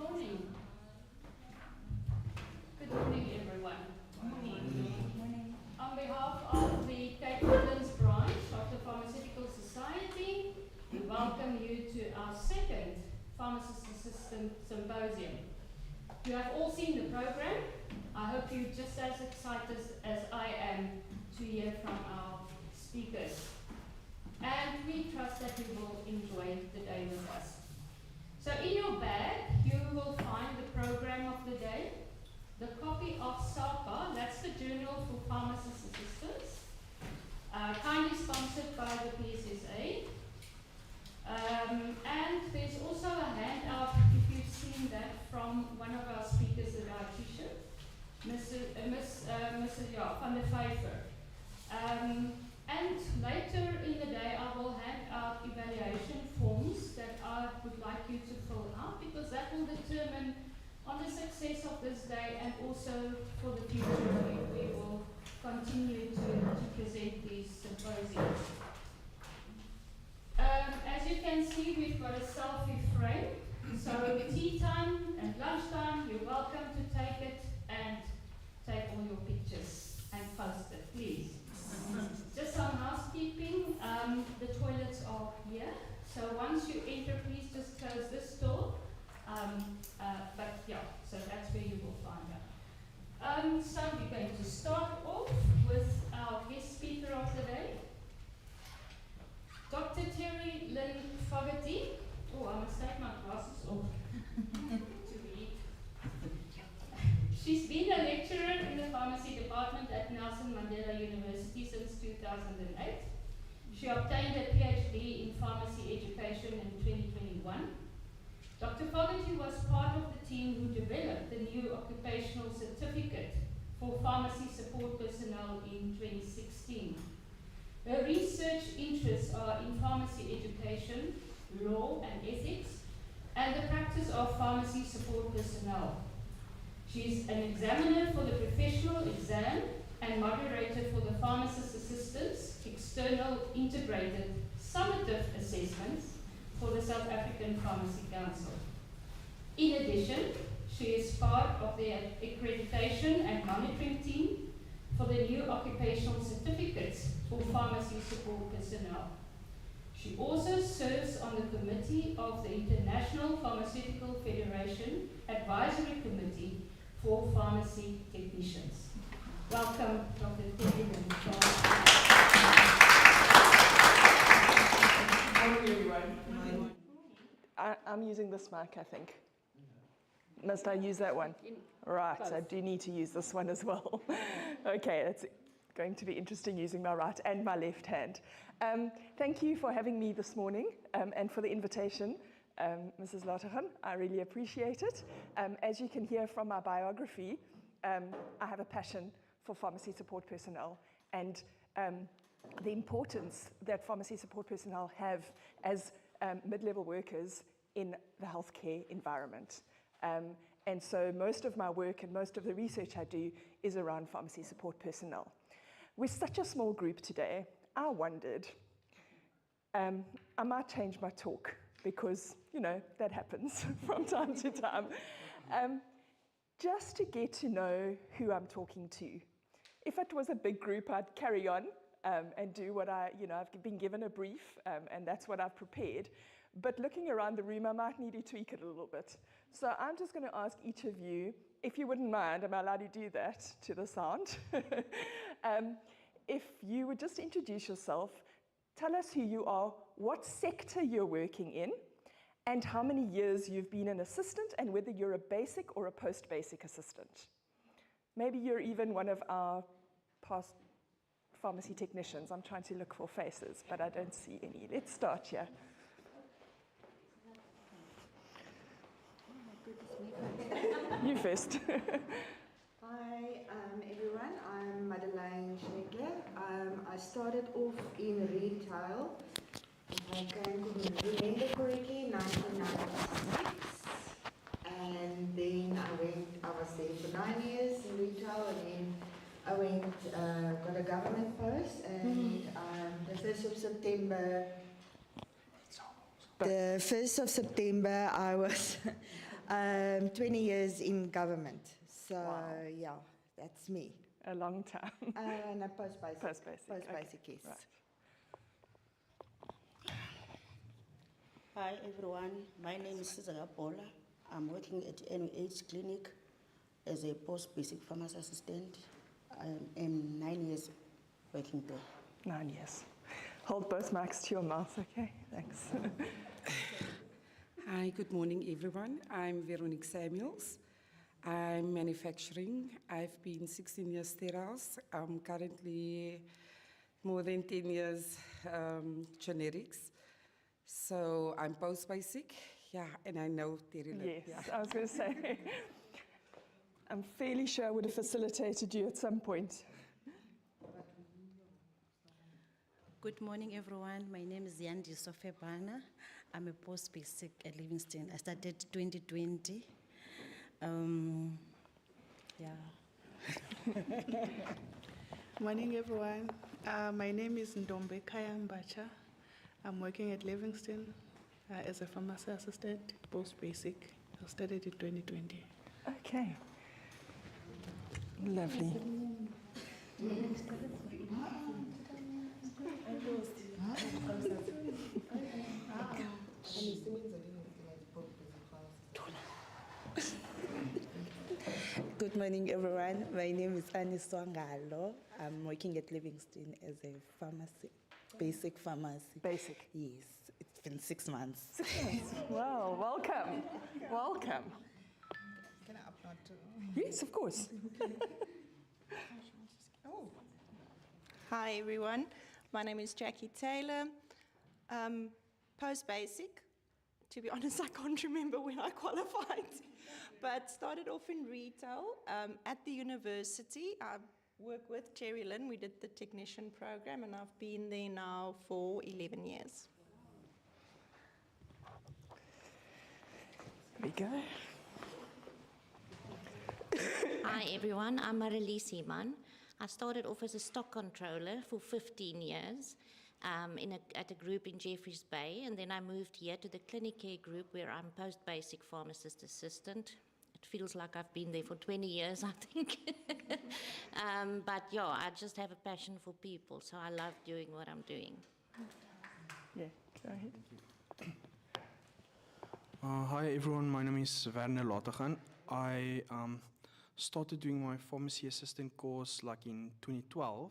morning. Good morning, everyone. Morning. On behalf of the Cape Midlands branch of the Pharmaceutical Society, we welcome you to our second Pharmacist Assistant Symposium. You have all seen the program. I hope you're just as excited as I am to hear from our speakers. And we trust that you will enjoy the day with us. So in your bag, you will find the program of the day, the copy of SAPA, that's the Journal for Pharmacist Assistants, kindly sponsored by the PSSA. And there's also a handout, if you've seen that, from one of our speakers, the dietitian, Miss van der Vijver. And later in the day, I will hand out evaluation forms that I would like you to fill out, because that will determine on the success of this day and also for the future we will continue to present these symposiums. As you can see, we've got a selfie frame. So tea time and lunchtime, you're welcome to take it and take all your pictures and post it, please. Just some housekeeping, the toilets are here. So once you enter, please just close this door. But yeah, so that's where you will find out. So we're going to start off with our guest speaker of the day, Dr. Terry Lynn Fogarty. Oh, I must take my glasses off to read. She's been a lecturer in the pharmacy department at Nelson Mandela University since 2008. She obtained a PhD in pharmacy education in 2021. Dr. Fogarty was part of the team who developed the new occupational certificate for pharmacy support personnel in 2016. Her research interests are in pharmacy education, law and ethics, and the practice of pharmacy support personnel. She is an examiner for the professional exam and moderator for the Pharmacist Assistants External Integrated Summative Assessments for the South African Pharmacy Council. In addition, she is part of the accreditation and monitoring team for the new occupational certificates for pharmacy support personnel. She also serves on the committee of the International Pharmaceutical Federation Advisory Committee for Pharmacy Technicians. Welcome, Dr. Terry Lynn. Morning, everyone. I'm using this mic, I think. Must I use that one? Right, I do need to use this one as well. Okay, it's going to be interesting using my right and my left hand. Thank you for having me this morning and for the invitation, Mrs. Lauterhan. I really appreciate it. As you can hear from my biography, I have a passion for pharmacy support personnel and the importance that pharmacy support personnel have as mid-level workers in the healthcare environment. And so most of my work and most of the research I do is around pharmacy support personnel. We're such a small group today, I wondered, I might change my talk because, you know, that happens from time to time. Just to get to know who I'm talking to. If it was a big group, I'd carry on and do what I've been given a brief and that's what I've prepared. But looking around the room, I might need to tweak it a little bit. So I'm just going to ask each of you, if you wouldn't mind, am I allowed to do that to the sound? If you would just introduce yourself, tell us who you are, what sector you're working in, and how many years you've been an assistant, and whether you're a basic or a post-basic assistant. Maybe you're even one of our past pharmacy technicians. I'm trying to look for faces, but I don't see any. Let's start here. You first. Hi everyone, I'm Madeleine Schneckler. I started off in retail, if I can remember correctly, 1996. And then I was there for 9 years in retail, and then I got a government post, and the 1st of September, I was 20 years in government. So, Wow. yeah, that's me. A long time. No, post-basic. Post-basic. Post-basic, Okay. yes. Right. Hi everyone, my name is Susan Paula. I'm working at NUH Clinic as a post-basic pharmacy assistant. I am 9 years working there. 9 years. Hold both mics to your mouth, okay? Thanks. Hi, good morning everyone. I'm Veronique Samuels. I'm manufacturing. I've been 16 years sterile. I'm currently more than 10 years generics. So I'm post-basic, yeah, and I know Terry. Yes, Yeah. I was going to say. I'm fairly sure I would have facilitated you at some point. Good morning, everyone. My name is Yandi Sofebana. I'm a post-basic at Livingstone. I started 2020. Yeah. Morning, everyone. My name is Ndombe Kayambacha. I'm working at Livingstone as a pharmacy assistant, post-basic. I started in 2020. Okay. Lovely. Good morning, everyone. My name is Anis Swangalo. I'm working at Livingstone as a pharmacy, basic pharmacy. Basic. Yes, it's been 6 months. 6 months. Well, welcome. Welcome. Can I upload to? Yes, of course. Hi everyone, my name is Jackie Taylor. Post-basic, to be honest I can't remember when I qualified, but started off in retail. At the university I work with Cherry Lynn, we did the technician program and I've been there now for 11 years. There we go. Hi everyone, I'm Marelise Iman. I started off as a stock controller for 15 years at a group in Jeffreys Bay, and then I moved here to the clinic care group where I'm post-basic pharmacist assistant. It feels like I've been there for 20 years, I think. But yeah, I just have a passion for people, so I love doing what I'm doing. Yeah, go ahead. Hi everyone, my name is Werner Lategan. I started doing my pharmacy assistant course like in 2012,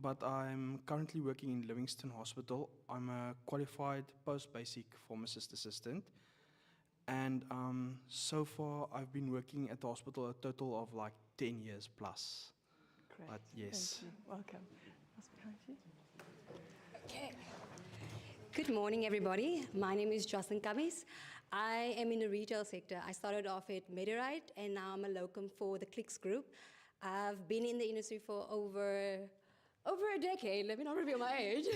but I'm currently working in Livingstone Hospital. I'm a qualified post-basic pharmacist assistant, and so far I've been working at the hospital a total of like 10 years plus. Great. But yes. Thank you. Welcome. What's behind you? Okay. Good morning, everybody. My name is Jocelyn Kamis. I am in the retail sector. I started off at Medirite, and now I'm a locum for the Clicks Group. I've been in the industry for over a decade. Let me not reveal my age.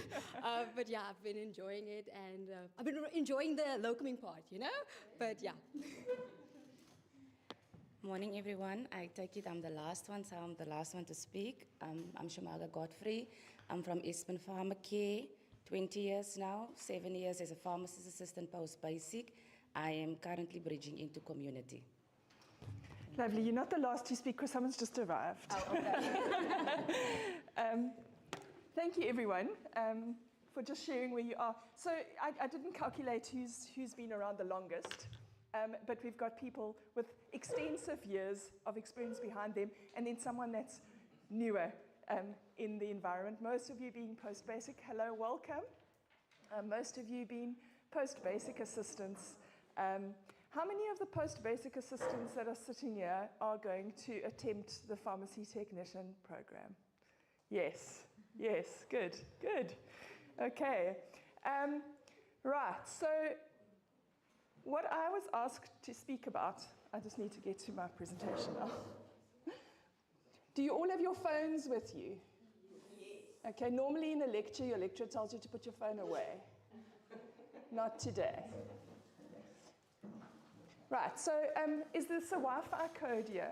But yeah, I've been enjoying it, and I've been enjoying the locuming part, you know? But yeah. Morning, everyone. I take it I'm the last one, so I'm the last one to speak. I'm Shumaga Godfrey. I'm from Eastman Pharmacare. 20 years now, 7 years as a pharmacist assistant post-basic. I am currently bridging into community. Lovely. You're not the last to speak because someone's just arrived. Oh, okay. Thank you, everyone, for just sharing where you are. So I didn't calculate who's been around the longest, but we've got people with extensive years of experience behind them, and then someone that's newer in the environment. Most of you being post-basic, hello, welcome. Most of you being post-basic assistants. How many of the post-basic assistants that are sitting here are going to attempt the pharmacy technician program? Yes, yes, good. Okay, right, so what I was asked to speak about, I just need to get to my presentation now. Do you all have your phones with you? Yes. Okay, normally in a lecture, your lecturer tells you to put your phone away. Not today. Right, so is this a Wi-Fi code here?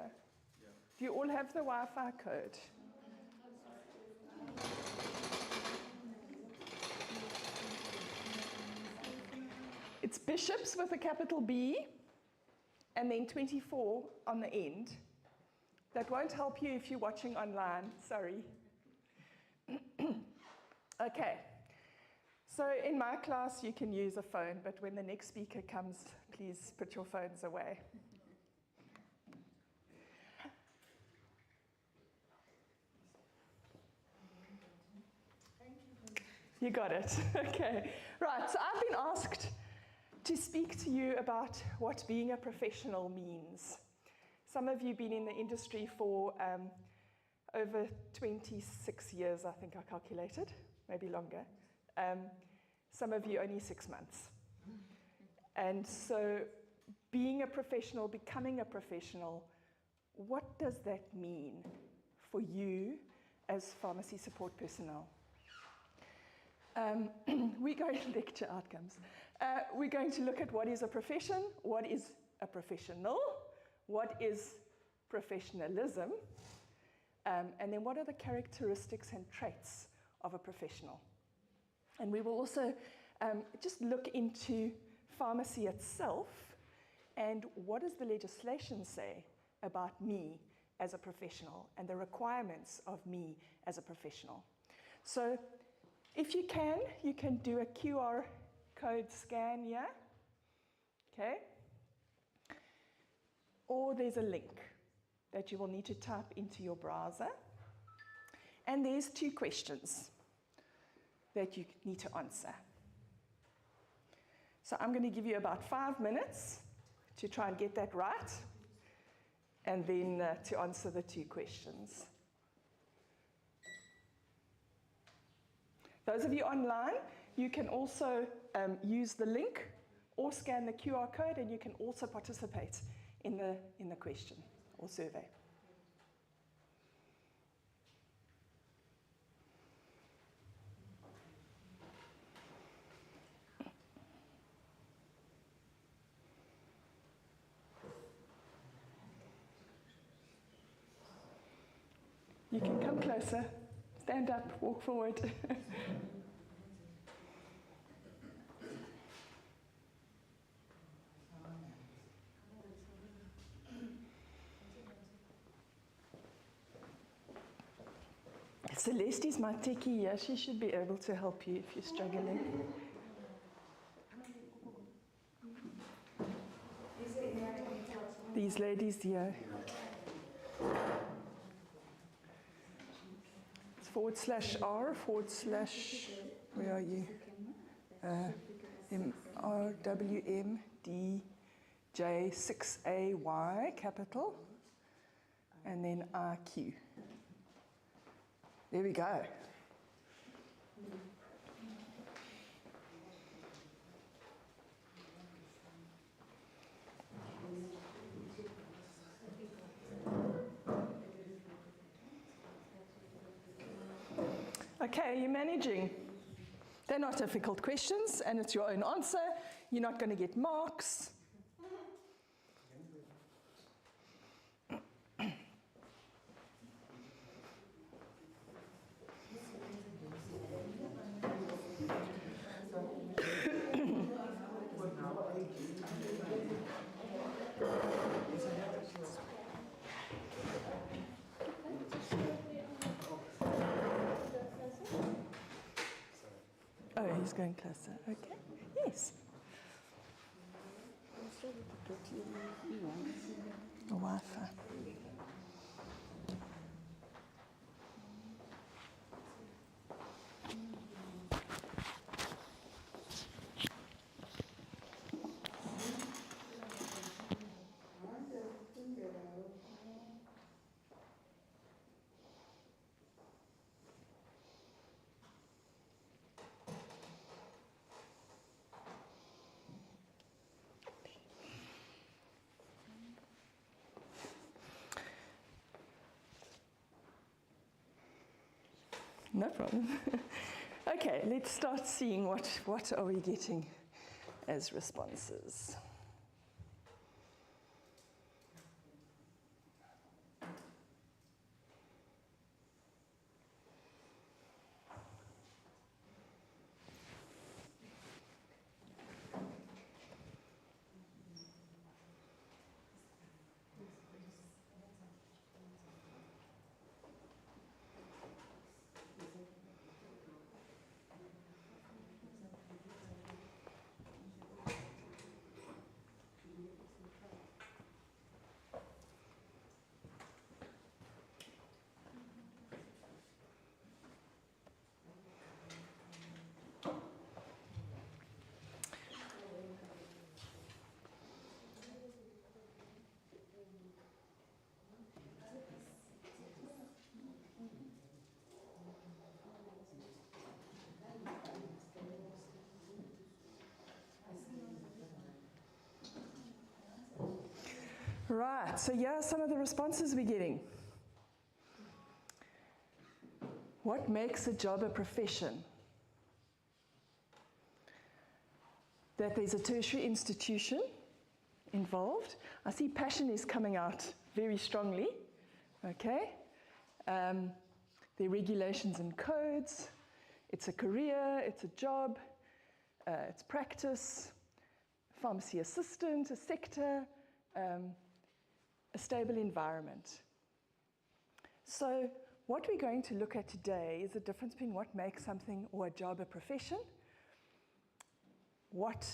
Yeah. Do you all have the Wi-Fi code? It's Bishops with a capital B. and then 24 on the end. That won't help you if you're watching online, sorry. Okay, so in my class you can use a phone, but when the next speaker comes, please put your phones away. You got it, okay. Right, so I've been asked to speak to you about what being a professional means. Some of you have been in the industry for over 26 years, I think I calculated, maybe longer. Some of you only 6 months. And so being a professional, becoming a professional, what does that mean for you as pharmacy support personnel? We're going to lecture outcomes. We're going to look at what is a profession, what is a professional, what is professionalism, and then what are the characteristics and traits of a professional. And we will also just look into pharmacy itself and what does the legislation say about me as a professional and the requirements of me as a professional. So if you can do a QR code scan here, okay? Or there's a link that you will need to type into your browser. And there's 2 questions that you need to answer. So I'm going to give you about 5 minutes to try and get that right, and then to answer the 2 questions. Those of you online, you can also use the link or scan the QR code, and you can also participate in the question or survey. You can come closer, stand up, walk forward. Celeste is my techie here. She should be able to help you if you're struggling. These ladies here. It's /R/ where are you? RWMDJ6AY capital, and then RQ. There we go. Okay, you're managing. They're not difficult questions, and it's your own answer. You're not going to get marks. Oh, he's going closer. Okay. Yes. The Wi-Fi. No problem. Okay, let's start seeing what are we getting as responses. right, so here are some of the responses we're getting. What makes a job a profession? That there's a tertiary institution involved. I see passion is coming out very strongly, okay? There are regulations and codes. It's a career, it's a job, it's practice, pharmacy assistant, a sector, a stable environment. So what we're going to look at today is the difference between what makes something or a job a profession. What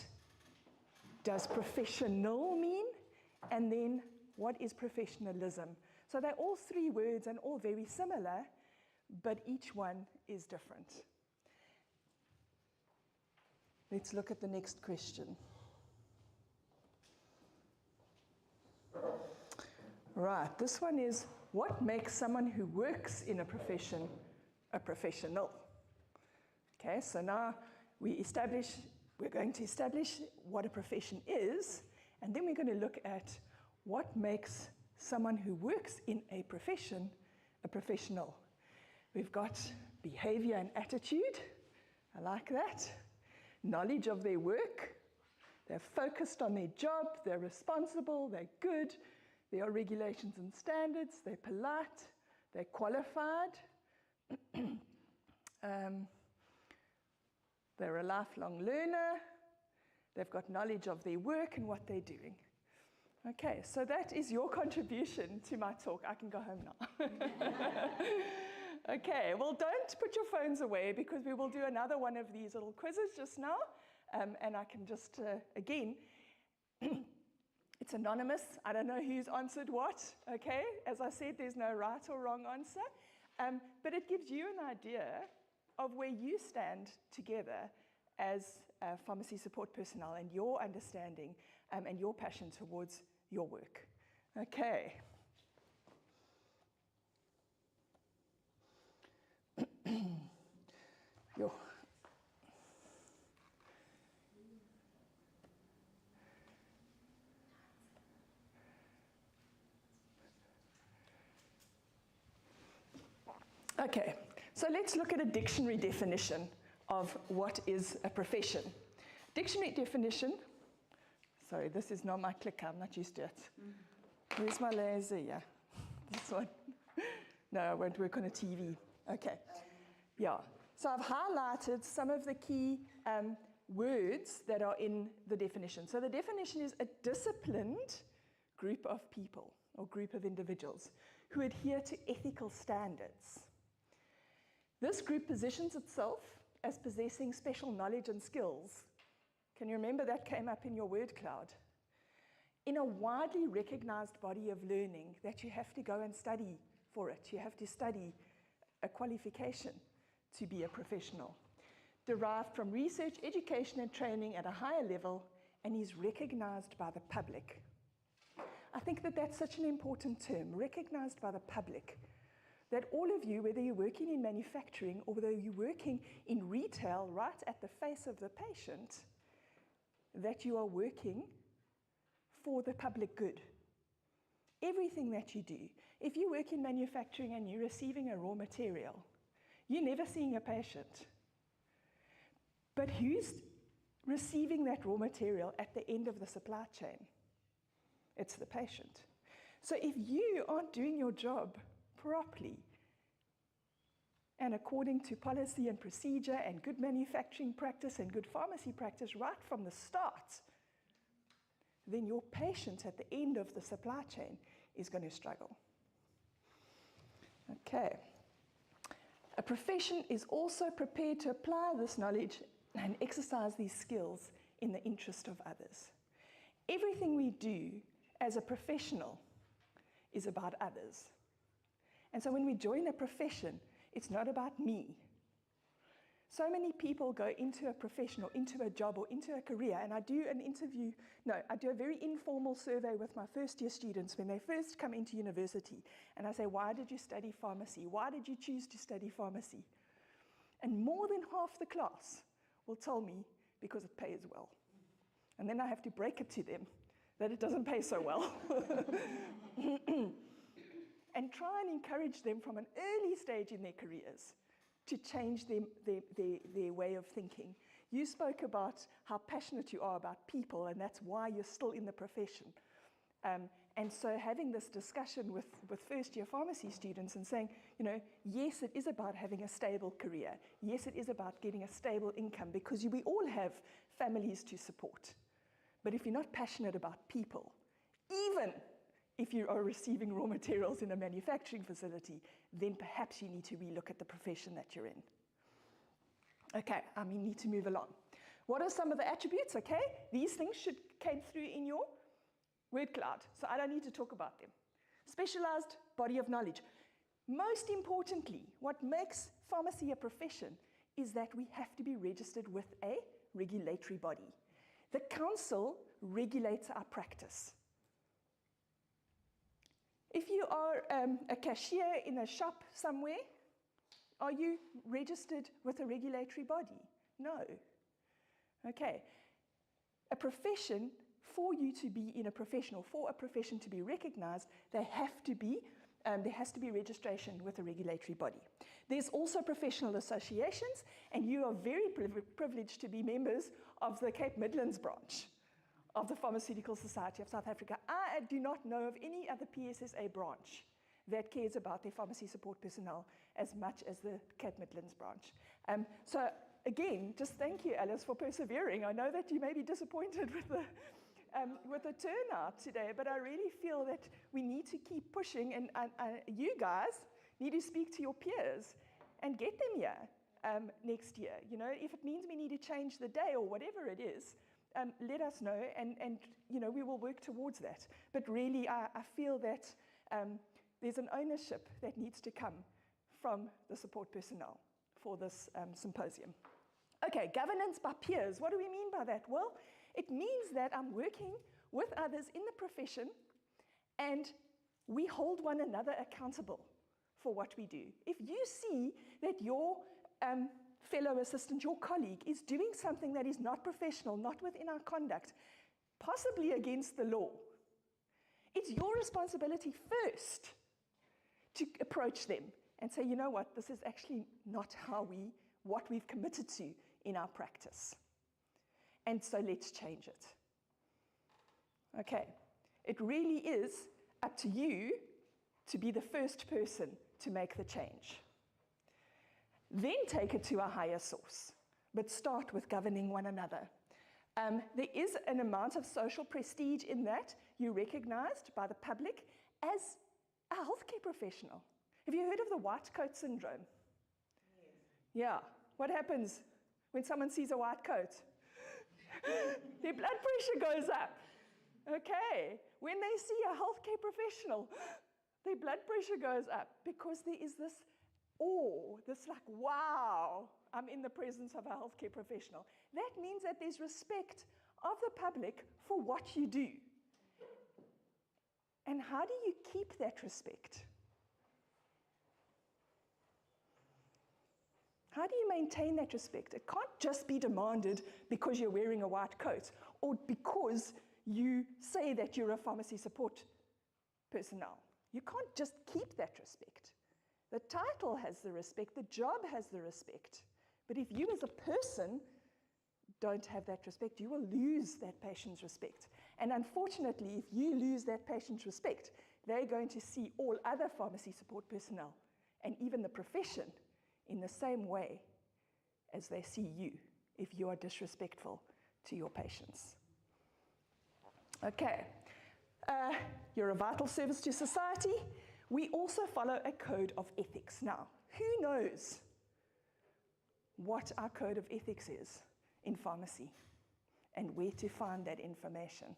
does professional mean? And then what is professionalism? So they're all three words and all very similar, but each one is different. Let's look at the next question. Right, this one is, what makes someone who works in a profession a professional? Okay, so now we're going to establish what a profession is, and then we're going to look at what makes someone who works in a profession a professional. We've got behavior and attitude. I like that. Knowledge of their work. They're focused on their job. They're responsible. They're good. There are regulations and standards. They're polite. They're qualified. They're a lifelong learner. They've got knowledge of their work and what they're doing. Okay, so that is your contribution to my talk. I can go home now. Okay, well, don't put your phones away because we will do another one of these little quizzes just now. And I can just, again, it's anonymous. I don't know who's answered what, okay? As I said, there's no right or wrong answer. But it gives you an idea of where you stand together as pharmacy support personnel and your understanding and your passion towards your work. Okay. Yo. Okay, so let's look at a dictionary definition of what is a profession. Dictionary definition, sorry, this is not my clicker, I'm not used to it. Where's my laser? Yeah, this one. No, I won't work on a TV. Okay, yeah. So I've highlighted some of the key words that are in the definition. So the definition is a disciplined group of people or group of individuals who adhere to ethical standards. This group positions itself as possessing special knowledge and skills. Can you remember that came up in your word cloud? In a widely recognized body of learning that you have to go and study for it. You have to study a qualification to be a professional. Derived from research, education, and training at a higher level, and is recognized by the public. I think that that's such an important term, recognized by the public. That all of you, whether you're working in manufacturing or whether you're working in retail, right at the face of the patient, that you are working for the public good. Everything that you do. If you work in manufacturing and you're receiving a raw material, you're never seeing a patient. But who's receiving that raw material at the end of the supply chain? It's the patient. So if you aren't doing your job properly and according to policy and procedure and good manufacturing practice and good pharmacy practice right from the start, then your patient at the end of the supply chain is going to struggle. Okay. A profession is also prepared to apply this knowledge and exercise these skills in the interest of others. Everything we do as a professional is about others. And so when we join a profession, it's not about me. So many people go into a profession or into a job or into a career, and I do a very informal survey with my first year students when they first come into university. And I say, why did you study pharmacy? Why did you choose to study pharmacy? And more than half the class will tell me because it pays well. And then I have to break it to them that it doesn't pay so well. And try and encourage them from an early stage in their careers to change their way of thinking. You spoke about how passionate you are about people, and that's why you're still in the profession. And so having this discussion with first-year pharmacy students and saying, you know, yes, it is about having a stable career. Yes, it is about getting a stable income, because we all have families to support. But if you're not passionate about people, even if you are receiving raw materials in a manufacturing facility, then perhaps you need to relook at the profession that you're in. Okay, need to move along. What are some of the attributes? Okay, these things came through in your word cloud, so I don't need to talk about them. Specialized body of knowledge. Most importantly, what makes pharmacy a profession is that we have to be registered with a regulatory body. The council regulates our practice. If you are a cashier in a shop somewhere, are you registered with a regulatory body? No. Okay. A profession, for you to be in a profession, or for a profession to be recognized, there has to be registration with a regulatory body. There's also professional associations, and you are very privileged to be members of the Cape Midlands branch of the Pharmaceutical Society of South Africa. I do not know of any other PSSA branch that cares about their pharmacy support personnel as much as the Cape Midlands branch. So again, just thank you, Alice, for persevering. I know that you may be disappointed with the turnout today, but I really feel that we need to keep pushing, and you guys need to speak to your peers and get them here next year. You know, if it means we need to change the day or whatever it is, let us know, and you know, we will work towards that. But really, I feel that there's an ownership that needs to come from the support personnel for this symposium. Okay, governance by peers. What do we mean by that? Well, it means that I'm working with others in the profession, and we hold one another accountable for what we do. If you see that your fellow assistant, your colleague, is doing something that is not professional, not within our conduct, possibly against the law, it's your responsibility first to approach them and say, you know what, this is actually not what we've committed to in our practice. And so let's change it. Okay, it really is up to you to be the first person to make the change. Then take it to a higher source, but start with governing one another. There is an amount of social prestige in that. You're recognized by the public as a healthcare professional. Have you heard of the white coat syndrome? Yes. Yeah. What happens when someone sees a white coat? Their blood pressure goes up. Okay. When they see a healthcare professional, their blood pressure goes up, because there is this awe, this like, wow, I'm in the presence of a healthcare professional. That means that there's respect of the public for what you do. And how do you keep that respect? How do you maintain that respect? It can't just be demanded because you're wearing a white coat or because you say that you're a pharmacy support personnel. You can't just keep that respect. The title has the respect, the job has the respect. But if you as a person don't have that respect, you will lose that patient's respect. And unfortunately, if you lose that patient's respect, they're going to see all other pharmacy support personnel and even the profession in the same way as they see you if you are disrespectful to your patients. Okay, you're a vital service to society. We also follow a code of ethics. Now, who knows what our code of ethics is in pharmacy and where to find that information?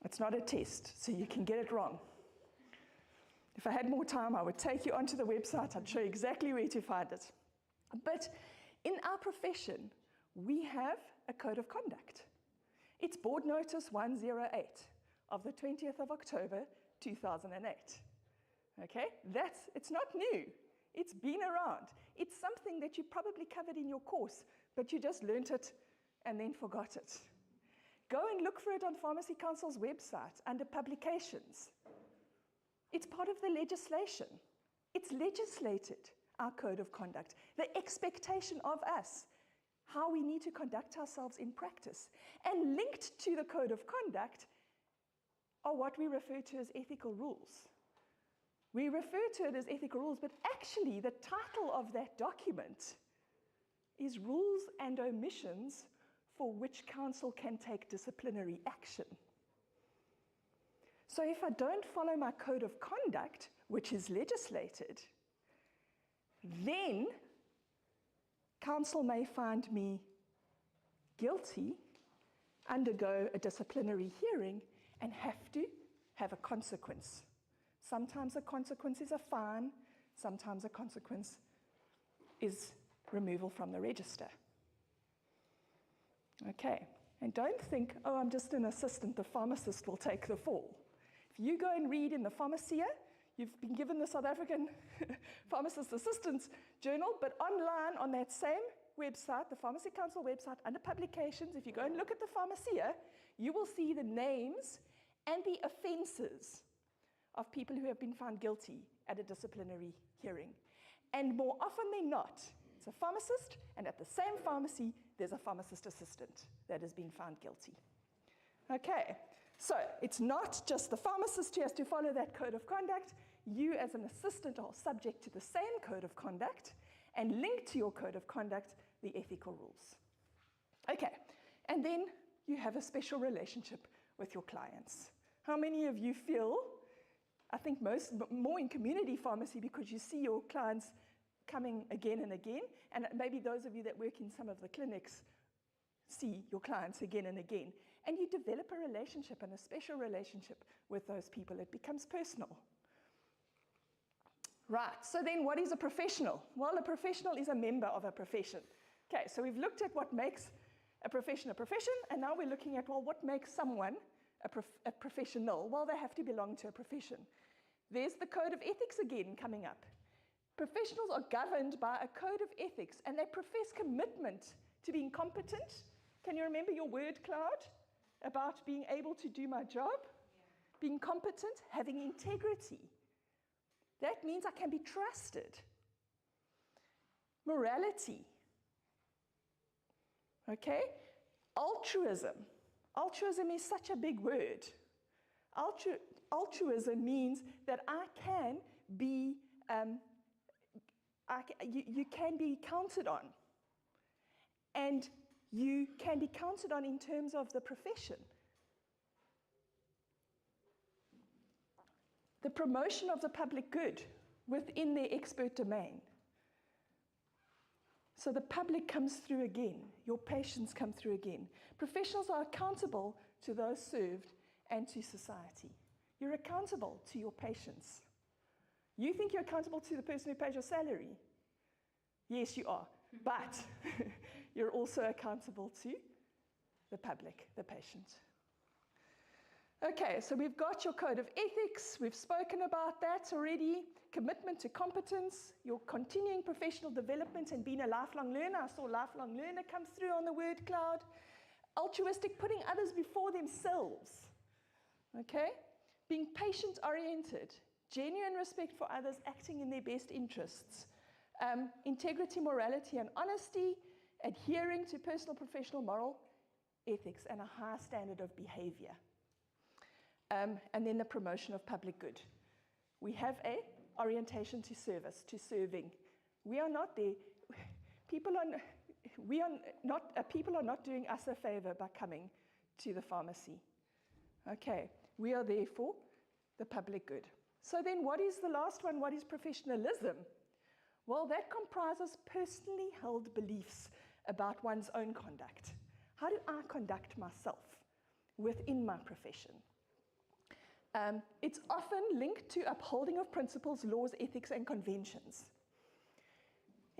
It's not a test, so you can get it wrong. If I had more time, I would take you onto the website. I'd show you exactly where to find it. But in our profession, we have a code of conduct. It's Board Notice 108 of the 20th of October, 2008. Okay, it's not new. It's been around. It's something that you probably covered in your course, but you just learnt it and then forgot it. Go and look for it on Pharmacy Council's website under publications. It's part of the legislation. It's legislated, our code of conduct, the expectation of us, how we need to conduct ourselves in practice. And linked to the code of conduct are what we refer to as ethical rules. We refer to it as ethical rules, but actually the title of that document is Rules and Omissions for which council can take disciplinary action. So if I don't follow my code of conduct, which is legislated, then council may find me guilty, undergo a disciplinary hearing, and have to have a consequence. Sometimes a consequence is a fine, sometimes a consequence is removal from the register. Okay, and don't think, oh, I'm just an assistant, the pharmacist will take the fall. If you go and read in the Pharmacia, you've been given the South African Pharmacist Assistance Journal, but online on that same website, the Pharmacy Council website, under publications, if you go and look at the Pharmacia, you will see the names and the offences of people who have been found guilty at a disciplinary hearing. And more often than not, it's a pharmacist, and at the same pharmacy, there's a pharmacist assistant that has been found guilty. Okay, so it's not just the pharmacist who has to follow that code of conduct. You as an assistant are subject to the same code of conduct, and linked to your code of conduct, the ethical rules. Okay, and then you have a special relationship with your clients. How many of you feel, I think more in community pharmacy, because you see your clients coming again and again, and maybe those of you that work in some of the clinics see your clients again and again, and you develop a relationship and a special relationship with those people. It becomes personal. Right, so then what is a professional? Well, a professional is a member of a profession. Okay, so we've looked at what makes a profession, and now we're looking at, well, what makes someone a professional? Well, they have to belong to a profession. There's the code of ethics again coming up. Professionals are governed by a code of ethics, and they profess commitment to being competent. Can you remember your word cloud about being able to do my job? Yeah. Being competent, having integrity. That means I can be trusted. Morality. Okay? Altruism. Altruism is such a big word. Altruism means that I can be, you can be counted on. And you can be counted on in terms of the profession. The promotion of the public good within their expert domain. So the public comes through again. Your patients come through again. Professionals are accountable to those served and to society. You're accountable to your patients. You think you're accountable to the person who pays your salary? Yes, you are. But you're also accountable to the public, the patient. Okay, so we've got your code of ethics. We've spoken about that already. Commitment to competence, your continuing professional development and being a lifelong learner. I saw lifelong learner come through on the word cloud. Altruistic, putting others before themselves. Okay? Being patient-oriented, genuine respect for others, acting in their best interests. Integrity, morality, and honesty, adhering to personal, professional, moral ethics, and a high standard of behavior. And then the promotion of public good. We have a orientation to service, to serving. We are not there. People are not doing us a favor by coming to the pharmacy. Okay, we are there for the public good. So then what is the last one? What is professionalism? Well, that comprises personally held beliefs about one's own conduct. How do I conduct myself within my profession? It's often linked to upholding of principles, laws, ethics, and conventions.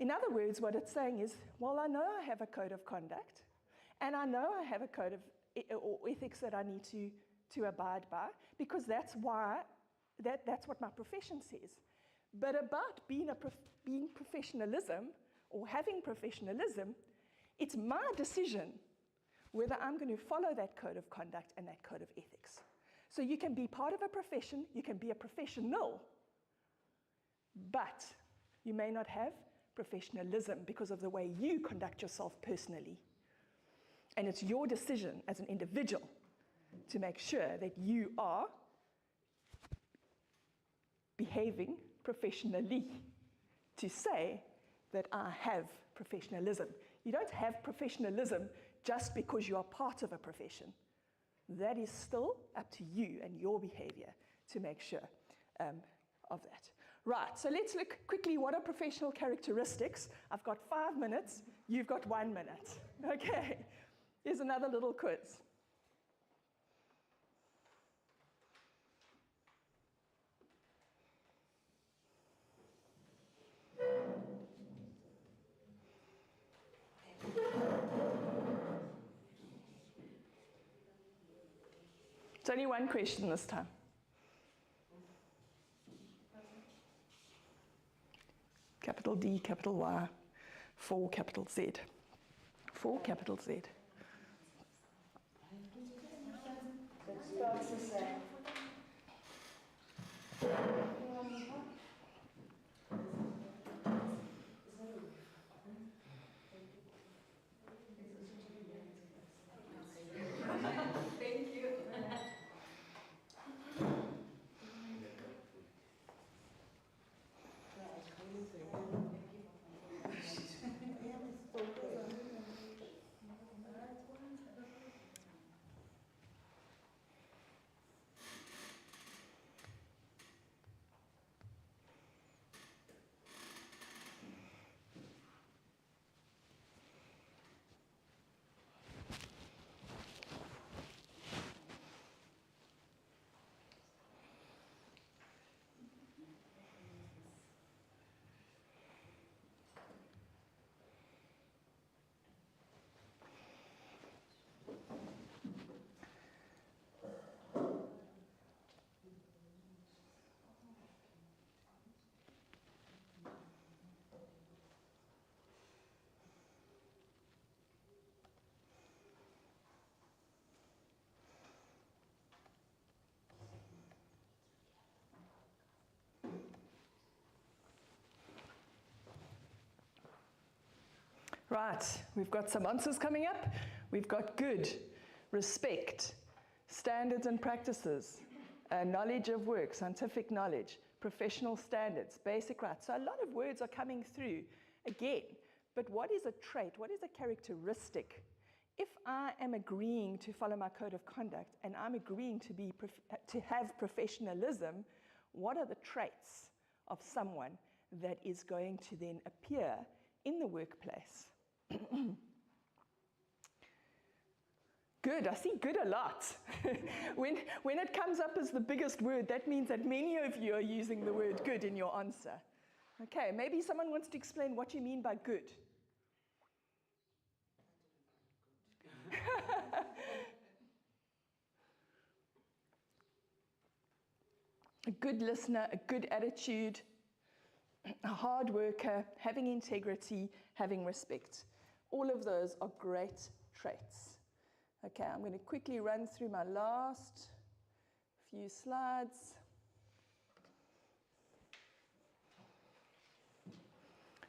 In other words, what it's saying is, well, I know I have a code of conduct, and I know I have a code of ethics that I need to abide by, because that's what my profession says. But about being professionalism, or having professionalism, it's my decision whether I'm going to follow that code of conduct and that code of ethics. So you can be part of a profession, you can be a professional, but you may not have professionalism because of the way you conduct yourself personally. And it's your decision as an individual to make sure that you are behaving professionally, to say that I have professionalism. You don't have professionalism just because you are part of a profession. That is still up to you and your behavior to make sure of that. Right, so let's look quickly, what are professional characteristics? I've got 5 minutes, you've got 1 minute. Okay, here's another little quiz. It's only one question this time. Capital D, capital Y, 4 capital Z. 4 capital Z. That starts the same. Thank you. Right, we've got some answers coming up. We've got good, respect, standards and practices, knowledge of work, scientific knowledge, professional standards, basic rights. So a lot of words are coming through again. But what is a trait? What is a characteristic? If I am agreeing to follow my code of conduct and I'm agreeing to have professionalism, what are the traits of someone that is going to then appear in the workplace? Good, I see good a lot. when it comes up as the biggest word, that means that many of you are using the word good in your answer. Okay, maybe someone wants to explain what you mean by good. A good listener, a good attitude, a hard worker, having integrity, having respect. All of those are great traits. Okay, I'm going to quickly run through my last few slides.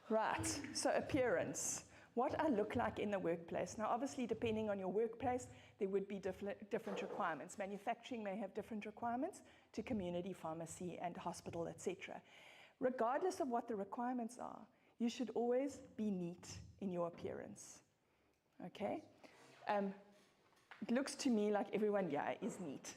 Right, so appearance. What I look like in the workplace. Now, obviously, depending on your workplace, there would be different requirements. Manufacturing may have different requirements to community pharmacy and hospital, etc. Regardless of what the requirements are, you should always be neat in your appearance. Okay? It looks to me like everyone here is neat.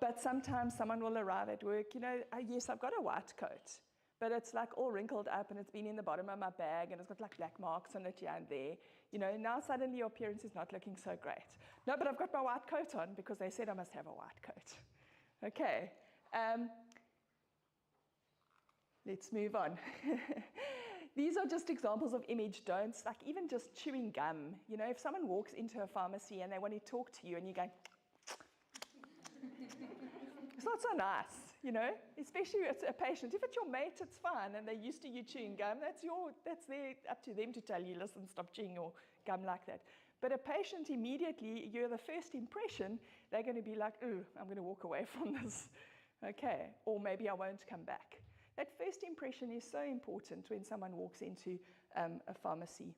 But sometimes someone will arrive at work, you know, yes, I've got a white coat, but it's like all wrinkled up and it's been in the bottom of my bag and it's got like black marks on it here and there. You know, now suddenly your appearance is not looking so great. No, but I've got my white coat on because they said I must have a white coat. Okay. Let's move on. These are just examples of image don'ts, like even just chewing gum. You know, if someone walks into a pharmacy and they want to talk to you and you go, it's not so nice, you know, especially with a patient. If it's your mate, it's fine, and they're used to you chewing gum. That's up to them to tell you, listen, stop chewing your gum like that. But a patient, immediately, you're the first impression, they're going to be like, ooh, I'm going to walk away from this. Okay, or maybe I won't come back. That first impression is so important when someone walks into a pharmacy.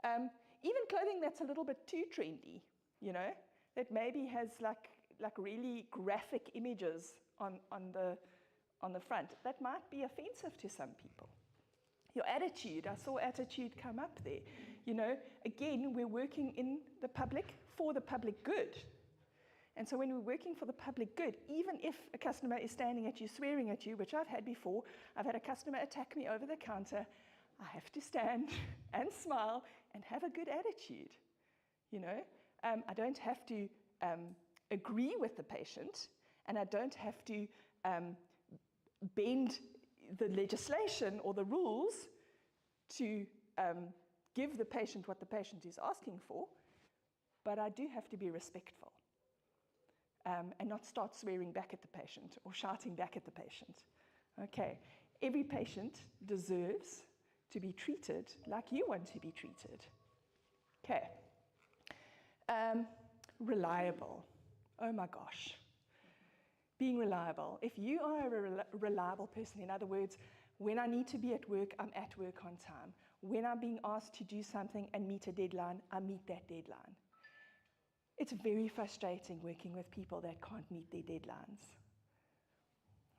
Even clothing that's a little bit too trendy, you know, that maybe has like really graphic images on the front, that might be offensive to some people. Your attitude, I saw attitude come up there. You know, again, we're working in the public for the public good. And so when we're working for the public good, even if a customer is standing at you, swearing at you, which I've had before, I've had a customer attack me over the counter, I have to stand and smile and have a good attitude. You know, I don't have to agree with the patient, and I don't have to bend the legislation or the rules to give the patient what the patient is asking for, but I do have to be respectful and not start swearing back at the patient or shouting back at the patient. Okay, every patient deserves to be treated like you want to be treated. Okay, reliable. Oh my gosh. Being reliable. If you are a reliable person, in other words, when I need to be at work, I'm at work on time. When I'm being asked to do something and meet a deadline, I meet that deadline. It's very frustrating working with people that can't meet their deadlines,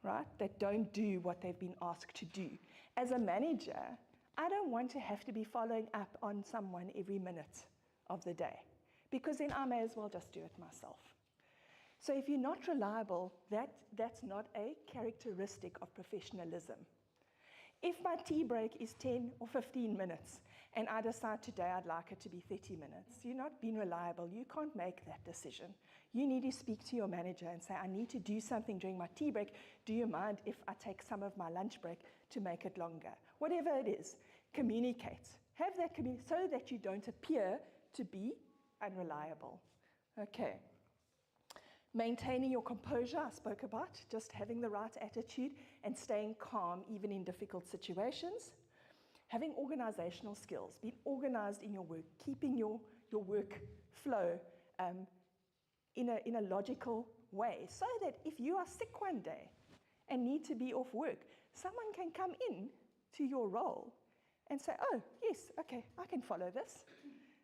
right? That don't do what they've been asked to do. As a manager, I don't want to have to be following up on someone every minute of the day, because then I may as well just do it myself. So if you're not reliable, that's not a characteristic of professionalism. If my tea break is 10 or 15 minutes, and I decide today I'd like it to be 30 minutes, you're not being reliable. You can't make that decision. You need to speak to your manager and say, I need to do something during my tea break. Do you mind if I take some of my lunch break to make it longer? Whatever it is, communicate. Have that so that you don't appear to be unreliable. Okay. Maintaining your composure, I spoke about, just having the right attitude and staying calm even in difficult situations. Having organizational skills, being organized in your work, keeping your work flow in a logical way, so that if you are sick one day and need to be off work, someone can come in to your role and say, oh, yes, okay, I can follow this.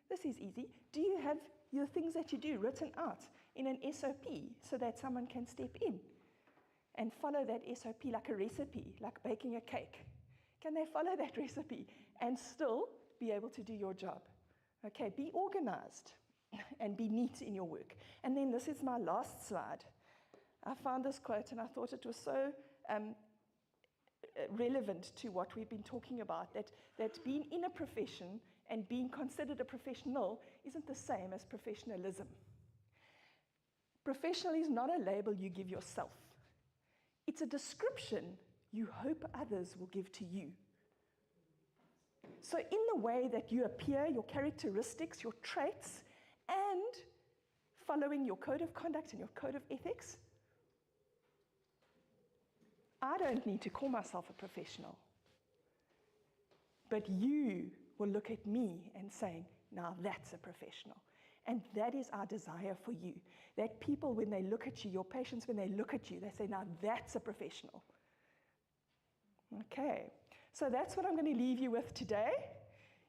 This is easy. Do you have your things that you do written out in an SOP so that someone can step in and follow that SOP like a recipe, like baking a cake? Can they follow that recipe and still be able to do your job? Okay, be organized and be neat in your work. And then this is my last slide. I found this quote and I thought it was so relevant to what we've been talking about, that being in a profession and being considered a professional isn't the same as professionalism. Professional is not a label you give yourself. It's a description you hope others will give to you. So in the way that you appear, your characteristics, your traits, and following your code of conduct and your code of ethics, I don't need to call myself a professional. But you will look at me and say, now that's a professional. And that is our desire for you. That people, when they look at you, your patients, when they look at you, they say, now that's a professional. Okay, so that's what I'm going to leave you with today.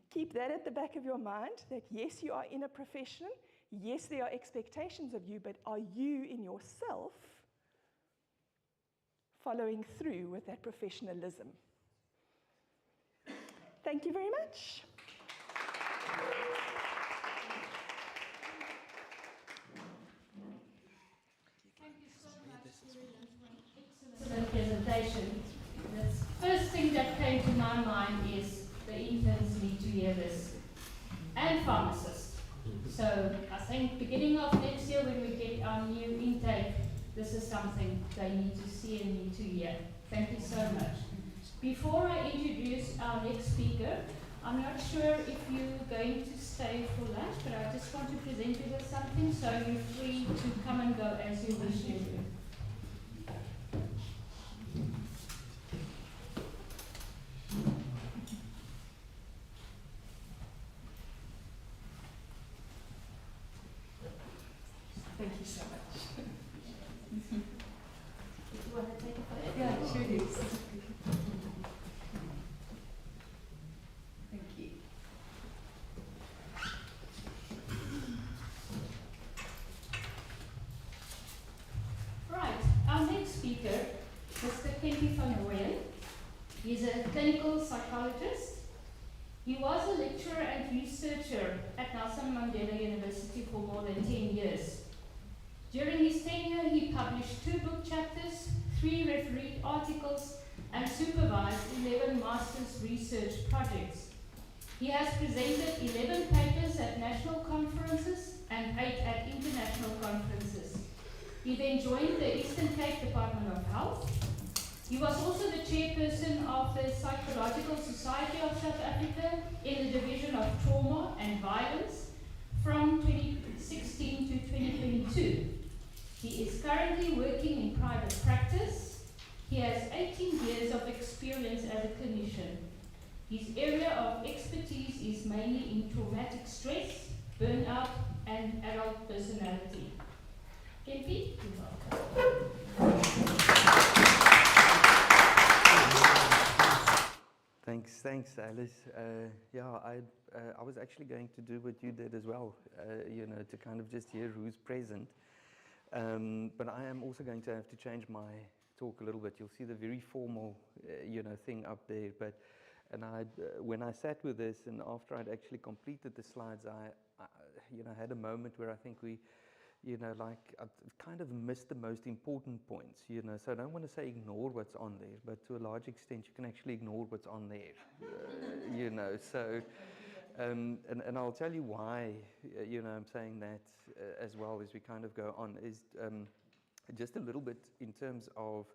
Keep that at the back of your mind, that yes, you are in a profession, yes, there are expectations of you, but are you in yourself following through with that professionalism? Thank you very much. Thank you so much, for an excellent presentation. The first thing that came to my mind is the interns need to hear this, and pharmacists. So I think beginning of next year when we get our new intake, this is something they need to see and need to hear. Thank you so much. Before I introduce our next speaker, I'm not sure if you're going to stay for lunch, but I just want to present you with something, so you're free to come and go as you wish to do. Thank you so much. If you want to take a photo. Yeah, sure is. Thank you. Right, our next speaker, Mr. Kempi van Rooyen. He's a clinical psychologist. He was a lecturer and researcher at Nelson Mandela University for more than 10 years. During his tenure, he published 2 book chapters, 3 refereed articles, and supervised 11 master's research projects. He has presented 11 papers at national conferences and 8 at international conferences. He then joined the Eastern Cape Department of Health. He was also the chairperson of the Psychological Society of South Africa in the Division of Trauma and Violence from 2016 to 2022. He is currently working in private practice. He has 18 years of experience as a clinician. His area of expertise is mainly in traumatic stress, burnout, and adult personality. Kempi, you're welcome. Thanks, Alice. I was actually going to do what you did as well, to kind of just hear who's present. But I am also going to have to change my talk a little bit. You'll see the very formal, thing up there. When I sat with this, and after I'd actually completed the slides, I had a moment where I think I've kind of missed the most important points, So I don't want to say ignore what's on there, but to a large extent, you can actually ignore what's on there, So, and I'll tell you why, I'm saying that as well as we kind of go on, is just a little bit in terms of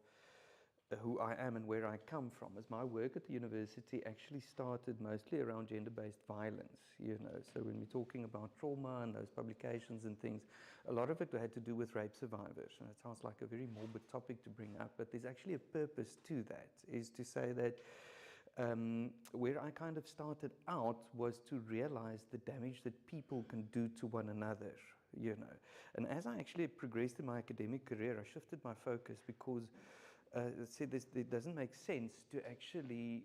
who I am and where I come from. As my work at the university actually started mostly around gender-based violence, So when we're talking about trauma and those publications and things, a lot of it had to do with rape survivors. And it sounds like a very morbid topic to bring up, but there's actually a purpose to that, is to say that where I kind of started out was to realize the damage that people can do to one another, And as I actually progressed in my academic career, I shifted my focus because it doesn't make sense to actually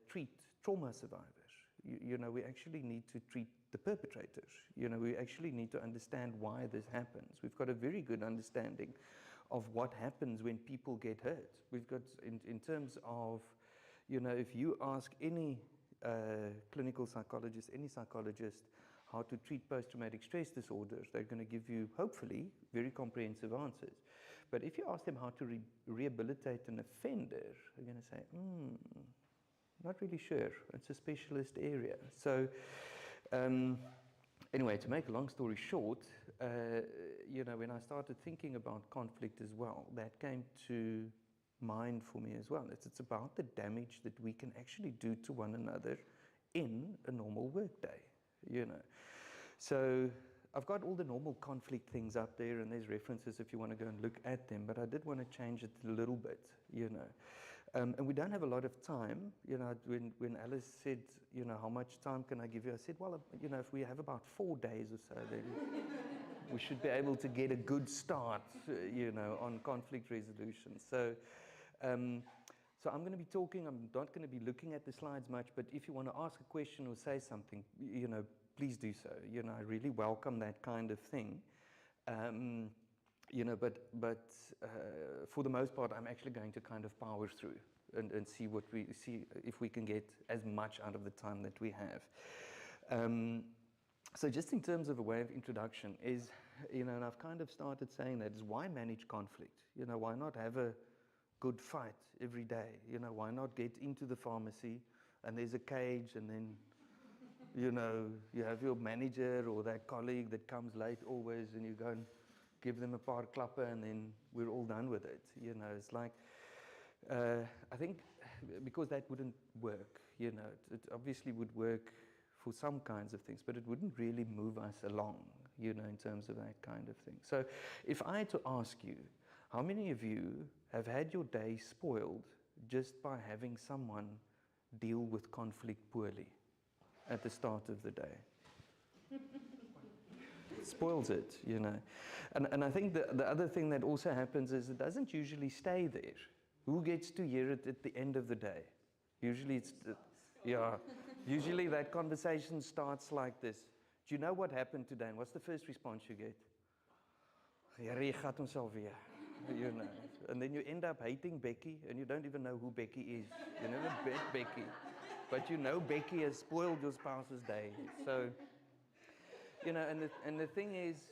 treat trauma survivors. We actually need to treat the perpetrators. We actually need to understand why this happens. We've got a very good understanding of what happens when people get hurt. We've got, in terms of, if you ask any clinical psychologist, any psychologist, how to treat post-traumatic stress disorders, they're going to give you, hopefully, very comprehensive answers. But if you ask them how to rehabilitate an offender, they're going to say, not really sure. It's a specialist area. So anyway, to make a long story short, when I started thinking about conflict as well, that came to mind for me as well. It's about the damage that we can actually do to one another in a normal workday, So I've got all the normal conflict things up there, and there's references if you want to go and look at them, but I did want to change it a little bit, And we don't have a lot of time, when Alice said, how much time can I give you? I said, well, if we have about 4 days or so, then we should be able to get a good start, on conflict resolution. So I'm going to be talking, I'm not going to be looking at the slides much, but if you want to ask a question or say something, please do so. I really welcome that kind of thing. But for the most part, I'm actually going to kind of power through and see if we can get as much out of the time that we have. So just in terms of a way of introduction is, and I've kind of started saying that, is why manage conflict? Why not have a good fight every day? Why not get into the pharmacy and there's a cage, and then you have your manager or that colleague that comes late always, and you go and give them a paar klapper, and then we're all done with it. It's like, I think because that wouldn't work, it obviously would work for some kinds of things, but it wouldn't really move us along, in terms of that kind of thing. So if I had to ask you, how many of you have had your day spoiled just by having someone deal with conflict poorly at the start of the day? spoils it, you know. And I think the other thing that also happens is it doesn't usually stay there. Who gets to hear it at the end of the day? Usually it's, yeah, usually that conversation starts like this. Do you know what happened today? And what's the first response you get? Here gaat ons alweer, you know. And then you end up hating Becky, and you don't even know who Becky is. You never met Becky, but you know Becky has spoiled your spouse's day. So, you know, and the thing is,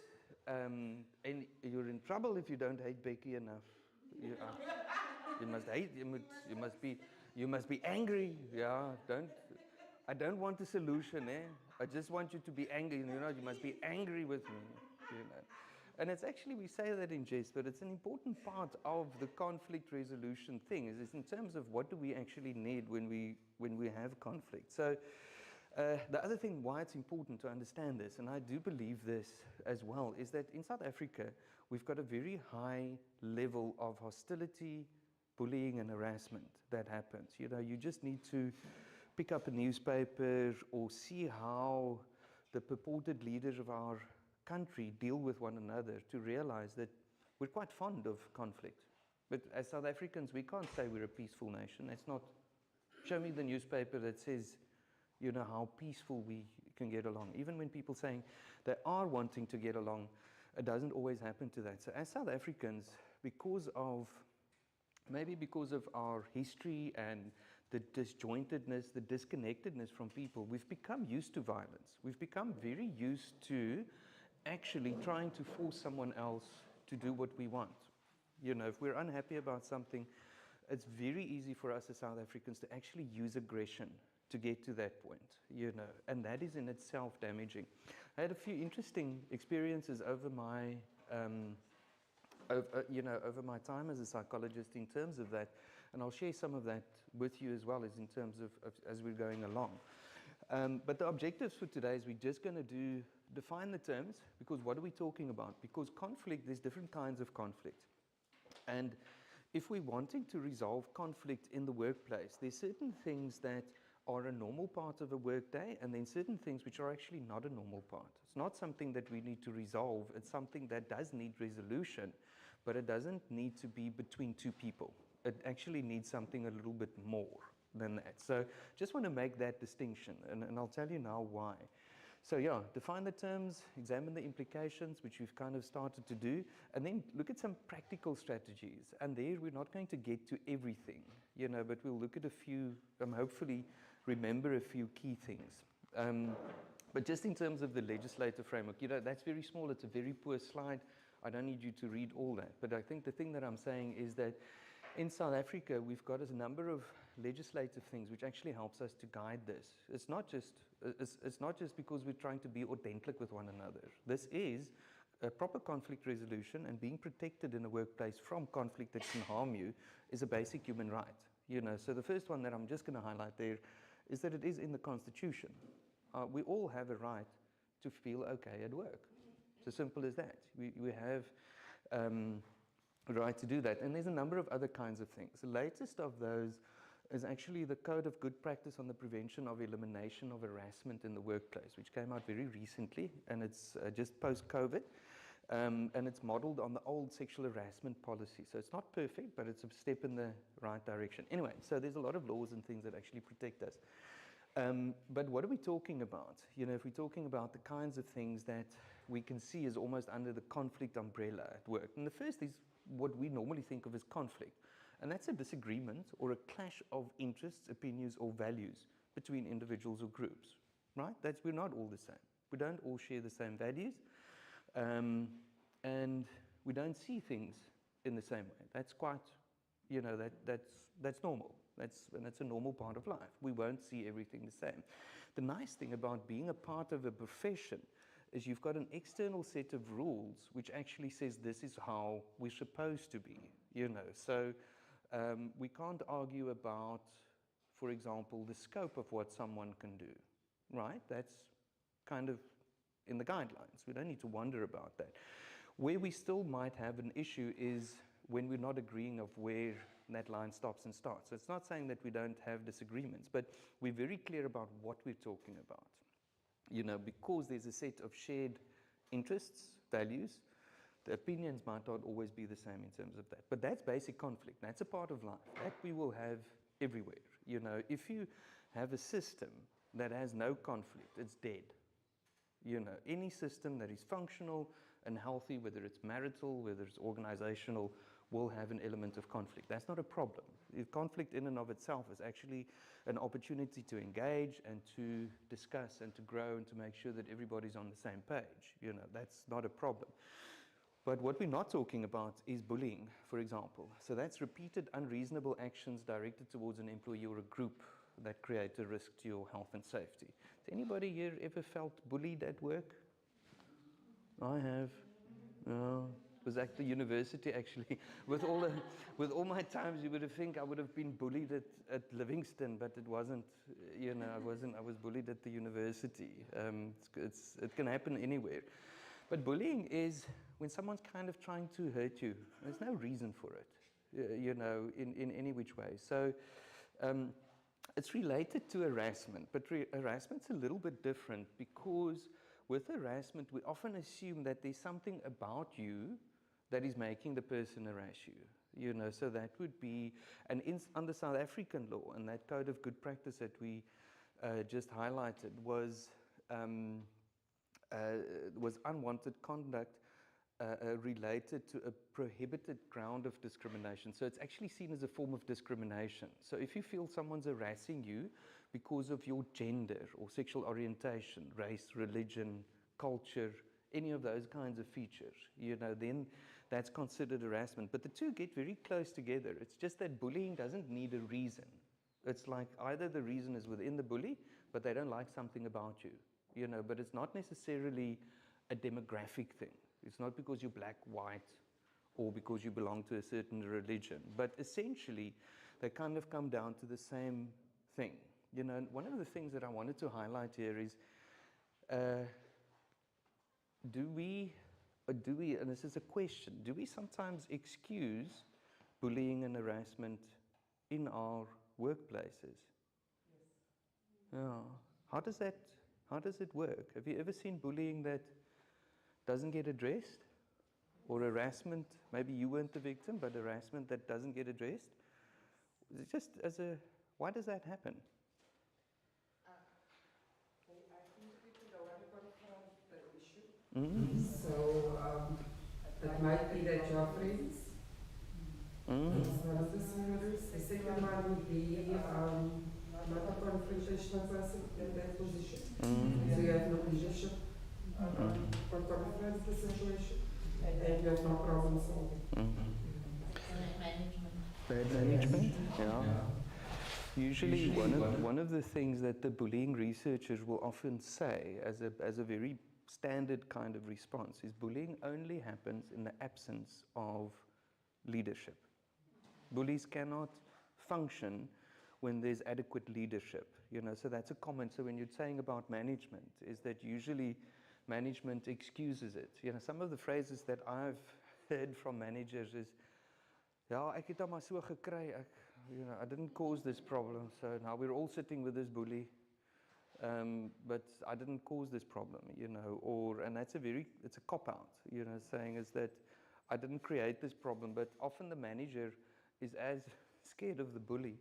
and you're in trouble if you don't hate Becky enough. You must hate. You must be angry. Yeah, I don't want a solution, eh? I just want you to be angry. You know, you must be angry with me. You know. And it's actually, we say that in jest, but it's an important part of the conflict resolution thing, is in terms of what do we actually need when we have conflict. So the other thing why it's important to understand this, and I do believe this as well, is that in South Africa, we've got a very high level of hostility, bullying and harassment that happens. You know, you just need to pick up a newspaper or see how the purported leaders of our country deal with one another to realize that we're quite fond of conflict. But as South Africans, we can't say we're a peaceful nation. It's not, show me the newspaper that says, you know, how peaceful we can get along. Even when people saying they are wanting to get along, it doesn't always happen to that. So as South Africans, maybe because of our history and the disjointedness, the disconnectedness from people, we've become used to violence. We've become very used to actually trying to force someone else to do what we want. You know, if we're unhappy about something, it's very easy for us as South Africans to actually use aggression to get to that point, you know, and that is in itself damaging. I had a few interesting experiences over my, over my time as a psychologist in terms of that, and I'll share some of that with you as well as in terms of as we're going along. But the objectives for today is we're just going to define the terms, because what are we talking about? Because conflict, there's different kinds of conflict. And if we're wanting to resolve conflict in the workplace, there's certain things that are a normal part of a workday, and then certain things which are actually not a normal part. It's not something that we need to resolve. It's something that does need resolution, but it doesn't need to be between two people. It actually needs something a little bit more than that. So just want to make that distinction, and I'll tell you now why. So yeah, define the terms, examine the implications, which we've kind of started to do, and then look at some practical strategies. And there we're not going to get to everything, you know, but we'll look at a few, hopefully remember a few key things. But just in terms of the legislative framework, you know, that's very small. It's a very poor slide. I don't need you to read all that. But I think the thing that I'm saying is that in South Africa, we've got a number of legislative things which actually helps us to guide this. It's not just because we're trying to be authentic with one another. This is a proper conflict resolution, and being protected in a workplace from conflict that can harm you is a basic human right. You know, so the first one that I'm just going to highlight there is that it is in the Constitution. We all have a right to feel okay at work. It's as simple as that. We have a right to do that. And there's a number of other kinds of things. The latest of those is actually the Code of Good Practice on the Prevention of Elimination of Harassment in the Workplace, which came out very recently, and it's just post-COVID. And it's modeled on the old sexual harassment policy. So it's not perfect, but it's a step in the right direction. Anyway, so there's a lot of laws and things that actually protect us. But what are we talking about? You know, if we're talking about the kinds of things that we can see as almost under the conflict umbrella at work. And the first is what we normally think of as conflict. And that's a disagreement or a clash of interests, opinions, or values between individuals or groups, right? We're not all the same. We don't all share the same values. And we don't see things in the same way. That's quite, you know, that's normal. And that's a normal part of life. We won't see everything the same. The nice thing about being a part of a profession is you've got an external set of rules which actually says this is how we're supposed to be, you know. So we can't argue about, for example, the scope of what someone can do, right? That's kind of in the guidelines. We don't need to wonder about that. Where we still might have an issue is when we're not agreeing of where that line stops and starts. So it's not saying that we don't have disagreements, but we're very clear about what we're talking about. You know, because there's a set of shared interests, values. The opinions might not always be the same in terms of that. But that's basic conflict. That's a part of life. That we will have everywhere. You know, if you have a system that has no conflict, it's dead. You know, any system that is functional and healthy, whether it's marital, whether it's organizational, will have an element of conflict. That's not a problem. If conflict in and of itself is actually an opportunity to engage and to discuss and to grow and to make sure that everybody's on the same page. You know, that's not a problem. But what we're not talking about is bullying, for example. So that's repeated unreasonable actions directed towards an employee or a group that create a risk to your health and safety. Has anybody here ever felt bullied at work? I have. It was at the university actually. With all my times, you would have think I would have been bullied at Livingston, but it wasn't. You know, I wasn't. I was bullied at the university. It can happen anywhere. But bullying is when someone's kind of trying to hurt you. There's no reason for it, you know, in any which way. So it's related to harassment, but harassment's a little bit different because with harassment, we often assume that there's something about you that is making the person harass you. You know, so that would be, and under South African law, and that code of good practice that we just highlighted was unwanted conduct related to a prohibited ground of discrimination. So it's actually seen as a form of discrimination. So if you feel someone's harassing you because of your gender or sexual orientation, race, religion, culture, any of those kinds of features, you know, then that's considered harassment. But the two get very close together. It's just that bullying doesn't need a reason. It's like either the reason is within the bully, but they don't like something about you. You know, but it's not necessarily a demographic thing. It's not because you're black, white, or because you belong to a certain religion. But essentially, they kind of come down to the same thing. You know, and one of the things that I wanted to highlight here is, do we, and this is a question, do we sometimes excuse bullying and harassment in our workplaces? Yes. Yeah. How does it work? Have you ever seen bullying that doesn't get addressed? Or harassment, maybe you weren't the victim, but harassment that doesn't get addressed? It's just why does that happen? I think we can go on the issue. Mm-hmm. So it might be that your friends, as one of the scenarios. The second one would be not a confrontational person in that position. So you have no leadership for confront the situation, and you have no problem solving. Bad management? Yeah. Usually one of the things that the bullying researchers will often say as a very standard kind of response is bullying only happens in the absence of leadership. Bullies cannot function when there's adequate leadership, you know, so that's a comment. So when you're saying about management, is that usually management excuses it. You know, some of the phrases that I've heard from managers is, ja, ek het hom maar so gekry, I didn't cause this problem, so now we're all sitting with this bully, but I didn't cause this problem, you know, and it's a cop-out, you know, saying is that I didn't create this problem, but often the manager is as scared of the bully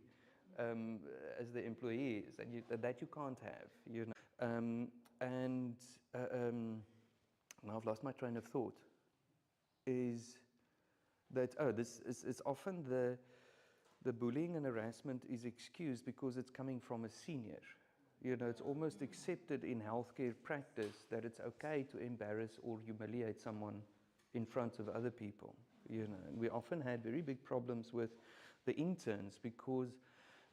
as the employee is, and that you can't have, you know. Now I've lost my train of thought, is that, it's often the bullying and harassment is excused because it's coming from a senior. You know, it's almost accepted in healthcare practice that it's okay to embarrass or humiliate someone in front of other people, you know. And we often had very big problems with the interns because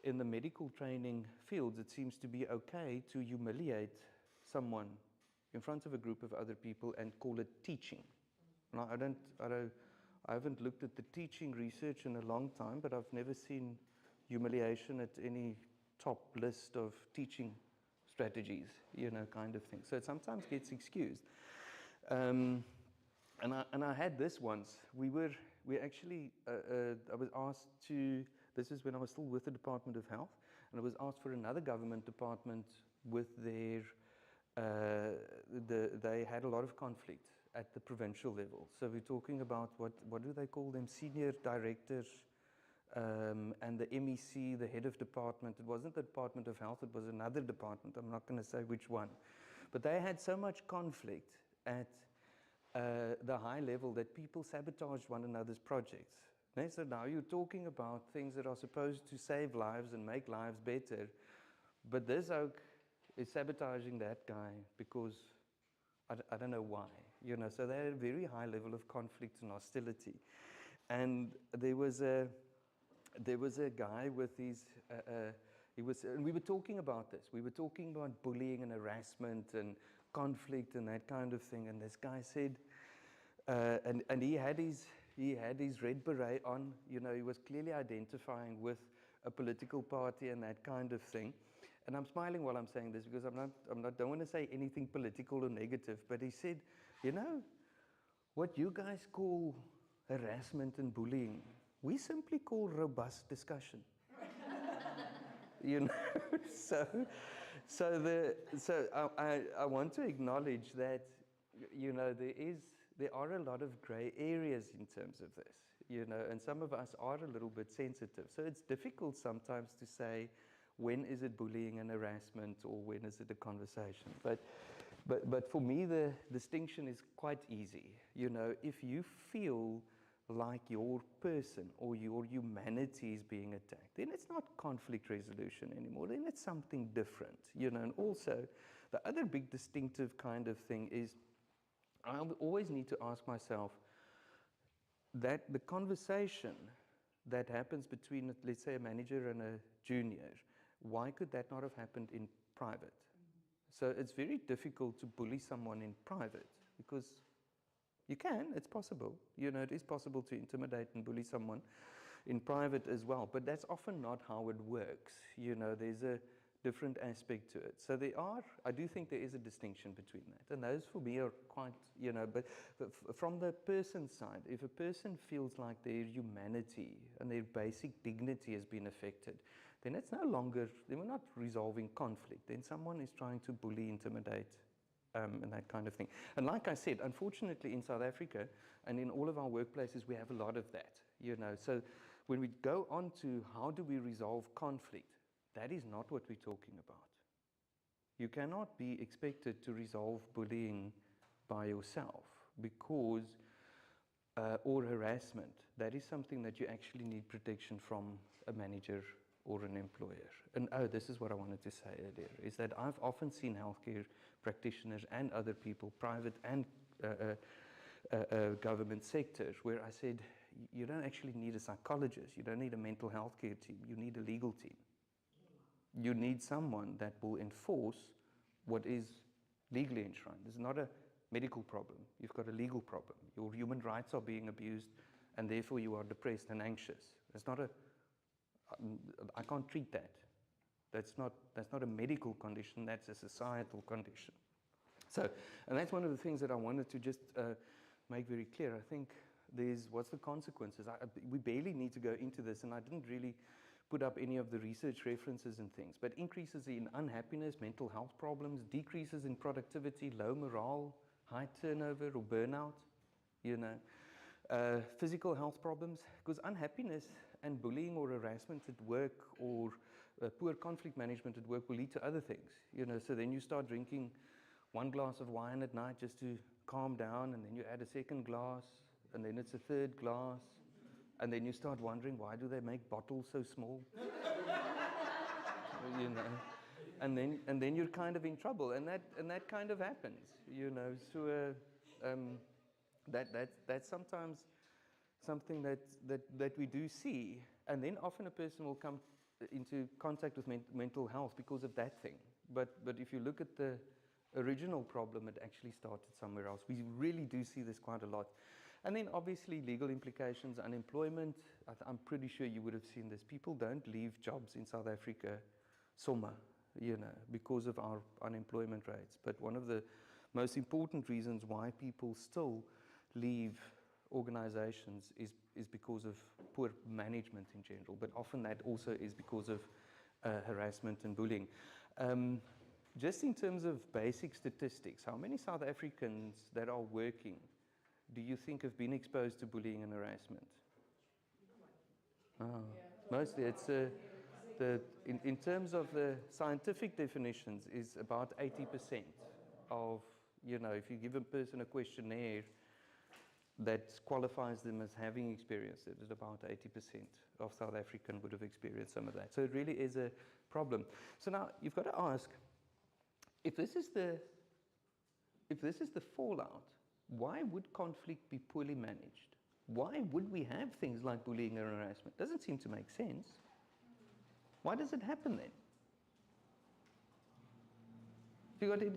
in the medical training fields, it seems to be okay to humiliate someone in front of a group of other people and call it teaching. Now, I haven't looked at the teaching research in a long time, but I've never seen humiliation at any top list of teaching strategies, you know, kind of thing. So it sometimes gets excused. And I had this once. I was asked to, this is when I was still with the Department of Health, and I was asked for another government department with their they had a lot of conflict at the provincial level. So we're talking about what do they call them? Senior directors and the MEC, the head of department. It wasn't the Department of Health, it was another department. I'm not going to say which one. But they had so much conflict at the high level that people sabotaged one another's projects. So now you're talking about things that are supposed to save lives and make lives better, but this oak is sabotaging that guy because I don't know why. So they had a very high level of conflict and hostility. And there was a guy with his, and we were talking about this. We were talking about bullying and harassment and conflict and that kind of thing. And this guy said, and he had his red beret on. He was clearly identifying with a political party and that kind of thing. And I'm smiling while I'm saying this because don't want to say anything political or negative. But he said, what you guys call harassment and bullying, we simply call robust discussion. So I want to acknowledge that there are a lot of gray areas in terms of this, and some of us are a little bit sensitive. So it's difficult sometimes to say when is it bullying and harassment or when is it a conversation. But for me the distinction is quite easy. If you feel like your person or your humanity is being attacked, then it's not conflict resolution anymore, then it's something different, and also the other big distinctive kind of thing is I always need to ask myself that the conversation that happens between, let's say, a manager and a junior, why could that not have happened in private? So it's very difficult to bully someone in private because you can, it's possible. It is possible to intimidate and bully someone in private as well, but that's often not how it works. There's a different aspect to it. So I do think there is a distinction between that. And those for me are quite, but from the person's side, if a person feels like their humanity and their basic dignity has been affected, then it's no longer, then we're not resolving conflict. Then someone is trying to bully, intimidate, and that kind of thing. And like I said, unfortunately in South Africa and in all of our workplaces, we have a lot of that, So when we go on to how do we resolve conflict, that is not what we're talking about. You cannot be expected to resolve bullying by yourself because, or harassment. That is something that you actually need protection from a manager or an employer. And this is what I wanted to say earlier, is that I've often seen healthcare practitioners and other people, private and government sectors, where I said, you don't actually need a psychologist, you don't need a mental health care team, you need a legal team. You need someone that will enforce what is legally enshrined. It's not a medical problem, you've got a legal problem. Your human rights are being abused and therefore you are depressed and anxious. It's not I can't treat that. That's not a medical condition, that's a societal condition. So, and that's one of the things that I wanted to just make very clear. I think what's the consequences? We barely need to go into this, and I didn't really put up any of the research references and things, but increases in unhappiness, mental health problems, decreases in productivity, low morale, high turnover or burnout, physical health problems, because unhappiness and bullying or harassment at work or poor conflict management at work will lead to other things, so then you start drinking one glass of wine at night just to calm down, and then you add a second glass, and then it's a third glass, and then you start wondering, why do they make bottles so small? And then you're kind of in trouble, and that kind of happens, So that's sometimes something that we do see, and then often a person will come into contact with mental health because of that thing. But if you look at the original problem, it actually started somewhere else. We really do see this quite a lot. And then obviously legal implications, unemployment. I'm pretty sure you would have seen this. People don't leave jobs in South Africa, because of our unemployment rates. But one of the most important reasons why people still leave organizations is because of poor management in general. But often that also is because of harassment and bullying. just in terms of basic statistics, how many South Africans that are working do you think have been exposed to bullying and harassment? Mostly it's in terms of the scientific definitions is about 80% of, if you give a person a questionnaire that qualifies them as having experienced it, is about 80% of South African would have experienced some of that. So it really is a problem. So now you've got to ask, if this is the fallout, why would conflict be poorly managed? Why would we have things like bullying and harassment? Doesn't seem to make sense. Why does it happen then?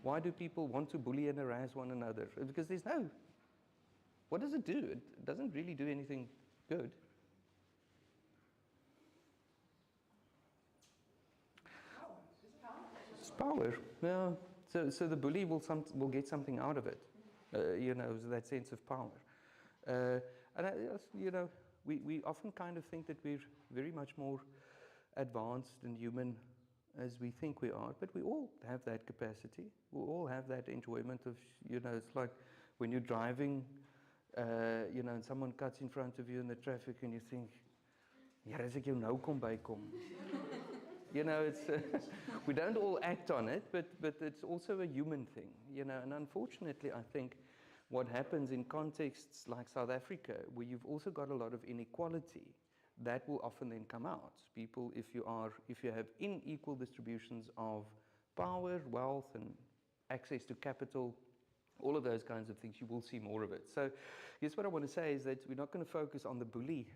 Why do people want to bully and harass one another? Because there's no. What does it do? It doesn't really do anything good. It's power. Yeah. So the bully will get something out of it. That sense of power. We often kind of think that we're very much more advanced and human as we think we are, but we all have that capacity. We all have that enjoyment of, it's like when you're driving, and someone cuts in front of you in the traffic and you think, ja, as ek jou nou kom bykom. It's we don't all act on it, but it's also a human thing, and unfortunately I think what happens in contexts like South Africa, where you've also got a lot of inequality, that will often then come out. People, if you have unequal distributions of power, wealth, and access to capital, all of those kinds of things, you will see more of it. So, yes, what I want to say is that we're not going to focus on the bully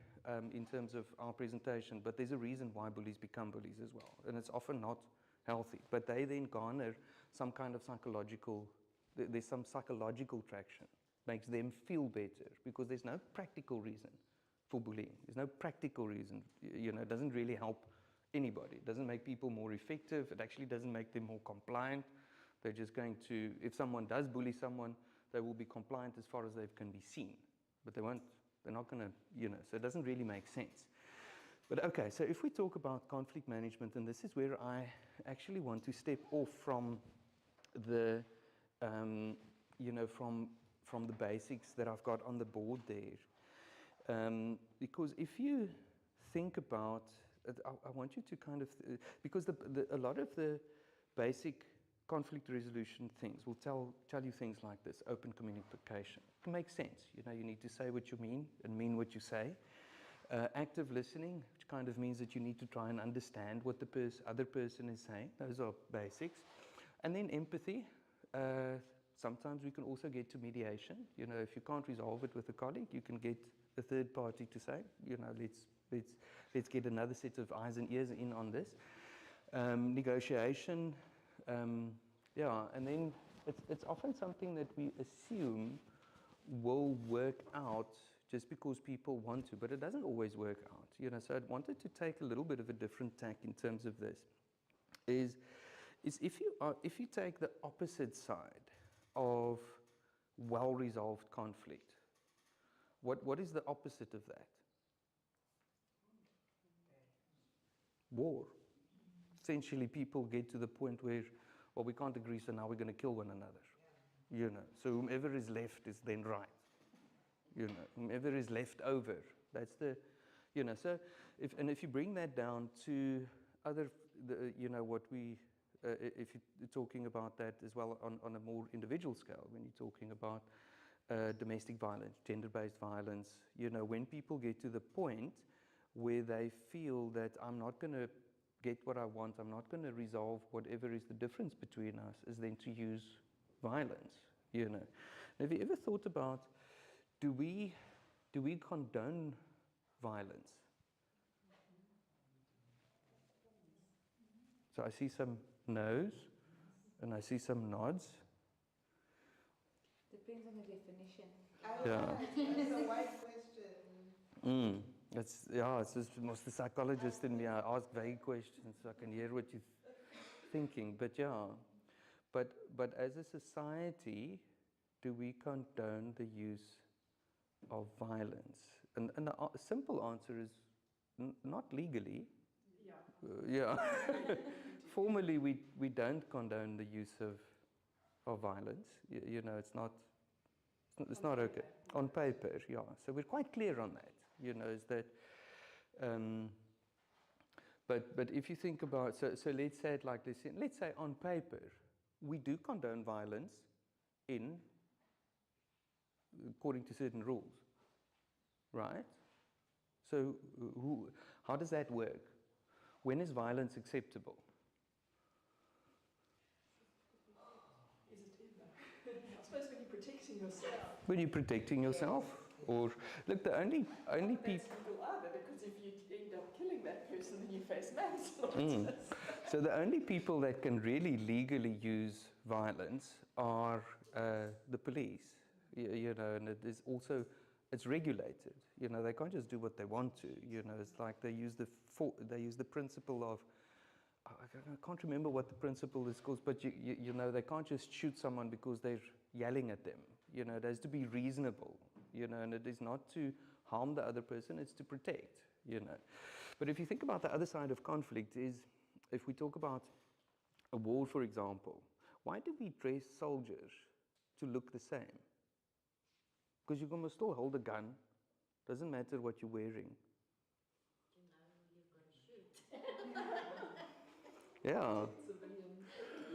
in terms of our presentation, but there's a reason why bullies become bullies as well, and it's often not healthy. But they then garner some kind of there's some psychological traction, makes them feel better, because there's no practical reason for bullying. There's no practical reason. It doesn't really help anybody. It doesn't make people more effective. It actually doesn't make them more compliant. They're just going to, if someone does bully someone, they will be compliant as far as they can be seen. But they're not going to, so it doesn't really make sense. But okay, so if we talk about conflict management, and this is where I actually want to step off from the, from the basics that I've got on the board there. Because if you think about, I want you to kind of, because a lot of the basic conflict resolution things will tell you things like this: open communication. It makes sense. You need to say what you mean and mean what you say. Active listening, which kind of means that you need to try and understand what the other person is saying. Those are basics. And then empathy. Sometimes we can also get to mediation. If you can't resolve it with a colleague, you can get a third party to say, let's get another set of eyes and ears in on this. Negotiation. And then it's often something that we assume will work out just because people want to, but it doesn't always work out. So I wanted to take a little bit of a different tack in terms of this. Is if you take the opposite side of well-resolved conflict, what is the opposite of that? War. Essentially, people get to the point where, well, we can't agree, so now we're going to kill one another. So whomever is left is then right. Whomever is left over, that's the, So if you bring that down to other, what we, if you're talking about that as well on a more individual scale, when you're talking about domestic violence, gender-based violence, when people get to the point where they feel that I'm not going to get what I want, I'm not going to resolve whatever is the difference between us, is then to use violence. Have you ever thought about, do we condone violence? So I see some no's and I see some nods. Depends on the definition. Yeah. It's a wide question. It's just the psychologist in me. I ask vague questions so I can hear what you're thinking. But as a society, do we condone the use of violence? And the simple answer is not legally. Yeah. formally we don't condone the use of violence. You know, it's not okay. On paper, yeah. So we're quite clear on that. You know, is that. But if you think about, so let's say it like this. Let's say on paper, we do condone violence according to certain rules, right? So how does that work? When is violence acceptable? Is it ever? I suppose when you're protecting yourself. When you're protecting yourself, or look, the only people. Legal either, because if you end up killing that person, then you face manslaughter. So the only people that can really legally use violence are the police. You know, and it is also, it's regulated. You know, they can't just do what they want to. You know, it's like they use the principle of, I can't remember what the principle is called, but you know, they can't just shoot someone because they're yelling at them. You know, it has to be reasonable. You know, and it is not to harm the other person, it's to protect. You know, but if you think about the other side of conflict, is if we talk about a war, for example, why do we dress soldiers to look the same? Because you can still hold a gun. Doesn't matter what you're wearing. You know you've got to shoot. Yeah.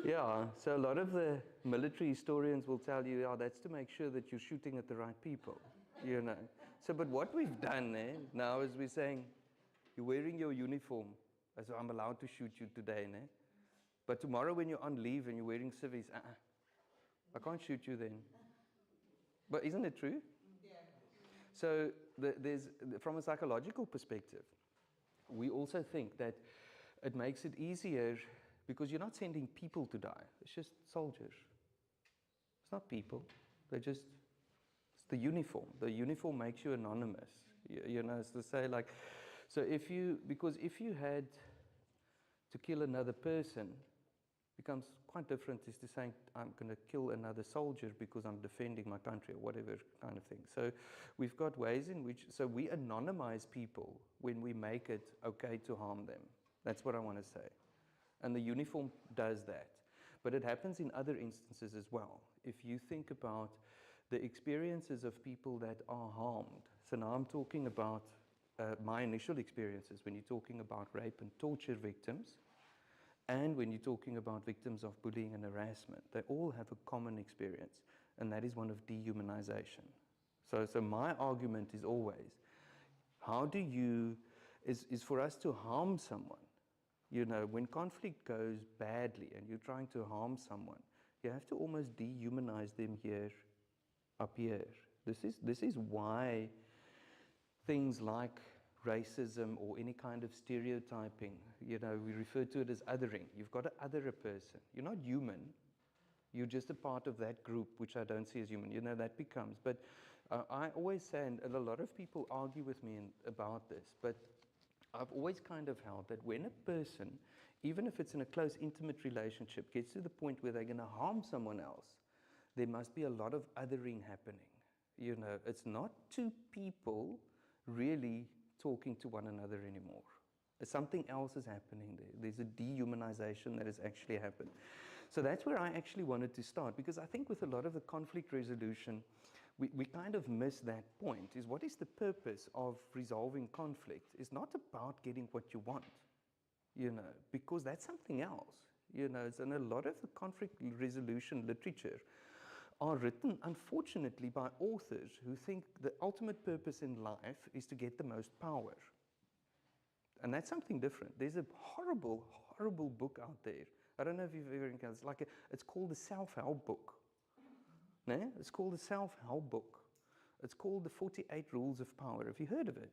Yeah. So a lot of the military historians will tell you, yeah, that's to make sure that you're shooting at the right people. You know. So, but what we've done now is we're saying, you're wearing your uniform, so I'm allowed to shoot you today. But tomorrow when you're on leave and you're wearing civvies, I can't shoot you then. But isn't it true? Yeah. So from a psychological perspective, we also think that it makes it easier because you're not sending people to die. It's just soldiers. It's not people. It's the uniform. The uniform makes you anonymous. You know, it's to say like, so if you had to kill another person, becomes quite different is to saying I'm going to kill another soldier because I'm defending my country or whatever kind of thing. So we've got ways in which, so we anonymize people when we make it okay to harm them. That's what I want to say. And the uniform does that. But it happens in other instances as well. If you think about the experiences of people that are harmed, so now I'm talking about my initial experiences when you're talking about rape and torture victims, and when you're talking about victims of bullying and harassment, they all have a common experience, and that is one of dehumanization. So my argument is always, how do you, is for us to harm someone. You know, when conflict goes badly and you're trying to harm someone, you have to almost dehumanize them up here. This is why things like racism or any kind of stereotyping, you know, we refer to it as othering. You've got to other a person. You're not human. You're just a part of that group, which I don't see as human. You know, that becomes. But I always say, and a lot of people argue with me about this, but I've always kind of held that when a person, even if it's in a close, intimate relationship, gets to the point where they're going to harm someone else, there must be a lot of othering happening. You know, it's not two people really talking to one another anymore. Something else is happening there. There's a dehumanization that has actually happened. So that's where I actually wanted to start, because I think with a lot of the conflict resolution, we kind of miss that point, is what is the purpose of resolving conflict? It's not about getting what you want, you know, because that's something else, you know, and a lot of the conflict resolution literature are written, unfortunately, by authors who think the ultimate purpose in life is to get the most power. And that's something different. There's a horrible, horrible book out there. I don't know if you've ever encountered it. It's called the self-help book. No? It's called the self-help book. It's called the 48 Rules of Power. Have you heard of it?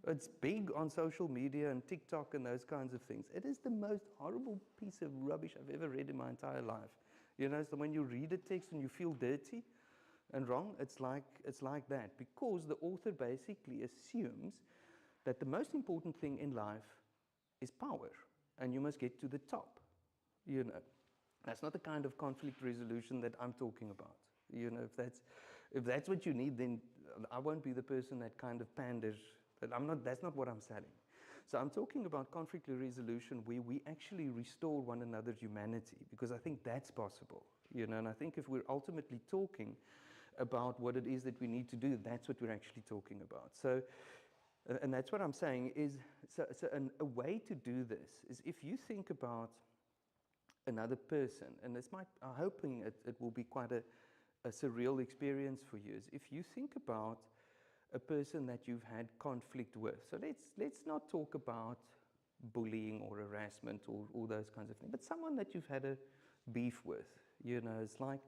It's big on social media and TikTok and those kinds of things. It is the most horrible piece of rubbish I've ever read in my entire life. You know, so when you read a text and you feel dirty and wrong, it's like that. Because the author basically assumes that the most important thing in life is power. And you must get to the top. You know, that's not the kind of conflict resolution that I'm talking about. You know, if that's what you need, then I won't be the person that kind of panders. That's not what I'm selling. So I'm talking about conflict resolution where we actually restore one another's humanity, because I think that's possible, you know, and I think if we're ultimately talking about what it is that we need to do, that's what we're actually talking about. So, and that's what I'm saying is, a way to do this is if you think about another person, and this might, I'm hoping it will be quite a surreal experience for you, is if you think about a person that you've had conflict with. So let's not talk about bullying or harassment or all those kinds of things, but someone that you've had a beef with, you know, it's like,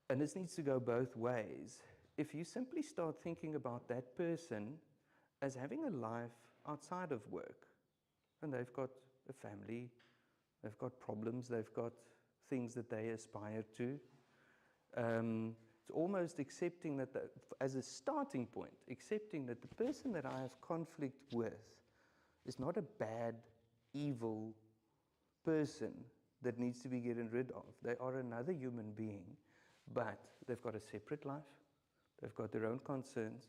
and this needs to go both ways. If you simply start thinking about that person as having a life outside of work, and they've got a family, they've got problems, they've got things that they aspire to, it's almost accepting that, as a starting point, accepting that the person that I have conflict with is not a bad, evil person that needs to be getting rid of. They are another human being, but they've got a separate life, they've got their own concerns.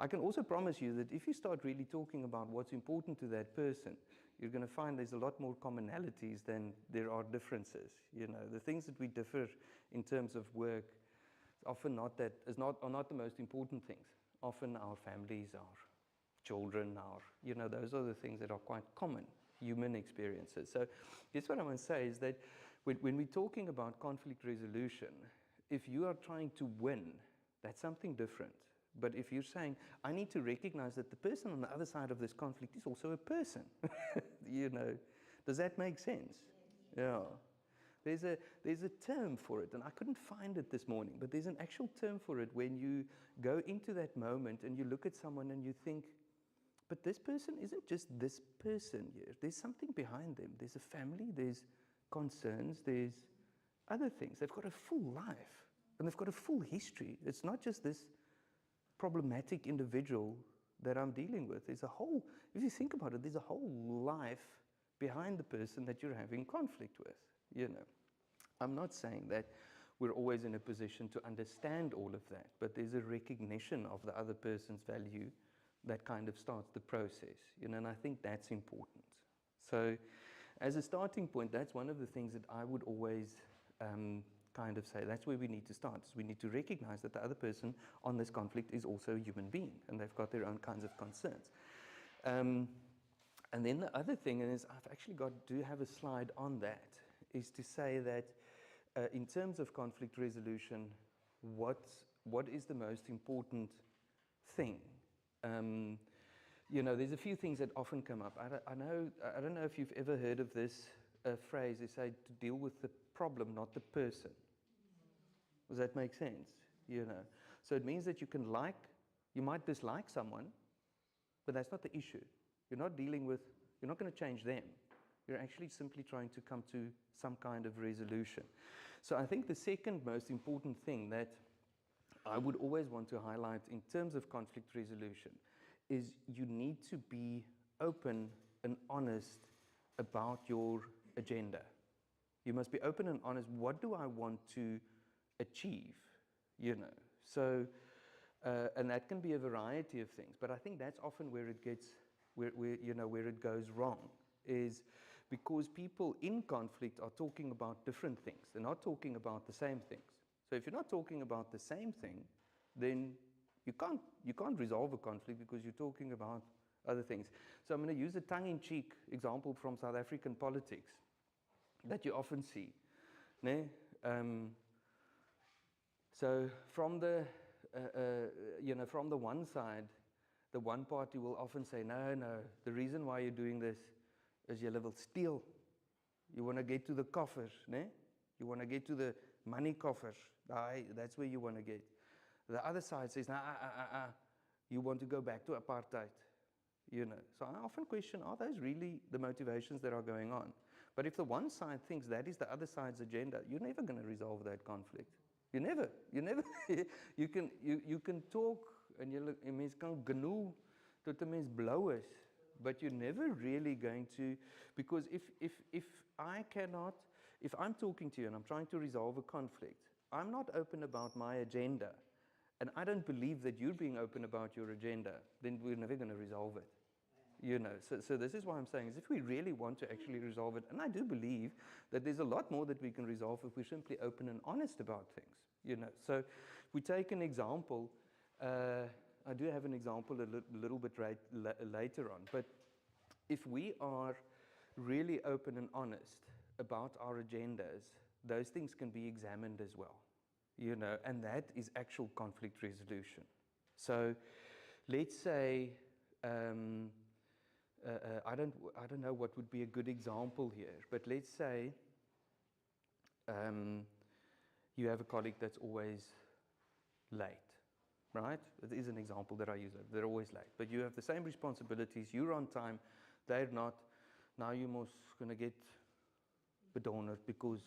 I can also promise you that if you start really talking about what's important to that person, you're going to find there's a lot more commonalities than there are differences. You know, the things that we differ in terms of work often are not the most important things. Often our families, our children, you know, those are the things that are quite common human experiences. So here's what I want to say is that when we're talking about conflict resolution, if you are trying to win, that's something different. But if you're saying, I need to recognize that the person on the other side of this conflict is also a person, you know, does that make sense? Yeah. There's a term for it, and I couldn't find it this morning, but there's an actual term for it when you go into that moment and you look at someone and you think, but this person isn't just this person here. There's something behind them. There's a family, there's concerns, there's other things. They've got a full life, and they've got a full history. It's not just this problematic individual that I'm dealing with. There's a whole, if you think about it, there's a whole life behind the person that you're having conflict with. You know, I'm not saying that we're always in a position to understand all of that, but there's a recognition of the other person's value that kind of starts the process, you know, and I think that's important. So as a starting point, that's one of the things that I would always kind of say, that's where we need to start. So we need to recognize that the other person on this conflict is also a human being, and they've got their own kinds of concerns. And then the other thing is, I've actually do have a slide on that, is to say that in terms of conflict resolution, what is the most important thing? You know, there's a few things that often come up. I don't know if you've ever heard of this phrase. They say to deal with the problem, not the person. Does that make sense? You know, so it means that you might dislike someone, but that's not the issue. You're not going to change them. You're actually simply trying to come to some kind of resolution. So I think the second most important thing that I would always want to highlight in terms of conflict resolution is you need to be open and honest about your agenda. You must be open and honest. What do I want to achieve? You know, so and that can be a variety of things. But I think that's often where it gets, where it goes wrong, is because people in conflict are talking about different things. They're not talking about the same things. So if you're not talking about the same thing, then you can't resolve a conflict because you're talking about other things. So I'm going to use a tongue-in-cheek example from South African politics that you often see. So from the one side, the one party will often say, no, the reason why you're doing this is you will steal. You want to get to the coffers, né? You want to get to the money coffers. That's where you want to get. The other side says, you want to go back to apartheid. You know. So I often question, are those really the motivations that are going on? But if the one side thinks that is the other side's agenda, you're never going to resolve that conflict. You never. You can talk and mens kan genoeg tot 'n mens blou is, but you're never really going to, because if I'm talking to you and I'm trying to resolve a conflict, I'm not open about my agenda, and I don't believe that you're being open about your agenda, then we're never going to resolve it. You know, so this is why I'm saying is if we really want to actually resolve it, and I do believe that there's a lot more that we can resolve if we're simply open and honest about things. You know, so if we take an example, I do have an example a little bit later on, but if we are really open and honest about our agendas, those things can be examined as well. You know, and that is actual conflict resolution. So let's say, I don't know what would be a good example here, but let's say you have a colleague that's always late, right? It is an example that I use. They're always late, but you have the same responsibilities. You're on time, they're not. Now you're most going to get bedonderd because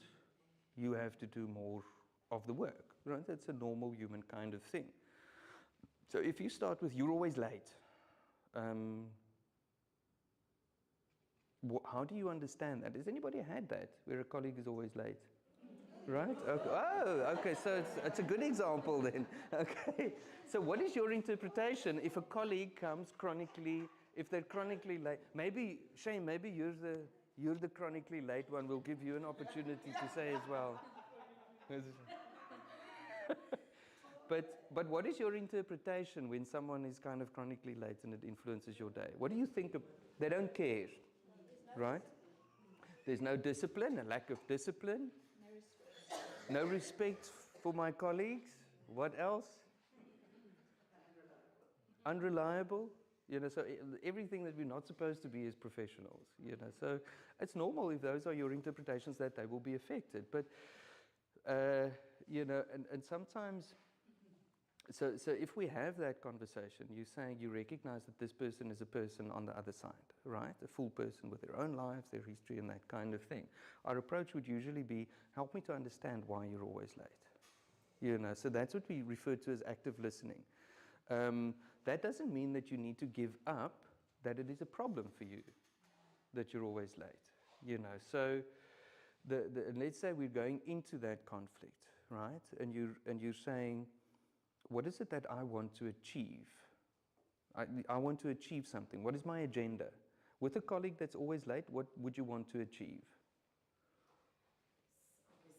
you have to do more of the work, right? That's a normal human kind of thing. So if you start with you're always late, how do you understand that? Has anybody had that, where a colleague is always late? Right? Okay. Oh, okay, so it's a good example then. Okay. So what is your interpretation if a colleague comes if they're chronically late? Maybe, Shane, maybe you're the chronically late one. We'll give you an opportunity to say as well. But what is your interpretation when someone is kind of chronically late and it influences your day? What do you think they don't care, right? There's no discipline, a lack of discipline. No respect for my colleagues. What else? Unreliable. You know, so everything that we're not supposed to be as professionals. You know, so it's normal if those are your interpretations that they will be affected. But you know, and sometimes, so if we have that conversation, you're saying you recognize that this person is a person on the other side, right? A full person with their own lives, their history, and that kind of thing. Our approach would usually be, help me to understand why you're always late. You know, so that's what we refer to as active listening. That doesn't mean that you need to give up that it is a problem for you that you're always late. You know, so let's say we're going into that conflict, right? And you're saying, what is it that I want to achieve? I want to achieve something. What is my agenda? With a colleague that's always late, what would you want to achieve?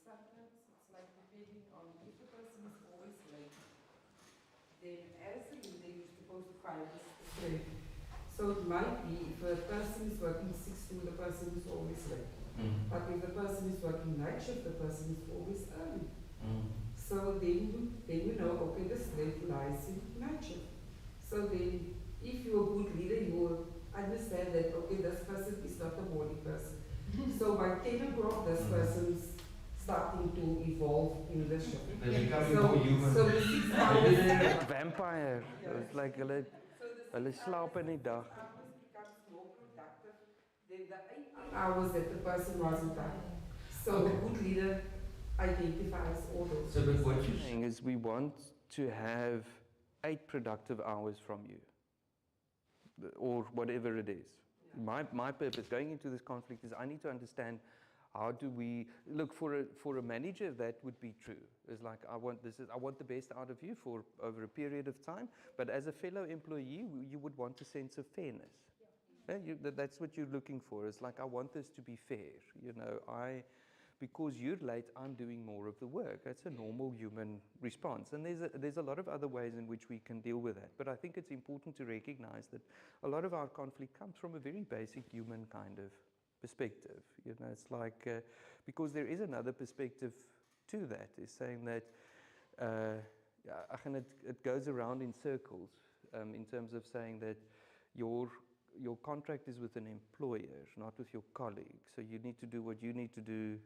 Sometimes it's like depending on if the person is always late, then as a leader you're supposed to find this thread. So it might be if a person is working 6 to the person is always late. But if the person is working night shift, the person is always early. So then you know, okay, the strength lies in night shift. So then, if you're a good leader, you will understand that, okay, this person is not a morning person. So by 10 o'clock, this person's starting to evolve in the shift. They become more human. So the 6 hours... Vampire. It's like hulle slaap in die dag. becomes more productive than the 8 hours that the person wasn't done. So a good leader identifies all those. So but what you're saying is we want to have 8 productive hours from you, or whatever it is. Yeah. My purpose going into this conflict is I need to understand how do we look for a manager. That would be true. It's like I want the best out of you for over a period of time. But as a fellow employee, you would want a sense of fairness. Yeah. That's what you're looking for. It's like I want this to be fair. You know, because you're late, I'm doing more of the work. That's a normal human response. And there's a lot of other ways in which we can deal with that. But I think it's important to recognize that a lot of our conflict comes from a very basic human kind of perspective. You know, it's like, because there is another perspective to that, is saying that, it goes around in circles in terms of saying that your contract is with an employer, not with your colleague. So you need to do what you need to do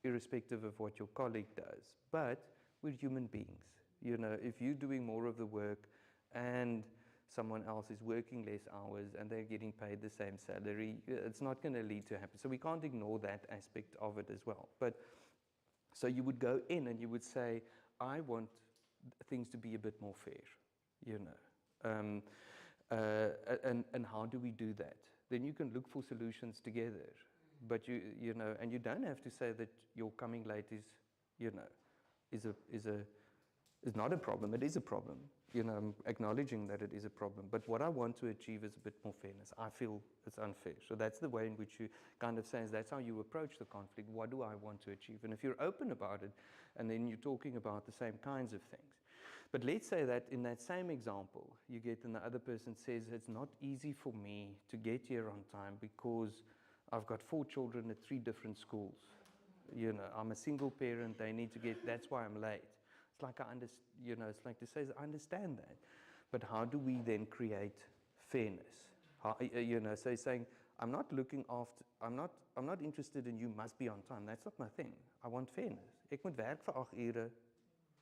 irrespective of what your colleague does. But we're human beings. You know, if you're doing more of the work and someone else is working less hours and they're getting paid the same salary, it's not going to lead to happiness. So we can't ignore that aspect of it as well. But so you would go in and you would say, I want things to be a bit more fair, you know. And how do we do that? Then you can look for solutions together. But you know, and you don't have to say that your coming late is, you know, is is not a problem. It is a problem. You know, I'm acknowledging that it is a problem. But what I want to achieve is a bit more fairness. I feel it's unfair. So that's the way in which you kind of say, that's how you approach the conflict. What do I want to achieve? And if you're open about it, and then you're talking about the same kinds of things. But let's say that in that same example, you get, and the other person says, it's not easy for me to get here on time because I've got 4 children at 3 different schools. You know, I'm a single parent, they need to get, that's why I'm late. It's like it's like to say, I understand that. But how do we then create fairness? How, so he's saying, I'm not interested in you must be on time. That's not my thing. I want fairness. Ek moet werk vir 8 ure,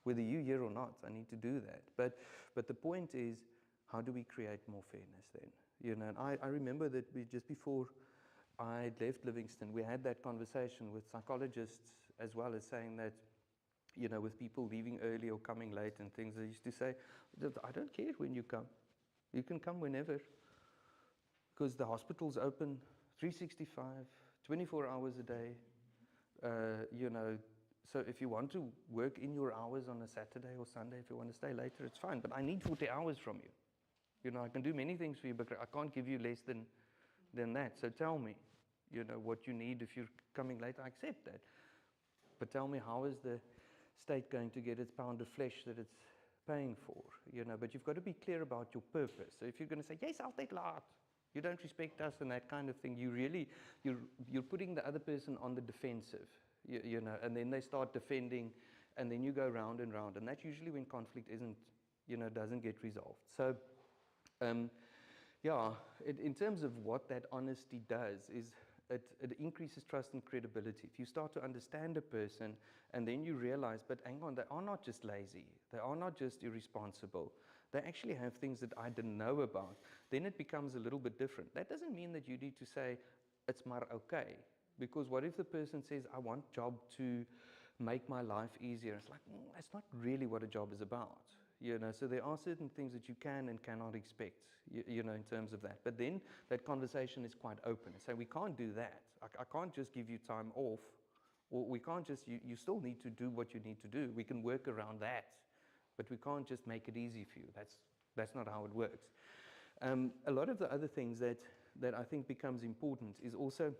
whether you're here or not. I need to do that. But the point is, how do we create more fairness then? You know, and I remember that just before I left Livingston, we had that conversation with psychologists as well, as saying that, you know, with people leaving early or coming late and things, they used to say, I don't care when you come. You can come whenever. Because the hospital's open 365, 24 hours a day. You know, so if you want to work in your hours on a Saturday or Sunday, if you want to stay later, it's fine. But I need 40 hours from you. You know, I can do many things for you, but I can't give you less than that. So tell me, you know, what you need. If you're coming late, I accept that. But tell me, how is the state going to get its pound of flesh that it's paying for? You know, but you've got to be clear about your purpose. So if you're going to say, yes, I'll take laat, you don't respect us and that kind of thing, you're putting the other person on the defensive, you know, and then they start defending, and then you go round and round, and that's usually when conflict doesn't get resolved. So, in terms of what that honesty does is it increases trust and credibility. If you start to understand a person, and then you realize, but hang on, they are not just lazy, they are not just irresponsible, they actually have things that I didn't know about, then it becomes a little bit different. That doesn't mean that you need to say, it's maar okay. Because what if the person says, I want job to make my life easier? It's like, that's not really what a job is about. You know, so there are certain things that you can and cannot expect, you know, in terms of that. But then that conversation is quite open. So we can't do that. I can't just give you time off, or we can't just, you still need to do what you need to do. We can work around that, but we can't just make it easy for you. That's not how it works. A lot of the other things that I think becomes important is also,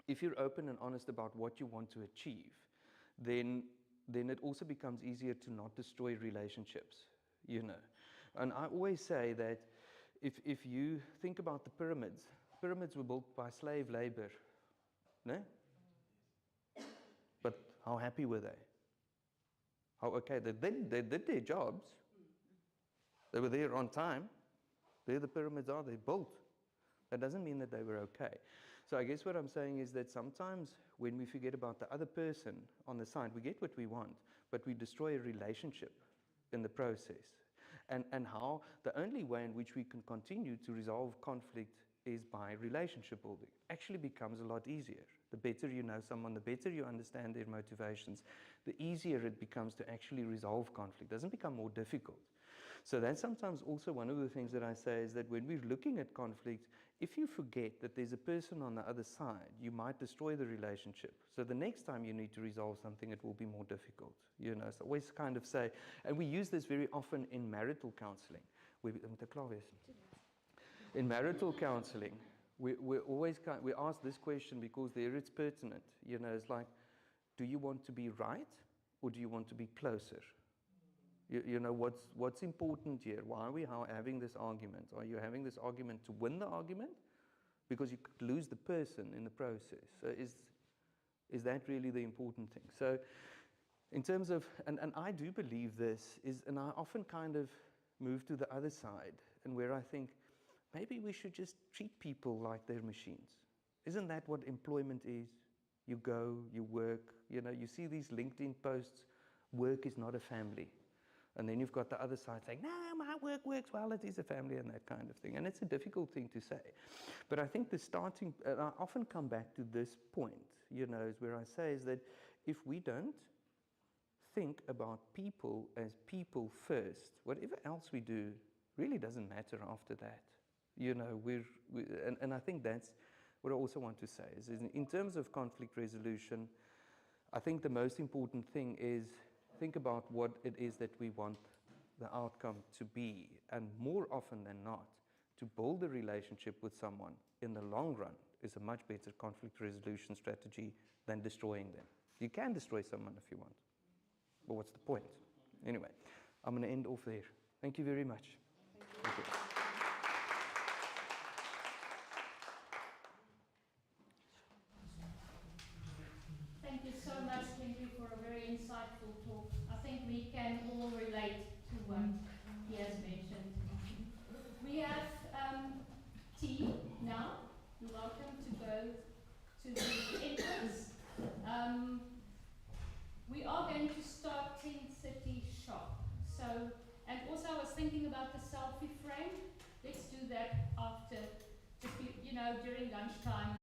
if you're open and honest about what you want to achieve, then it also becomes easier to not destroy relationships, you know. And I always say that if you think about the pyramids were built by slave labor, no? But how happy were they? How okay, they did their jobs. They were there on time. There the pyramids are, they're built. That doesn't mean that they were okay. So I guess what I'm saying is that sometimes when we forget about the other person on the side, we get what we want, but we destroy a relationship in the process. And how the only way in which we can continue to resolve conflict is by relationship building. Actually becomes a lot easier. The better you know someone, the better you understand their motivations, the easier it becomes to actually resolve conflict. It doesn't become more difficult. So that's sometimes also one of the things that I say is that when we're looking at conflict, if you forget that there's a person on the other side, you might destroy the relationship. So the next time you need to resolve something, it will be more difficult. You know, so I always kind of say, and we use this very often in marital counseling. In marital counseling, we ask this question because there it's pertinent. You know, it's like, do you want to be right or do you want to be closer? You know, what's important here? Why are we having this argument? Are you having this argument to win the argument? Because you could lose the person in the process. So is that really the important thing? So in terms of, and I do believe this, and I often kind of move to the other side, and where I think, maybe we should just treat people like they're machines. Isn't that what employment is? You go, you work, you know, you see these LinkedIn posts, work is not a family. And then you've got the other side saying, no, my work works well, it is a family, and that kind of thing. And it's a difficult thing to say. But I think and I often come back to this point, you know, is where I say is that if we don't think about people as people first, whatever else we do really doesn't matter after that. You know, and I think that's what I also want to say, is in terms of conflict resolution, I think the most important thing is think about what it is that we want the outcome to be, and more often than not, to build a relationship with someone in the long run is a much better conflict resolution strategy than destroying them. You can destroy someone if you want, but what's the point? Anyway, I'm going to end off there. Thank you very much. Thank you. Thank you so much, Henry, for a very insightful talk. I think we can all relate to what he has mentioned. We have tea now. You're welcome to go to the entrance. We are going to start 10:30 sharp. So, and also I was thinking about the selfie frame. Let's do that after, just, during lunchtime.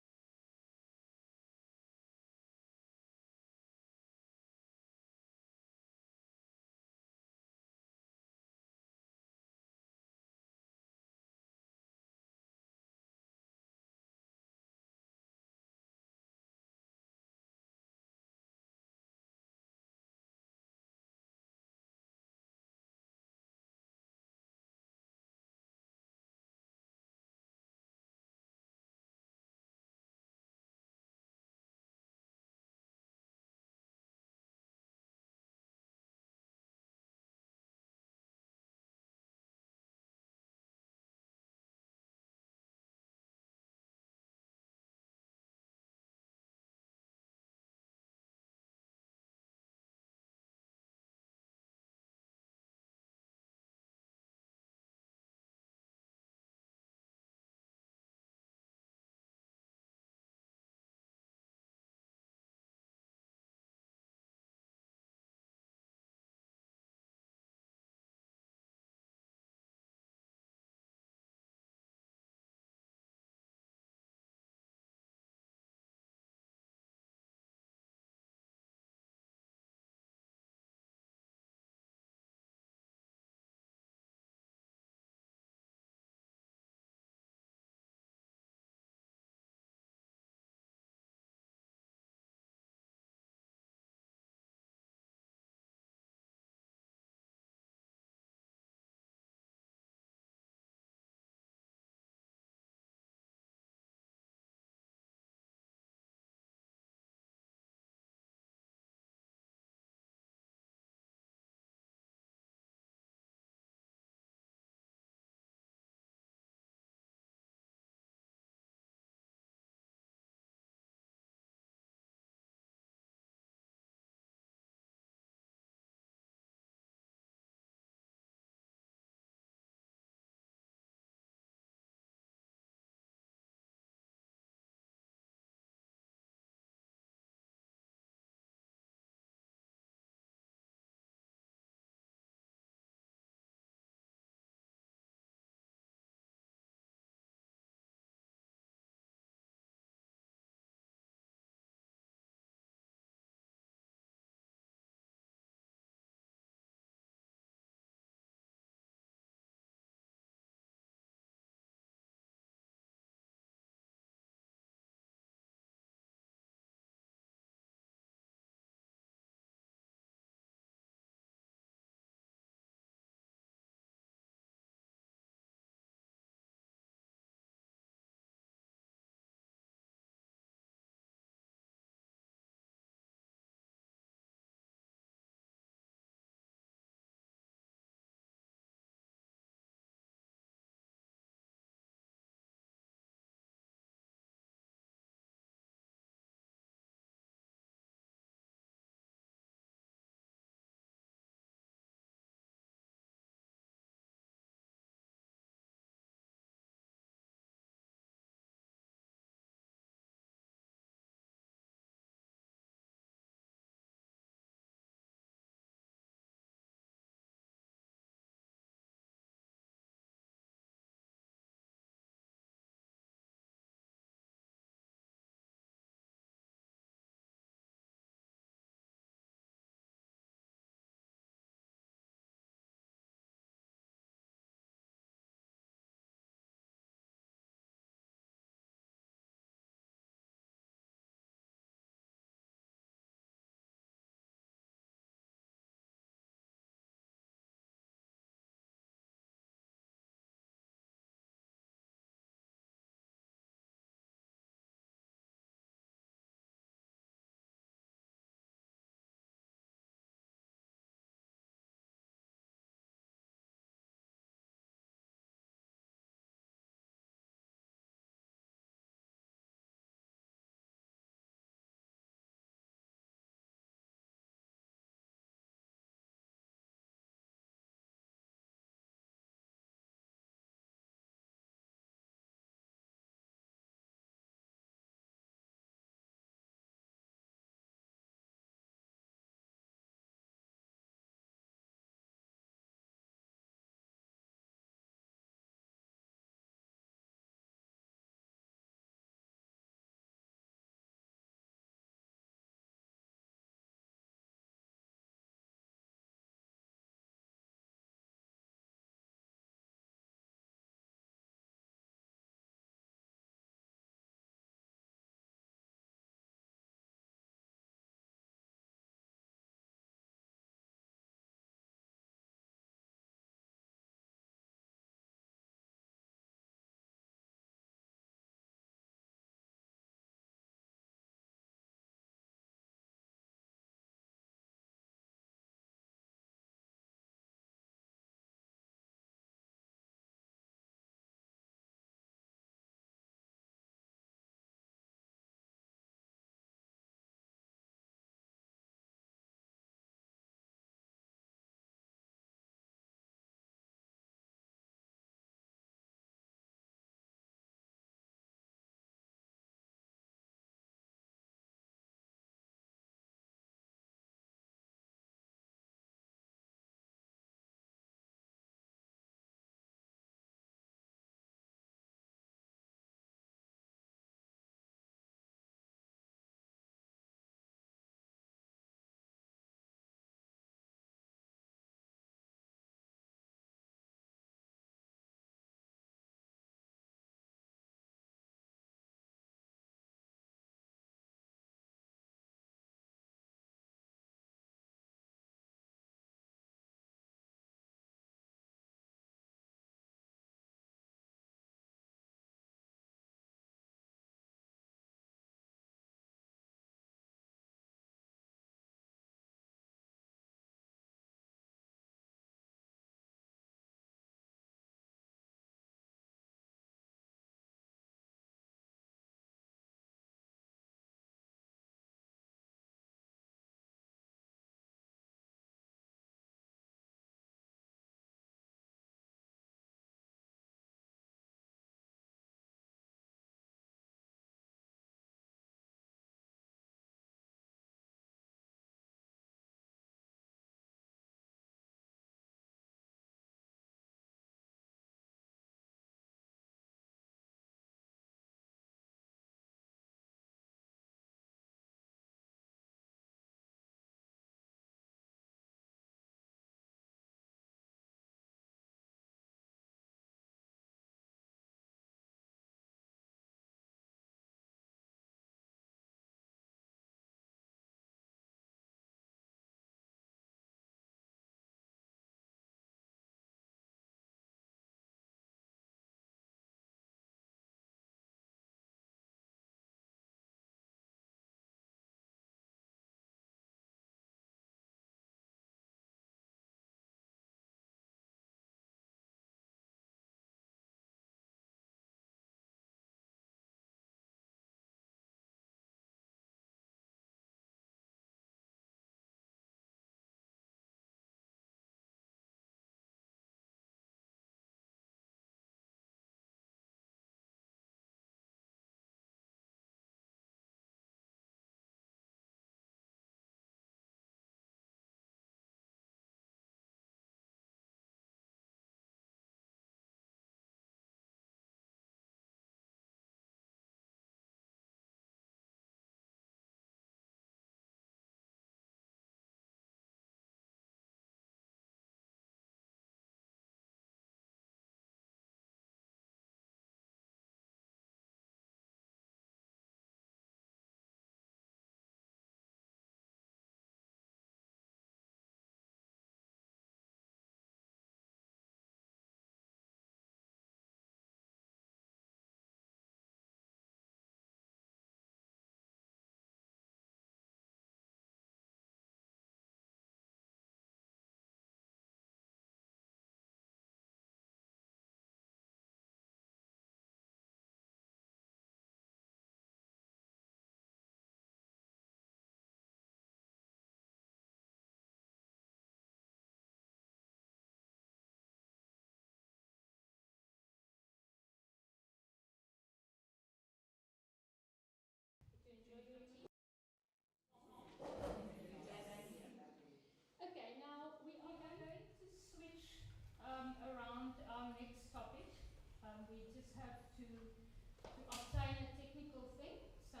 obtain a technical thing. So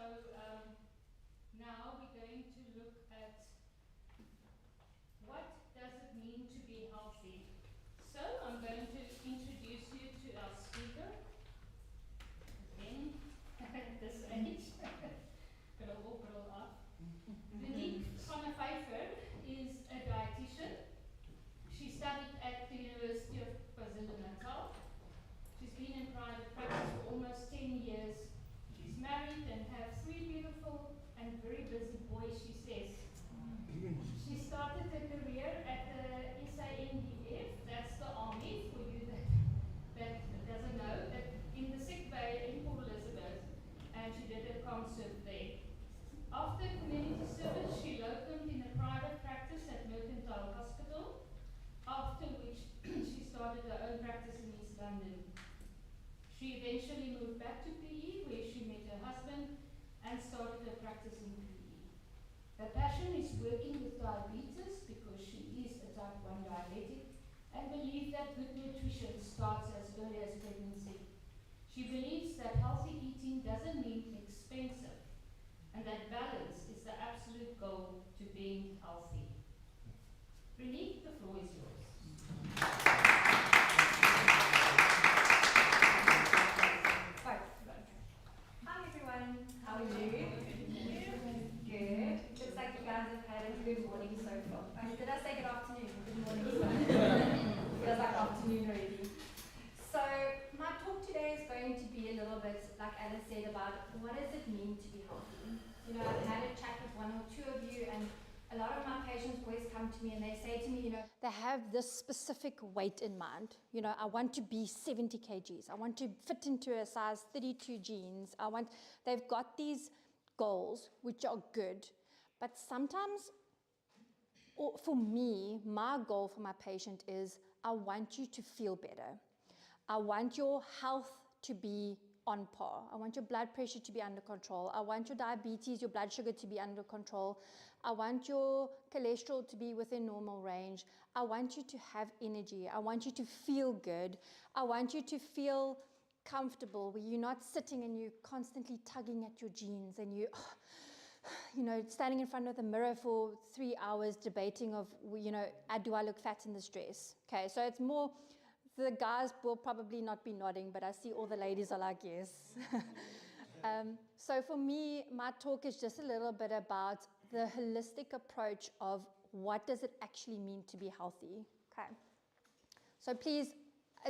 now we're going to look at what does it mean to be healthy. So I'm going to introduce you to our speaker. Again, at this age, gotta walk it all up. Monique is a dietitian. She studied at the University of KwaZulu-Natal. She's been in private practice for almost 10 years. She's married and has 3 beautiful and very busy boys, she says. She started her career at the SANDF, that's the army, for you that doesn't know, that in the sick bay in Port Elizabeth, and she did a concert there. After community service, she locumed in a private practice at Mercantile Hospital, after which she started her own practice in East London. She eventually moved back to PE, where she met her husband and started her practice in PE. Her passion is working with diabetes because she is a type 1 diabetic and believes that good nutrition starts as early as pregnancy. She believes that healthy eating doesn't mean expensive, and that balance is the absolute goal to being healthy. Renee, the floor is yours. Hi everyone, how are you? Good. Looks like you guys have had a good morning so far. Did I say good afternoon? Good morning. Feels like afternoon already. So my talk today is going to be a little bit, like Alice said, about what does it mean to be healthy. You know, I've had a chat with 1 or 2 of you, and a lot of my patients always come to me and they say to me, you know, they have this specific weight in mind. You know, I want to be 70 kgs. I want to fit into a size 32 jeans. They've got these goals, which are good. But sometimes, or for me, my goal for my patient is I want you to feel better. I want your health to be on par. I want your blood pressure to be under control. I want your diabetes, your blood sugar to be under control. I want your cholesterol to be within normal range. I want you to have energy. I want you to feel good. I want you to feel comfortable, where you're not sitting and you're constantly tugging at your jeans and you know, standing in front of the mirror for 3 hours debating of, you know, do I look fat in this dress? Okay, so it's more, the guys will probably not be nodding, but I see all the ladies are like, yes. So for me, my talk is just a little bit about the holistic approach of what does it actually mean to be healthy. Okay. So please,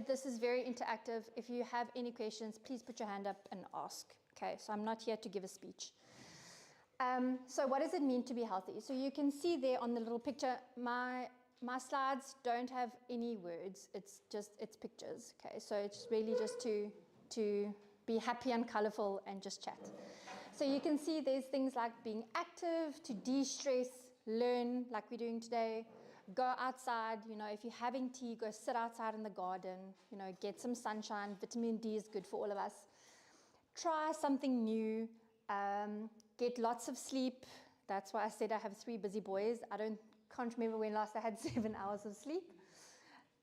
this is very interactive. If you have any questions, please put your hand up and ask. Okay, so I'm not here to give a speech. So what does it mean to be healthy? So you can see there on the little picture, my slides don't have any words. It's pictures. Okay, so it's really just to be happy and colorful and just chat. So you can see there's things like being active, to de-stress, learn like we're doing today, go outside, you know, if you're having tea, go sit outside in the garden, you know, get some sunshine. Vitamin D is good for all of us. Try something new, get lots of sleep. That's why I said I have 3 busy boys. Can't remember when last I had 7 hours of sleep.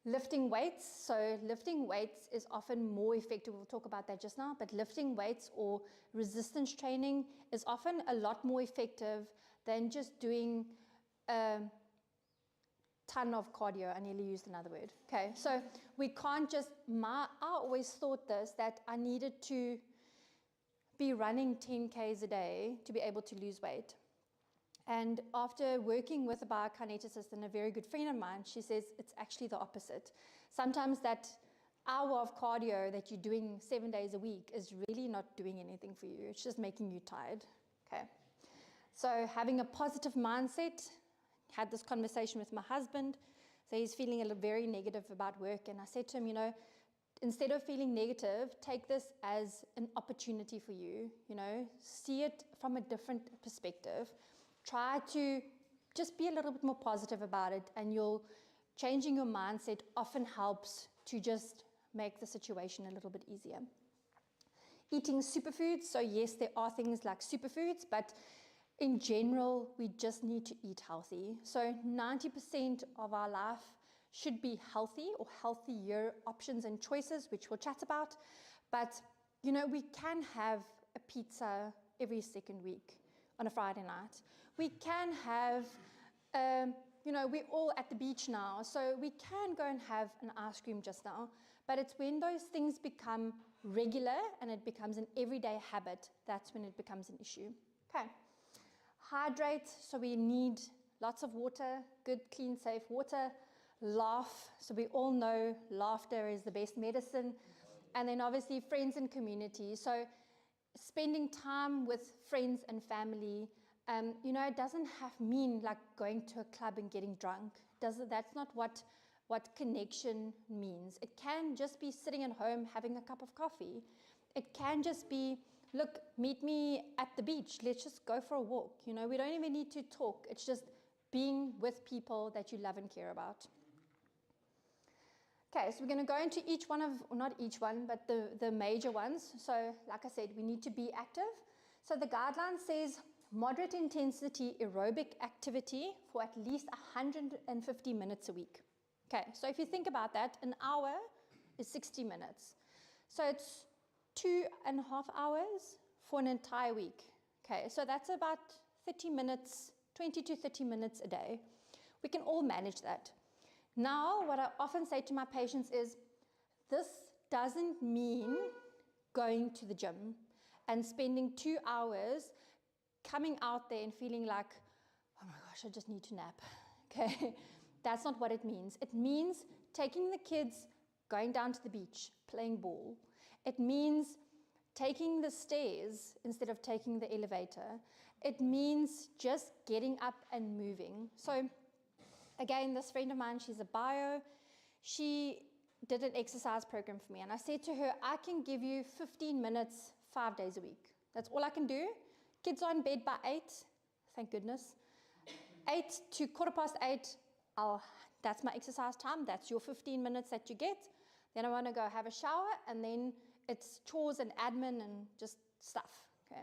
Lifting weights. So lifting weights is often more effective. We'll talk about that just now. But lifting weights or resistance training is often a lot more effective than just doing a ton of cardio. I nearly used another word. Okay, so we can't just, I always thought this, that I needed to be running 10 Ks a day to be able to lose weight. And after working with a biokineticist and a very good friend of mine, she says it's actually the opposite. Sometimes that hour of cardio that you're doing 7 days a week is really not doing anything for you. It's just making you tired. Okay. So having a positive mindset, had this conversation with my husband. So he's feeling very negative about work. And I said to him, you know, instead of feeling negative, take this as an opportunity for you, you know, see it from a different perspective. Try to just be a little bit more positive about it, and changing your mindset often helps to just make the situation a little bit easier. Eating superfoods. So yes, there are things like superfoods, but in general, we just need to eat healthy. So 90% of our life should be healthy or healthier options and choices, which we'll chat about. But you know, we can have a pizza every second week on a Friday night. We can have, you know, we're all at the beach now, so we can go and have an ice cream just now. But it's when those things become regular and it becomes an everyday habit, that's when it becomes an issue. Okay. Hydrate, so we need lots of water, good, clean, safe water. Laugh, so we all know laughter is the best medicine. And then obviously friends and community. So spending time with friends and family, you know, it doesn't mean like going to a club and getting drunk. That's not what connection means. It can just be sitting at home having a cup of coffee. It can just be, look, meet me at the beach. Let's just go for a walk. You know, we don't even need to talk. It's just being with people that you love and care about. Okay, so we're going to go into each one of, or not each one, but the major ones. So like I said, we need to be active. So the guideline says moderate intensity aerobic activity for at least 150 minutes a week. Okay, so if you think about that, an hour is 60 minutes. So it's 2.5 hours for an entire week. Okay, so that's about 30 minutes, 20 to 30 minutes a day. We can all manage that. Now, what I often say to my patients is, this doesn't mean going to the gym and spending 2 hours coming out there and feeling like, oh my gosh, I just need to nap. Okay, that's not what it means. It means taking the kids, going down to the beach, playing ball. It means taking the stairs instead of taking the elevator. It means just getting up and moving. So again, this friend of mine, she's a bio. She did an exercise program for me. And I said to her, I can give you 15 minutes, 5 days a week. That's all I can do. Kids are in bed by 8, thank goodness. 8 to 8:15, that's my exercise time. That's your 15 minutes that you get. Then I want to go have a shower, and then it's chores and admin and just stuff. Okay.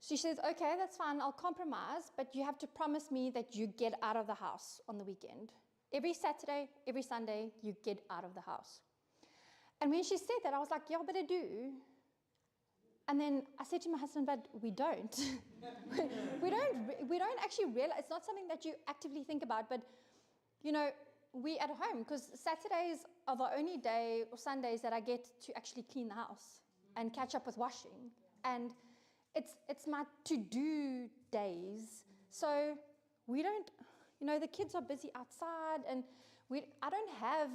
She says, okay, that's fine, I'll compromise, but you have to promise me that you get out of the house on the weekend. Every Saturday, every Sunday, you get out of the house. And when she said that, I was like, yeah, but I do. And then I said to my husband, but we don't. we don't actually realize, it's not something that you actively think about, but you know, we at home, because Saturdays are the only day, or Sundays, that I get to actually clean the house and catch up with washing. And it's my to-do days. So we don't, you know, the kids are busy outside, and I don't have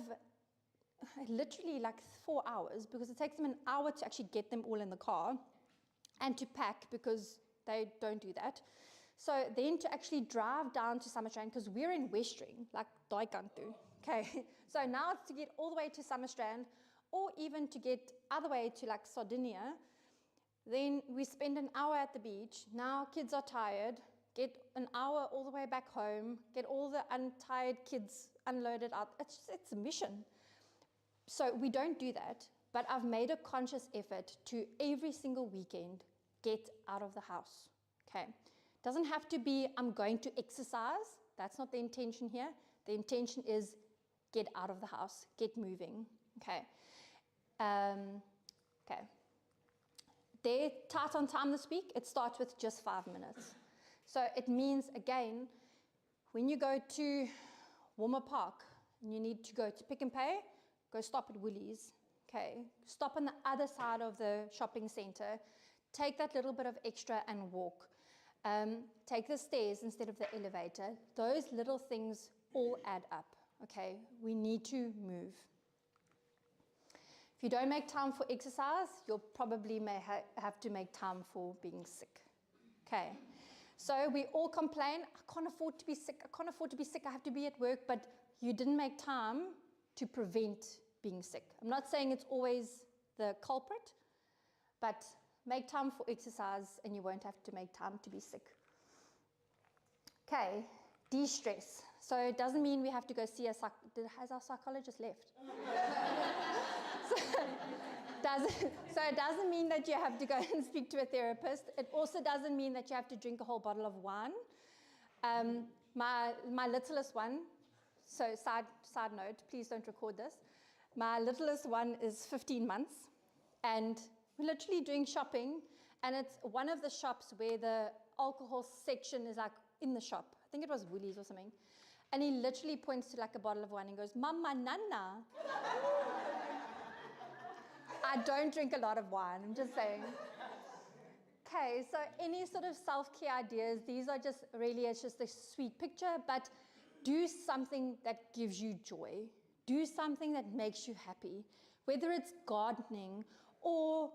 literally like 4 hours, because it takes them an hour to actually get them all in the car and to pack, because they don't do that. So then to actually drive down to Summerstrand, because we're in Westring, like Daikantu, okay? So now it's to get all the way to Summerstrand, or even to get other way to like Sardinia. Then we spend an hour at the beach. Now kids are tired, get an hour all the way back home, get all the untired kids unloaded out. It's a mission. So we don't do that, but I've made a conscious effort to every single weekend get out of the house, okay? Doesn't have to be I'm going to exercise. That's not the intention here. The intention is get out of the house, get moving, okay? Okay. They're tight on time this week. It starts with just 5 minutes. So it means, again, when you go to Warmer Park and you need to go to Pick n Pay, go stop at Woolies, okay? Stop on the other side of the shopping center. Take that little bit of extra and walk. Take the stairs instead of the elevator. Those little things all add up, okay? We need to move. If you don't make time for exercise, you'll probably may have to make time for being sick, okay? So we all complain, I can't afford to be sick, I can't afford to be sick, I have to be at work, but you didn't make time to prevent being sick. I'm not saying it's always the culprit, but make time for exercise and you won't have to make time to be sick. Okay, de-stress. So it doesn't mean we have to go see has our psychologist left? So it doesn't mean that you have to go and speak to a therapist. It also doesn't mean that you have to drink a whole bottle of wine. My littlest one, so side note, please don't record this. My littlest one is 15 months, and we're literally doing shopping, and it's one of the shops where the alcohol section is like in the shop. I think it was Woolies or something. And he literally points to like a bottle of wine and goes, Mama Nana. I don't drink a lot of wine, I'm just saying. Okay, so any sort of self-care ideas, these are just really, it's just a sweet picture, but do something that gives you joy. Do something that makes you happy. Whether it's gardening or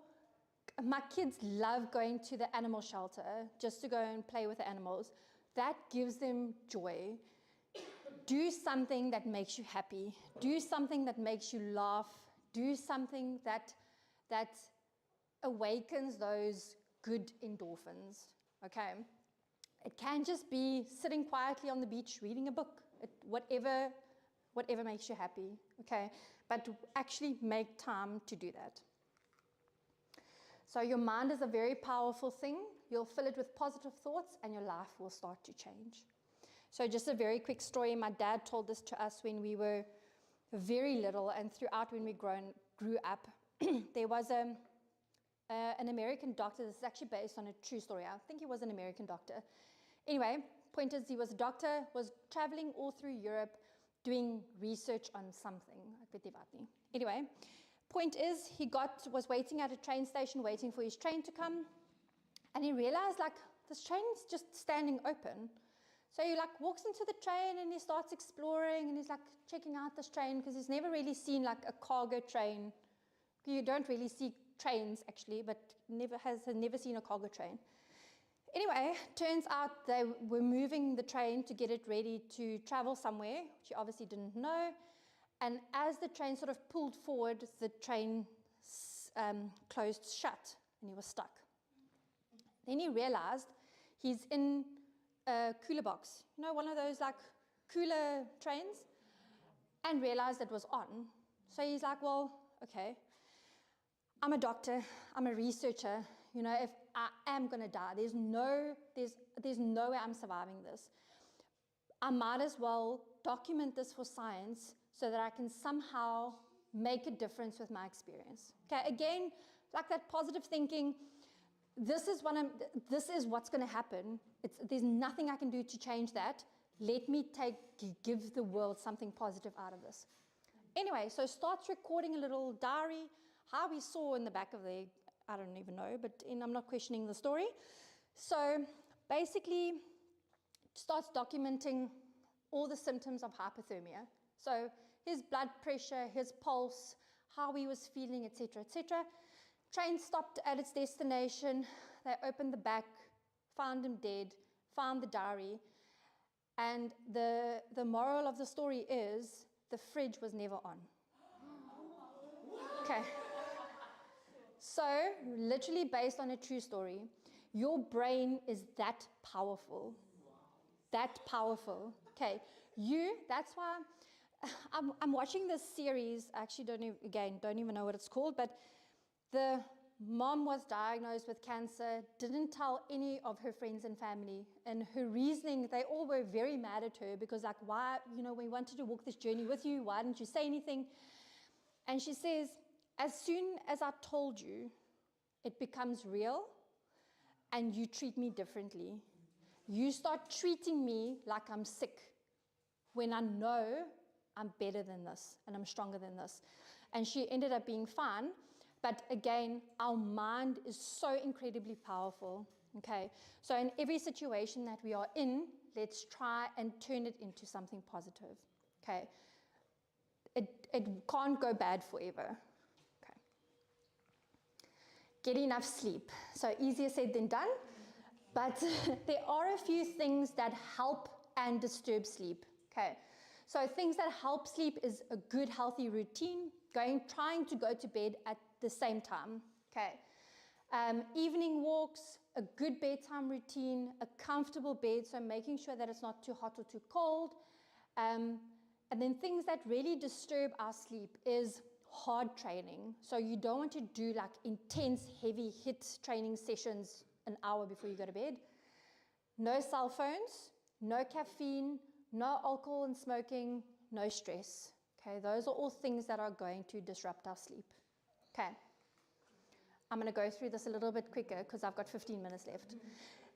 my kids love going to the animal shelter just to go and play with the animals. That gives them joy. Do something that makes you happy. Do something that makes you laugh. Do something that awakens those good endorphins, okay? It can just be sitting quietly on the beach, reading a book, whatever makes you happy, okay? But actually make time to do that. So your mind is a very powerful thing. You'll fill it with positive thoughts and your life will start to change. So just a very quick story. My dad told this to us when we were very little and throughout when we grew up. There was an American doctor. This is actually based on a true story. I think he was an American doctor. Anyway, point is he was a doctor, was traveling all through Europe doing research on something. Anyway, point is he was waiting at a train station waiting for his train to come, and he realized like this train's just standing open. So he like walks into the train and he starts exploring and he's like checking out this train because he's never really seen like a cargo train. You don't really see trains actually, but has never seen a cargo train. Anyway, turns out they were moving the train to get it ready to travel somewhere, which he obviously didn't know. And as the train sort of pulled forward, the train closed shut and he was stuck. Then he realized he's in a cooler box, you know, one of those like cooler trains, and realized it was on. So he's like, well, okay, I'm a doctor, I'm a researcher, you know, if I am gonna die, there's no way I'm surviving this. I might as well document this for science so that I can somehow make a difference with my experience. Okay, again, like that positive thinking, this is what's gonna happen. There's nothing I can do to change that. Let me give the world something positive out of this. Anyway, so starts recording a little diary, how we saw in the back of the, I don't even know, but I'm not questioning the story. So basically starts documenting all the symptoms of hypothermia. So his blood pressure, his pulse, how he was feeling, etc., etc. Train stopped at its destination. They opened the back, found him dead, found the diary. And the moral of the story is the fridge was never on. Okay. So, literally based on a true story, your brain is that powerful. That powerful. Okay. That's why I'm watching this series. I actually don't even know what it's called, but the mom was diagnosed with cancer, didn't tell any of her friends and family, and her reasoning, they all were very mad at her because like, why, you know, we wanted to walk this journey with you, why didn't you say anything? And she says, as soon as I told you, it becomes real and you treat me differently. You start treating me like I'm sick when I know I'm better than this and I'm stronger than this. And she ended up being fine. But again, our mind is so incredibly powerful, okay? So in every situation that we are in, let's try and turn it into something positive, okay? It can't go bad forever, okay? Get enough sleep. So easier said than done, but there are a few things that help and disturb sleep, okay? So things that help sleep is a good, healthy routine, trying to go to bed at the same time, okay? Evening walks, a good bedtime routine, a comfortable bed, so making sure that it's not too hot or too cold. And then things that really disturb our sleep is hard training. So you don't want to do like intense, heavy HIIT training sessions an hour before you go to bed. No cell phones, no caffeine, no alcohol and smoking, no stress. Okay, those are all things that are going to disrupt our sleep. Okay. I'm going to go through this a little bit quicker because I've got 15 minutes left.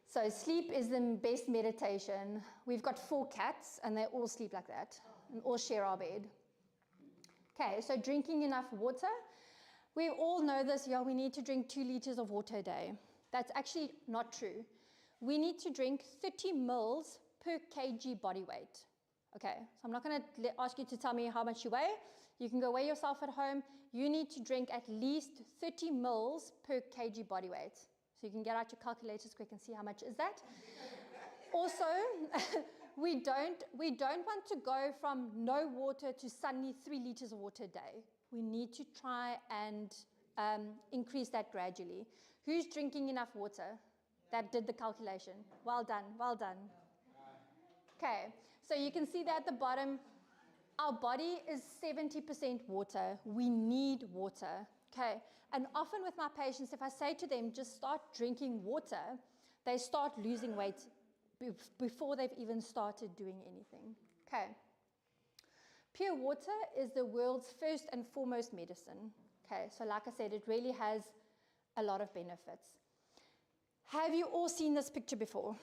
So sleep is the best meditation. We've got 4 cats and they all sleep like that and all share our bed. Okay, so drinking enough water. We all know this, yeah, we need to drink 2 liters of water a day. That's actually not true. We need to drink 30 mils per kg body weight. Okay, so I'm not going to ask you to tell me how much you weigh. You can go weigh yourself at home. You need to drink at least 30 mils per kg body weight. So you can get out your calculators quick and see how much is that. Also, we don't want to go from no water to suddenly 3 liters of water a day. We need to try and increase that gradually. Who's drinking enough water? That did the calculation. Well done, well done. Okay, so you can see that at the bottom, our body is 70% water. We need water, okay? And often with my patients, if I say to them, just start drinking water, they start losing weight before they've even started doing anything, okay? Pure water is the world's first and foremost medicine, okay? So like I said, it really has a lot of benefits. Have you all seen this picture before?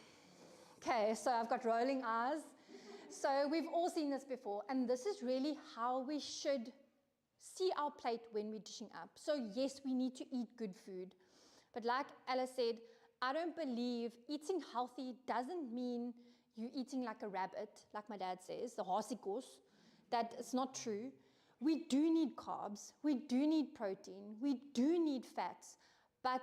Okay, so I've got rolling eyes. So we've all seen this before, and this is really how we should see our plate when we're dishing up. So yes, we need to eat good food. But like Alice said, I don't believe eating healthy doesn't mean you eating like a rabbit, like my dad says, the haasikos. That is not true. We do need carbs, we do need protein, we do need fats, but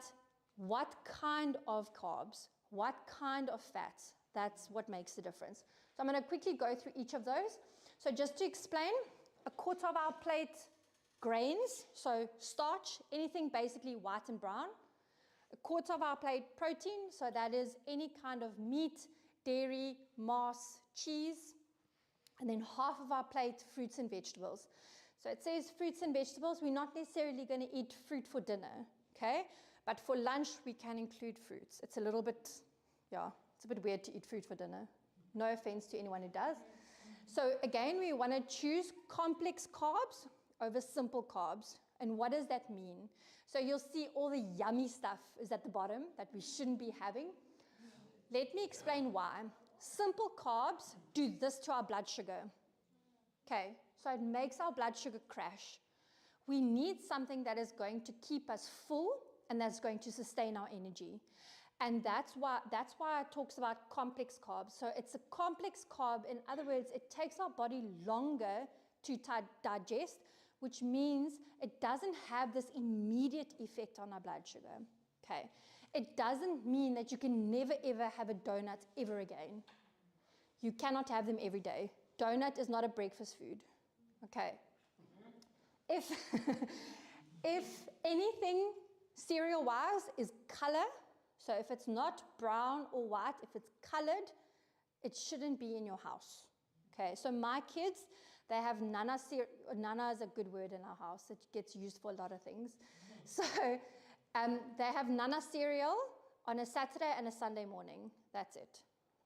what kind of carbs, what kind of fats, that's what makes the difference. So I'm going to quickly go through each of those. So just to explain, 1/4 of our plate grains, so starch, anything basically white and brown. 1/4 of our plate protein, so that is any kind of meat, dairy, mass, cheese. And then 1/2 of our plate, fruits and vegetables. So it says fruits and vegetables. We're not necessarily going to eat fruit for dinner, okay? But for lunch, we can include fruits. It's a little bit, yeah, it's a bit weird to eat fruit for dinner. No offense to anyone who does. So again, we want to choose complex carbs over simple carbs. And what does that mean? So you'll see all the yummy stuff is at the bottom that we shouldn't be having. Let me explain why. Simple carbs do this to our blood sugar. Okay, so it makes our blood sugar crash. We need something that is going to keep us full and that's going to sustain our energy. And that's why it talks about complex carbs. So it's a complex carb. In other words, it takes our body longer to digest, which means it doesn't have this immediate effect on our blood sugar. Okay. It doesn't mean that you can never ever have a donut ever again. You cannot have them every day. Donut is not a breakfast food. Okay. If anything cereal-wise is color, so if it's not brown or white, if it's colored, it shouldn't be in your house. Okay, so my kids, they have Nana cereal. Nana is a good word in our house. It gets used for a lot of things. So they have Nana cereal on a Saturday and a Sunday morning. That's it.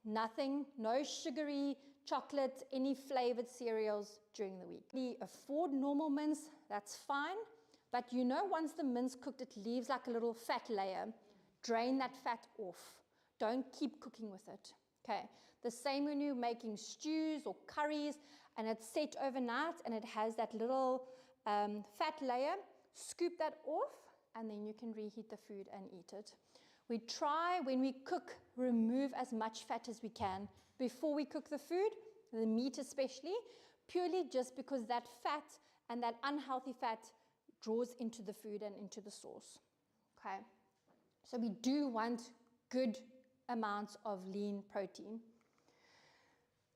Nothing, no sugary chocolate, any flavored cereals during the week. We afford normal mince, that's fine. But you know, once the mince cooked, it leaves like a little fat layer. Drain that fat off. Don't keep cooking with it. Okay. The same when you're making stews or curries and it's set overnight and it has that little fat layer, scoop that off and then you can reheat the food and eat it. We try, when we cook, remove as much fat as we can before we cook the food, the meat especially, purely just because that fat and that unhealthy fat draws into the food and into the sauce. Okay. So we do want good amounts of lean protein.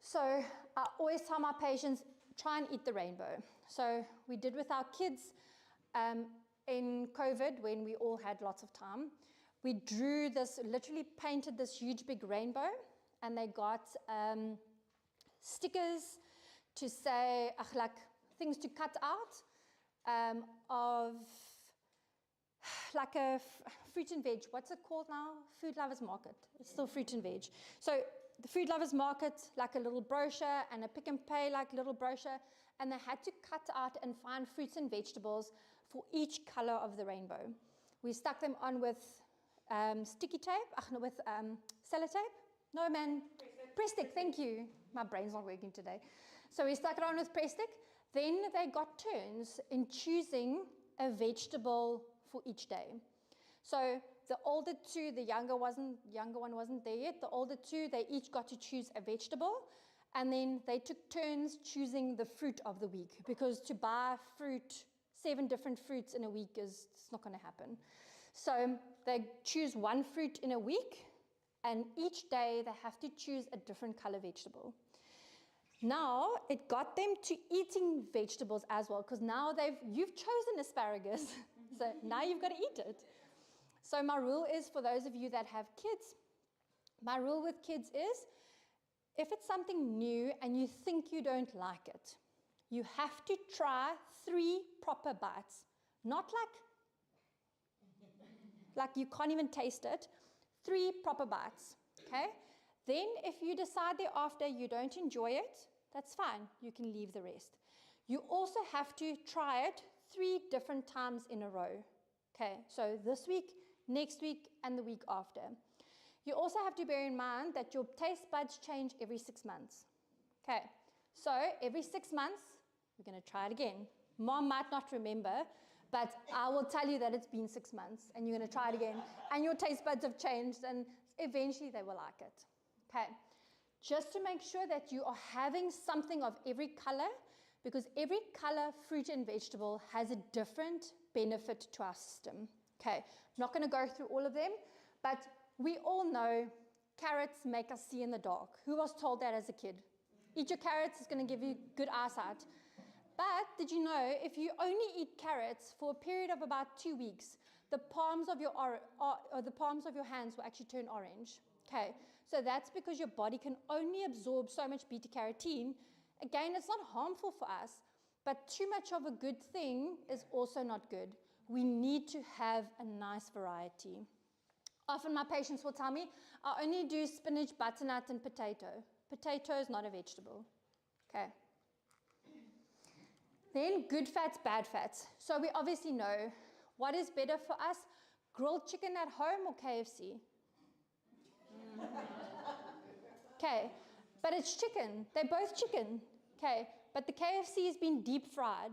So I always tell my patients, try and eat the rainbow. So we did with our kids in COVID when we all had lots of time. We drew this, literally painted this huge big rainbow, and they got stickers to say, like things to cut out of like a fruit and veg. What's it called now? Food Lovers Market. It's still fruit and veg. So the Food Lovers Market, like a little brochure, and a Pick and Pay, like little brochure, and they had to cut out and find fruits and vegetables for each color of the rainbow. We stuck them on with sticky tape, with sellotape. No, man, press stick, thank you. My brain's not working today. So we stuck it on with press stick. Then they got turns in choosing a vegetable for each day. So the older two, the younger one wasn't there yet. The older two, they each got to choose a vegetable, and then they took turns choosing the fruit of the week, because to buy fruit, 7 different fruits in a week it's not going to happen. So they choose one fruit in a week, and each day they have to choose a different color vegetable. Now it got them to eating vegetables as well, because now you've chosen asparagus, so now you've got to eat it. So my rule is, for those of you that have kids, my rule with kids is, if it's something new and you think you don't like it, you have to try 3 proper bites. Not like you can't even taste it. 3 proper bites, okay? Then if you decide thereafter you don't enjoy it, that's fine. You can leave the rest. You also have to try it 3 different times in a row, okay? So this week, next week, and the week after. You also have to bear in mind that your taste buds change every 6 months. Okay, so every 6 months, we're going to try it again. Mom might not remember, but I will tell you that it's been 6 months, and you're going to try it again, and your taste buds have changed, and eventually they will like it. Okay, just to make sure that you are having something of every color, because every color, fruit and vegetable has a different benefit to our system. Okay, I'm not going to go through all of them, but we all know carrots make us see in the dark. Who was told that as a kid? Eat your carrots, it's going to give you good eyesight. But did you know, if you only eat carrots for a period of about 2 weeks, the palms of your hands will actually turn orange. Okay, so that's because your body can only absorb so much beta carotene. Again, it's not harmful for us, but too much of a good thing is also not good. We need to have a nice variety. Often my patients will tell me, I only do spinach, butternut, and potato. Potato is not a vegetable. Okay. Then good fats, bad fats. So we obviously know what is better for us, grilled chicken at home or KFC? Okay, but it's chicken. They're both chicken. Okay, but the KFC has been deep fried.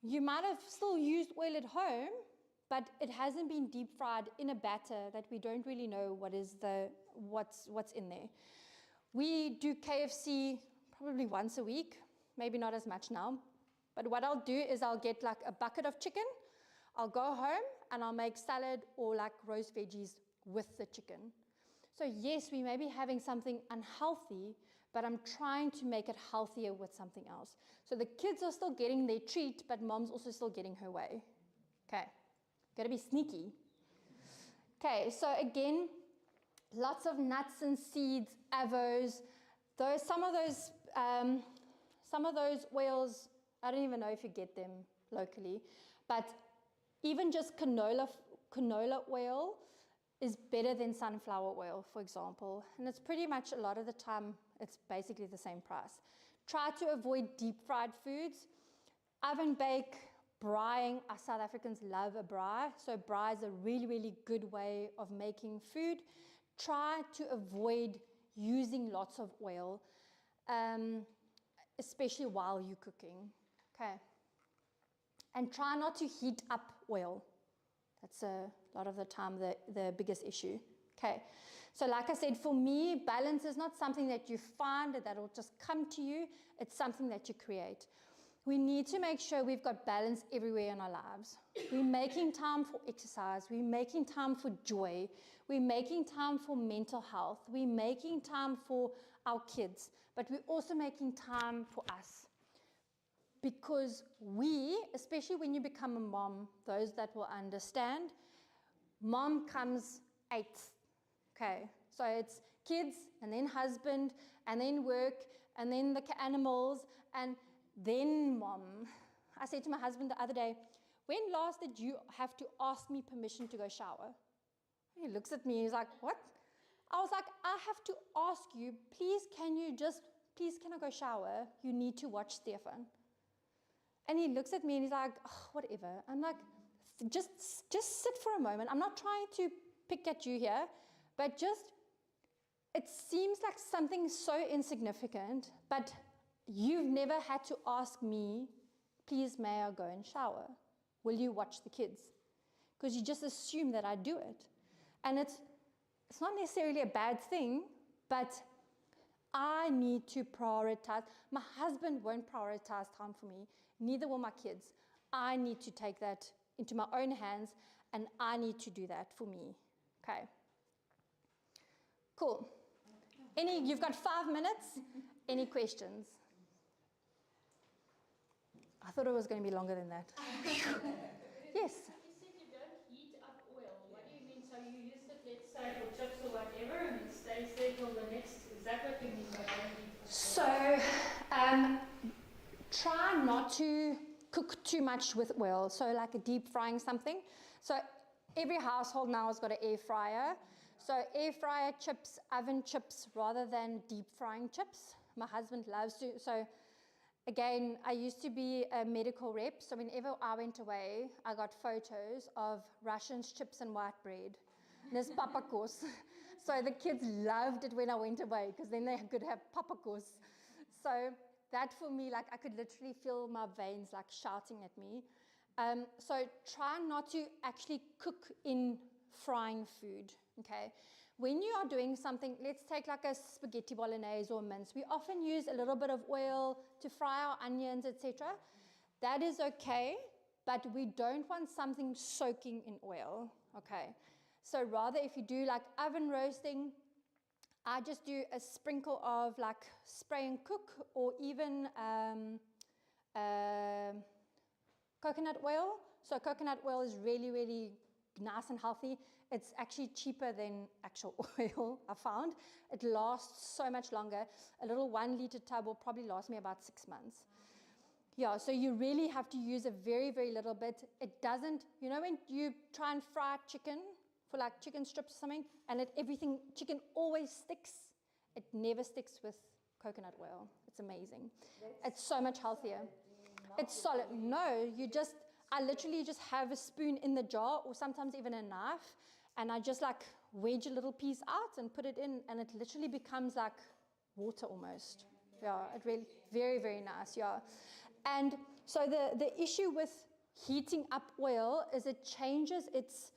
You might have still used oil at home, but it hasn't been deep fried in a batter that we don't really know what's in there. We do KFC probably once a week, maybe not as much now. But what I'll do is I'll get like a bucket of chicken, I'll go home and I'll make salad or like roast veggies with the chicken. So yes, we may be having something unhealthy, but I'm trying to make it healthier with something else. So the kids are still getting their treat, but mom's also still getting her way. Okay, gotta be sneaky. Okay, so again, lots of nuts and seeds, avos. Some of those oils, I don't even know if you get them locally, but even just canola oil is better than sunflower oil, for example. And it's pretty much a lot of the time, it's basically the same price. Try to avoid deep fried foods. Oven bake, braaiing, us South Africans love a braai. So braai is a really, really good way of making food. Try to avoid using lots of oil, especially while you're cooking. Okay. And try not to heat up oil. That's a lot of the time the biggest issue. Okay. So like I said, for me, balance is not something that you find that will just come to you. It's something that you create. We need to make sure we've got balance everywhere in our lives. We're making time for exercise. We're making time for joy. We're making time for mental health. We're making time for our kids. But we're also making time for us. Because we, especially when you become a mom, those that will understand, mom comes 8th. Okay, so it's kids, and then husband, and then work, and then the animals, and then mom. I said to my husband the other day, when last did you have to ask me permission to go shower? He looks at me, he's like, what? I was like, I have to ask you, please can I go shower? You need to watch Stefan. And he looks at me and he's like, oh, whatever. I'm like, just sit for a moment. I'm not trying to pick at you here, but it seems like something so insignificant, but you've never had to ask me, please may I go and shower? Will you watch the kids? Because you just assume that I do it. And it's not necessarily a bad thing, but I need to prioritize. My husband won't prioritize time for me, neither will my kids. I need to take that into my own hands, and I need to do that for me. Okay. Cool. You've got 5 minutes. Any questions? I thought it was going to be longer than that. Yes. You said you don't heat up oil. What do you mean? So you use it, let's say, for chips or whatever, and it stays there till the next. Is that what you mean by don't heat up oil? So, try not to cook too much with oil. So, like a deep frying something. So, every household now has got an air fryer. So, air fryer chips, oven chips, rather than deep frying chips. My husband loves to. So, again, I used to be a medical rep, so whenever I went away, I got photos of Russians, chips and white bread. There's papakos. So the kids loved it when I went away, because then they could have papakos. So that for me, like I could literally feel my veins like shouting at me. So try not to actually cook in frying food, okay? When you are doing something, let's take like a spaghetti bolognese or mince. We often use a little bit of oil to fry our onions, etc. That is okay, but we don't want something soaking in oil, okay? So rather, if you do like oven roasting, I just do a sprinkle of like spray and cook, or even coconut oil. So coconut oil is really, really nice and healthy. It's actually cheaper than actual oil, I found. It lasts so much longer. A little 1 liter tub will probably last me about 6 months. Yeah, so you really have to use a very, very little bit. It doesn't, you know when you try and fry chicken for like chicken strips or something, and chicken always sticks? It never sticks with coconut oil. It's amazing. It's so much healthier. It's solid. No, I literally just have a spoon in the jar, or sometimes even a knife, and I just like wedge a little piece out and put it in, and it literally becomes like water almost. Yeah, it really, very, very nice, yeah. And so the issue with heating up oil is it changes its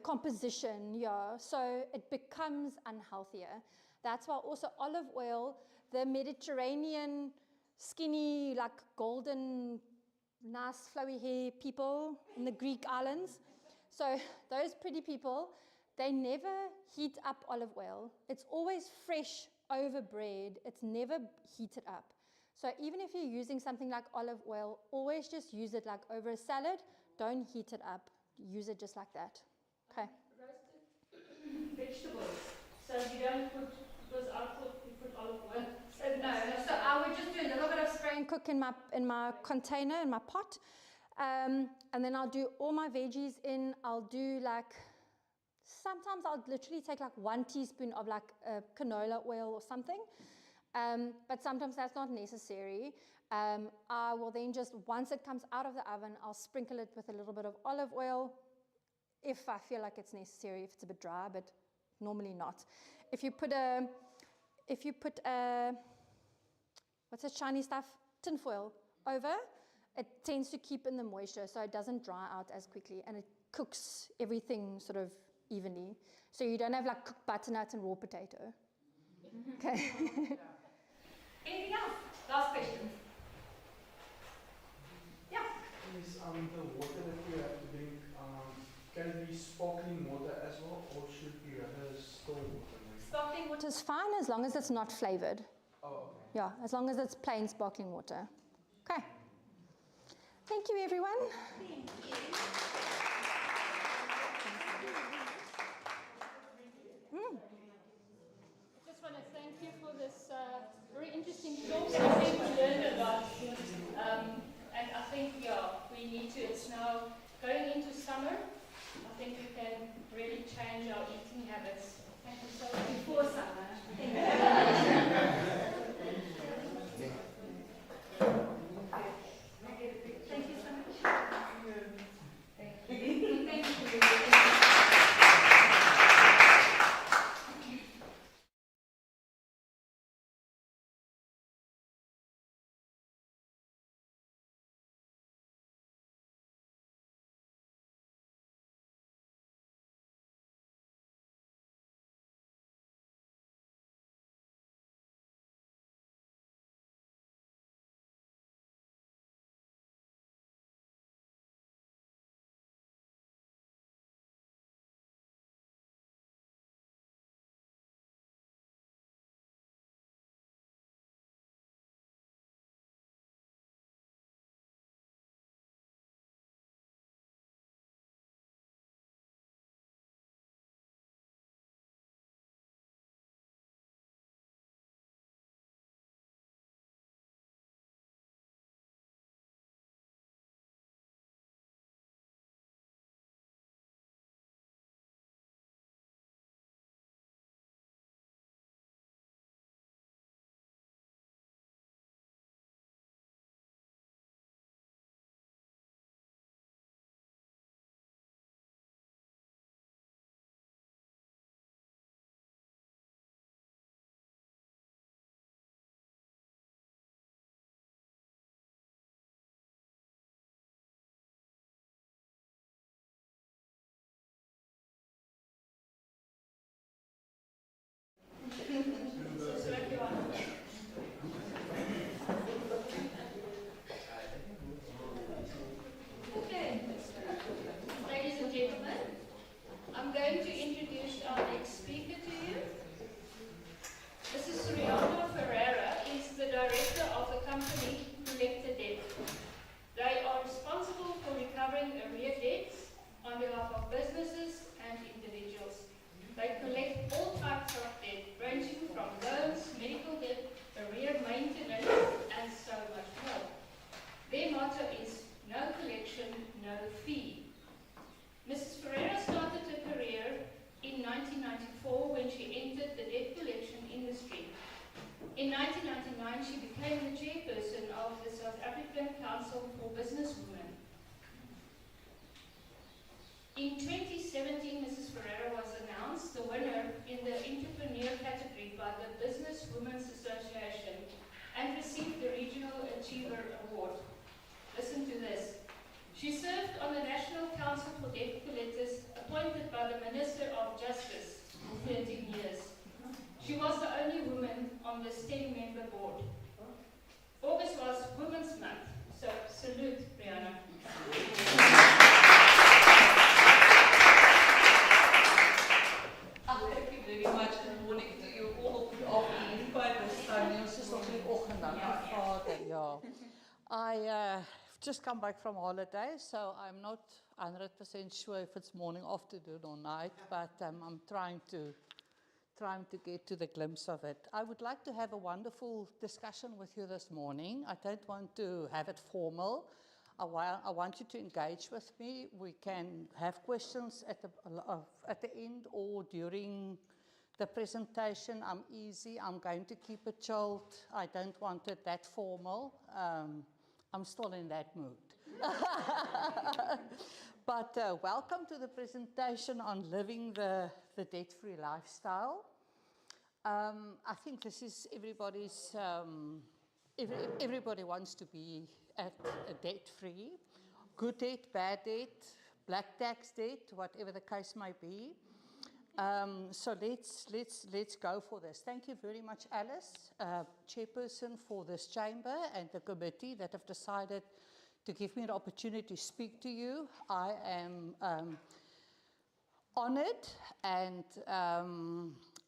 composition, yeah, so it becomes unhealthier. That's why also olive oil, the Mediterranean skinny, like golden, nice flowy hair people in the Greek islands. So those pretty people, they never heat up olive oil. It's always fresh over bread. It's never heated up. So even if you're using something like olive oil, always just use it like over a salad. Don't heat it up. Use it just like that. Okay. Roasted vegetables. So you don't put, because I thought you put olive oil. No, so I would just do a little bit of spray and cook in my container, in my pot. And then I'll do all my veggies in. I'll do like, sometimes I'll literally take like 1 teaspoon of like canola oil or something. But sometimes that's not necessary. I will then just, once it comes out of the oven, I'll sprinkle it with a little bit of olive oil if I feel like it's necessary, if it's a bit dry, but normally not. If you put what's the shiny stuff? Tinfoil over, it tends to keep in the moisture so it doesn't dry out as quickly, and it cooks everything sort of evenly. So you don't have like cooked butternut and raw potato. Okay. Anything else? Last question. Yeah. Is the water that you have to drink, can it be sparkling water as well, or should it be rather still water? Sparkling water is fine as long as it's not flavored. Oh, okay. Yeah, as long as it's plain sparkling water. Okay. Thank you, everyone. Thank you. I just want to thank you for this very interesting talk. I think we learned a lot. And I think, we need to, it's now going into summer. I think we can really change our eating habits. Thank you so much. Before summer. Thank you. Council for Businesswomen. In 2017, Mrs. Ferreira was announced the winner in the entrepreneur category by the Business Women's Association and received the Regional Achiever Award. Listen to this. She served on the National Council for Debt Collectors, appointed by the Minister of Justice for 13 years. She was the only woman on this 10-member board. August was Women's Month, so salute, Brianna. Thank you very much. Good morning to you all. Good afternoon by this time. It's just only ochtend dan Vader, ja. I just come back from holiday, so I'm not 100% sure if it's morning, afternoon or night, but I'm trying to get to the glimpse of it. I would like to have a wonderful discussion with you this morning. I don't want to have it formal. I want you to engage with me. We can have questions at the end or during the presentation. I'm easy. I'm going to keep it chilled. I don't want it that formal. I'm still in that mood. But welcome to the presentation on living the debt-free lifestyle. I think this is everybody's, everybody wants to be at a debt-free, good debt, bad debt, black tax debt, whatever the case may be. So let's go for this. Thank you very much, Alice, chairperson for this chamber and the committee that have decided to give me an opportunity to speak to you. I am honored and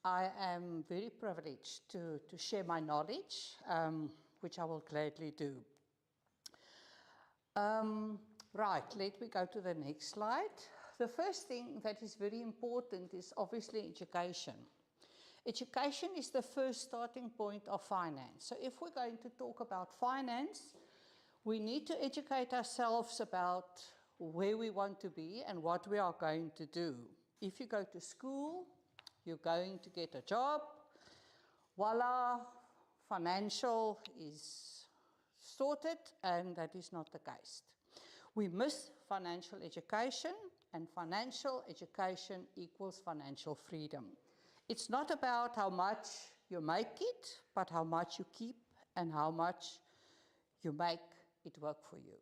I am very privileged to share my knowledge, which I will gladly do. Right, let me go to the next slide. The first thing that is very important is obviously education. Education is the first starting point of finance. So if we're going to talk about finance, we need to educate ourselves about where we want to be and what we are going to do. If you go to school, you're going to get a job. Voila, financial is sorted, and that is not the case. We miss financial education, and financial education equals financial freedom. It's not about how much you make it, but how much you keep and how much you make it work for you.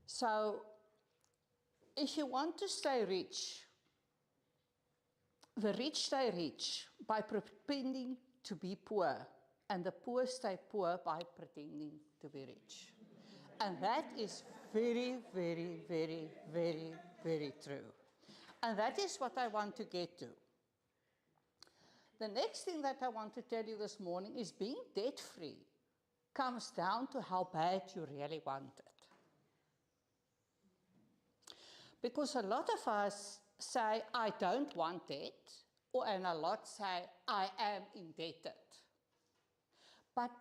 So, if you want to stay rich, the rich stay rich by pretending to be poor, and the poor stay poor by pretending to be rich. And that is very, very, very, very, very true. And that is what I want to get to. The next thing that I want to tell you this morning is being debt-free comes down to how bad you really want it. Because a lot of us say, I don't want it, and a lot say, I am indebted. But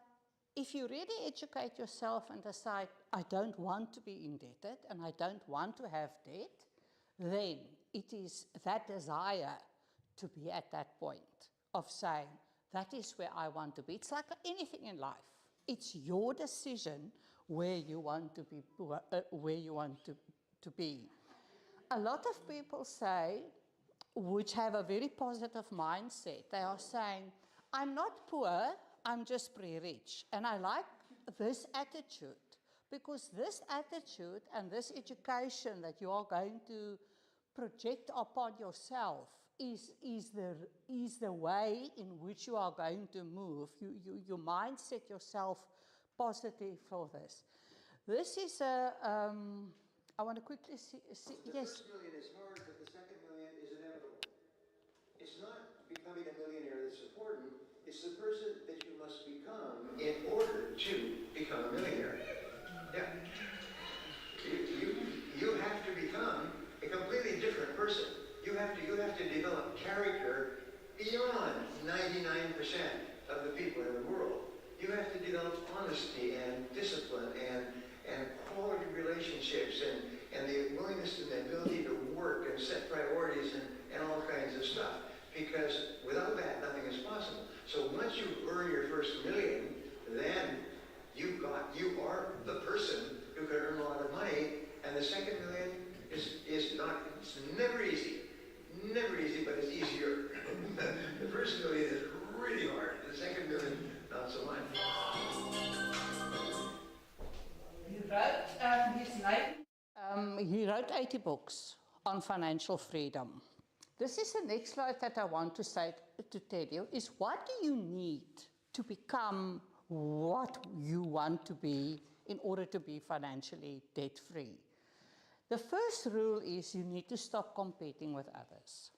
if you really educate yourself and decide, I don't want to be indebted and I don't want to have debt, then it is that desire to be at that point of saying, that is where I want to be. It's like anything in life. It's your decision where you want to be, where you want to be. A lot of people say, which have a very positive mindset, they are saying, I'm not poor, I'm just pre-rich. And I like this attitude, because this attitude and this education that you are going to project upon yourself is the way in which you are going to move. You mindset yourself positive for this. This is a, I want to quickly see the yes. first million is hard, but the second million is inevitable. It's not becoming a millionaire that's important. It's the person that you must become in order to become a millionaire. Yeah. You have to become a completely different person. You have to develop character beyond 99% of the people in the world. You have to develop honesty and discipline and quality relationships and the willingness and the ability to work and set priorities and all kinds of stuff. Because without that, nothing is possible. So once you earn your first million, then you are the first million is really hard. The second million, not so much. He wrote 80 books on financial freedom. This is the next slide that I want to tell you, is what do you need to become what you want to be in order to be financially debt-free? The first rule is you need to stop competing with others.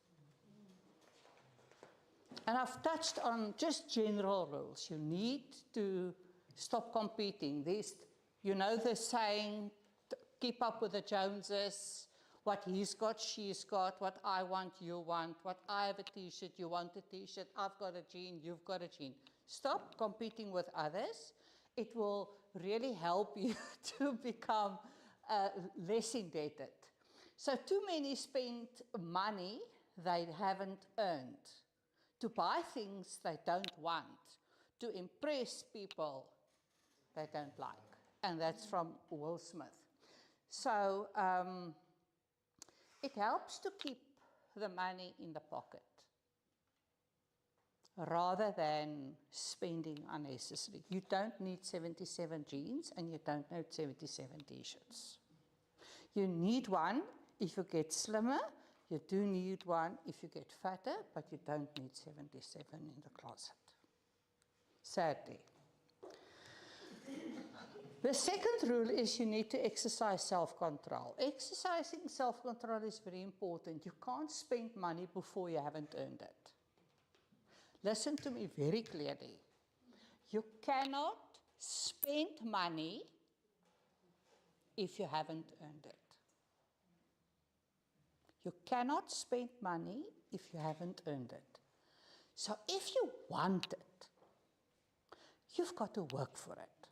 And I've touched on just general rules. You need to stop competing. There's, you know the saying, keep up with the Joneses, what he's got, she's got, what I want, you want, what I have a t-shirt, you want a t-shirt, I've got a jean, you've got a jean. Stop competing with others. It will really help you to become less indebted. So too many spend money they haven't earned to buy things they don't want, to impress people they don't like. And that's from Will Smith. So it helps to keep the money in the pocket rather than spending unnecessarily. You don't need 77 jeans and you don't need 77 t-shirts. You need one if you get slimmer. You do need one if you get fatter, but you don't need 77 in the closet, sadly. The second rule is you need to exercise self-control. Exercising self-control is very important. You can't spend money before you haven't earned it. Listen to me very clearly. You cannot spend money if you haven't earned it. You cannot spend money if you haven't earned it. So if you want it, you've got to work for it.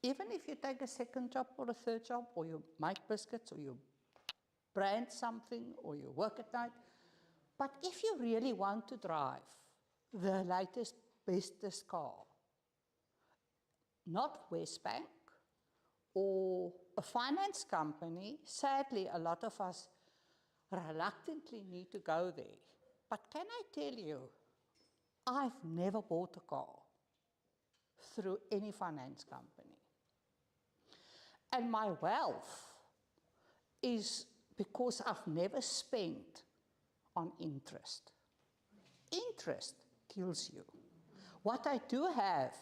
Even if you take a second job or a third job, or you make biscuits, or you brand something, or you work at night. But if you really want to drive the latest, bestest car, not Westbank or a finance company, sadly a lot of us reluctantly need to go there. But can I tell you, I've never bought a car through any finance company. And my wealth is because I've never spent on interest. Interest kills you. What I do have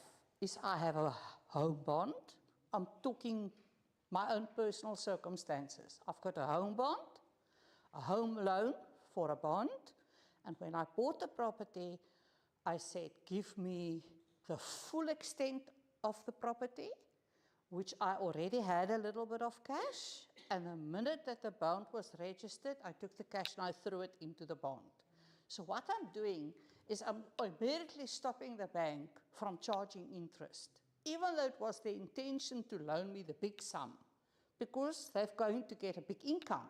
is I have a home bond. I'm talking my own personal circumstances. I've got a home bond, a home loan for a bond, and when I bought the property, I said, give me the full extent of the property, which I already had a little bit of cash, and the minute that the bond was registered, I took the cash and I threw it into the bond. So what I'm doing is I'm immediately stopping the bank from charging interest, even though it was their intention to loan me the big sum, because they're going to get a big income.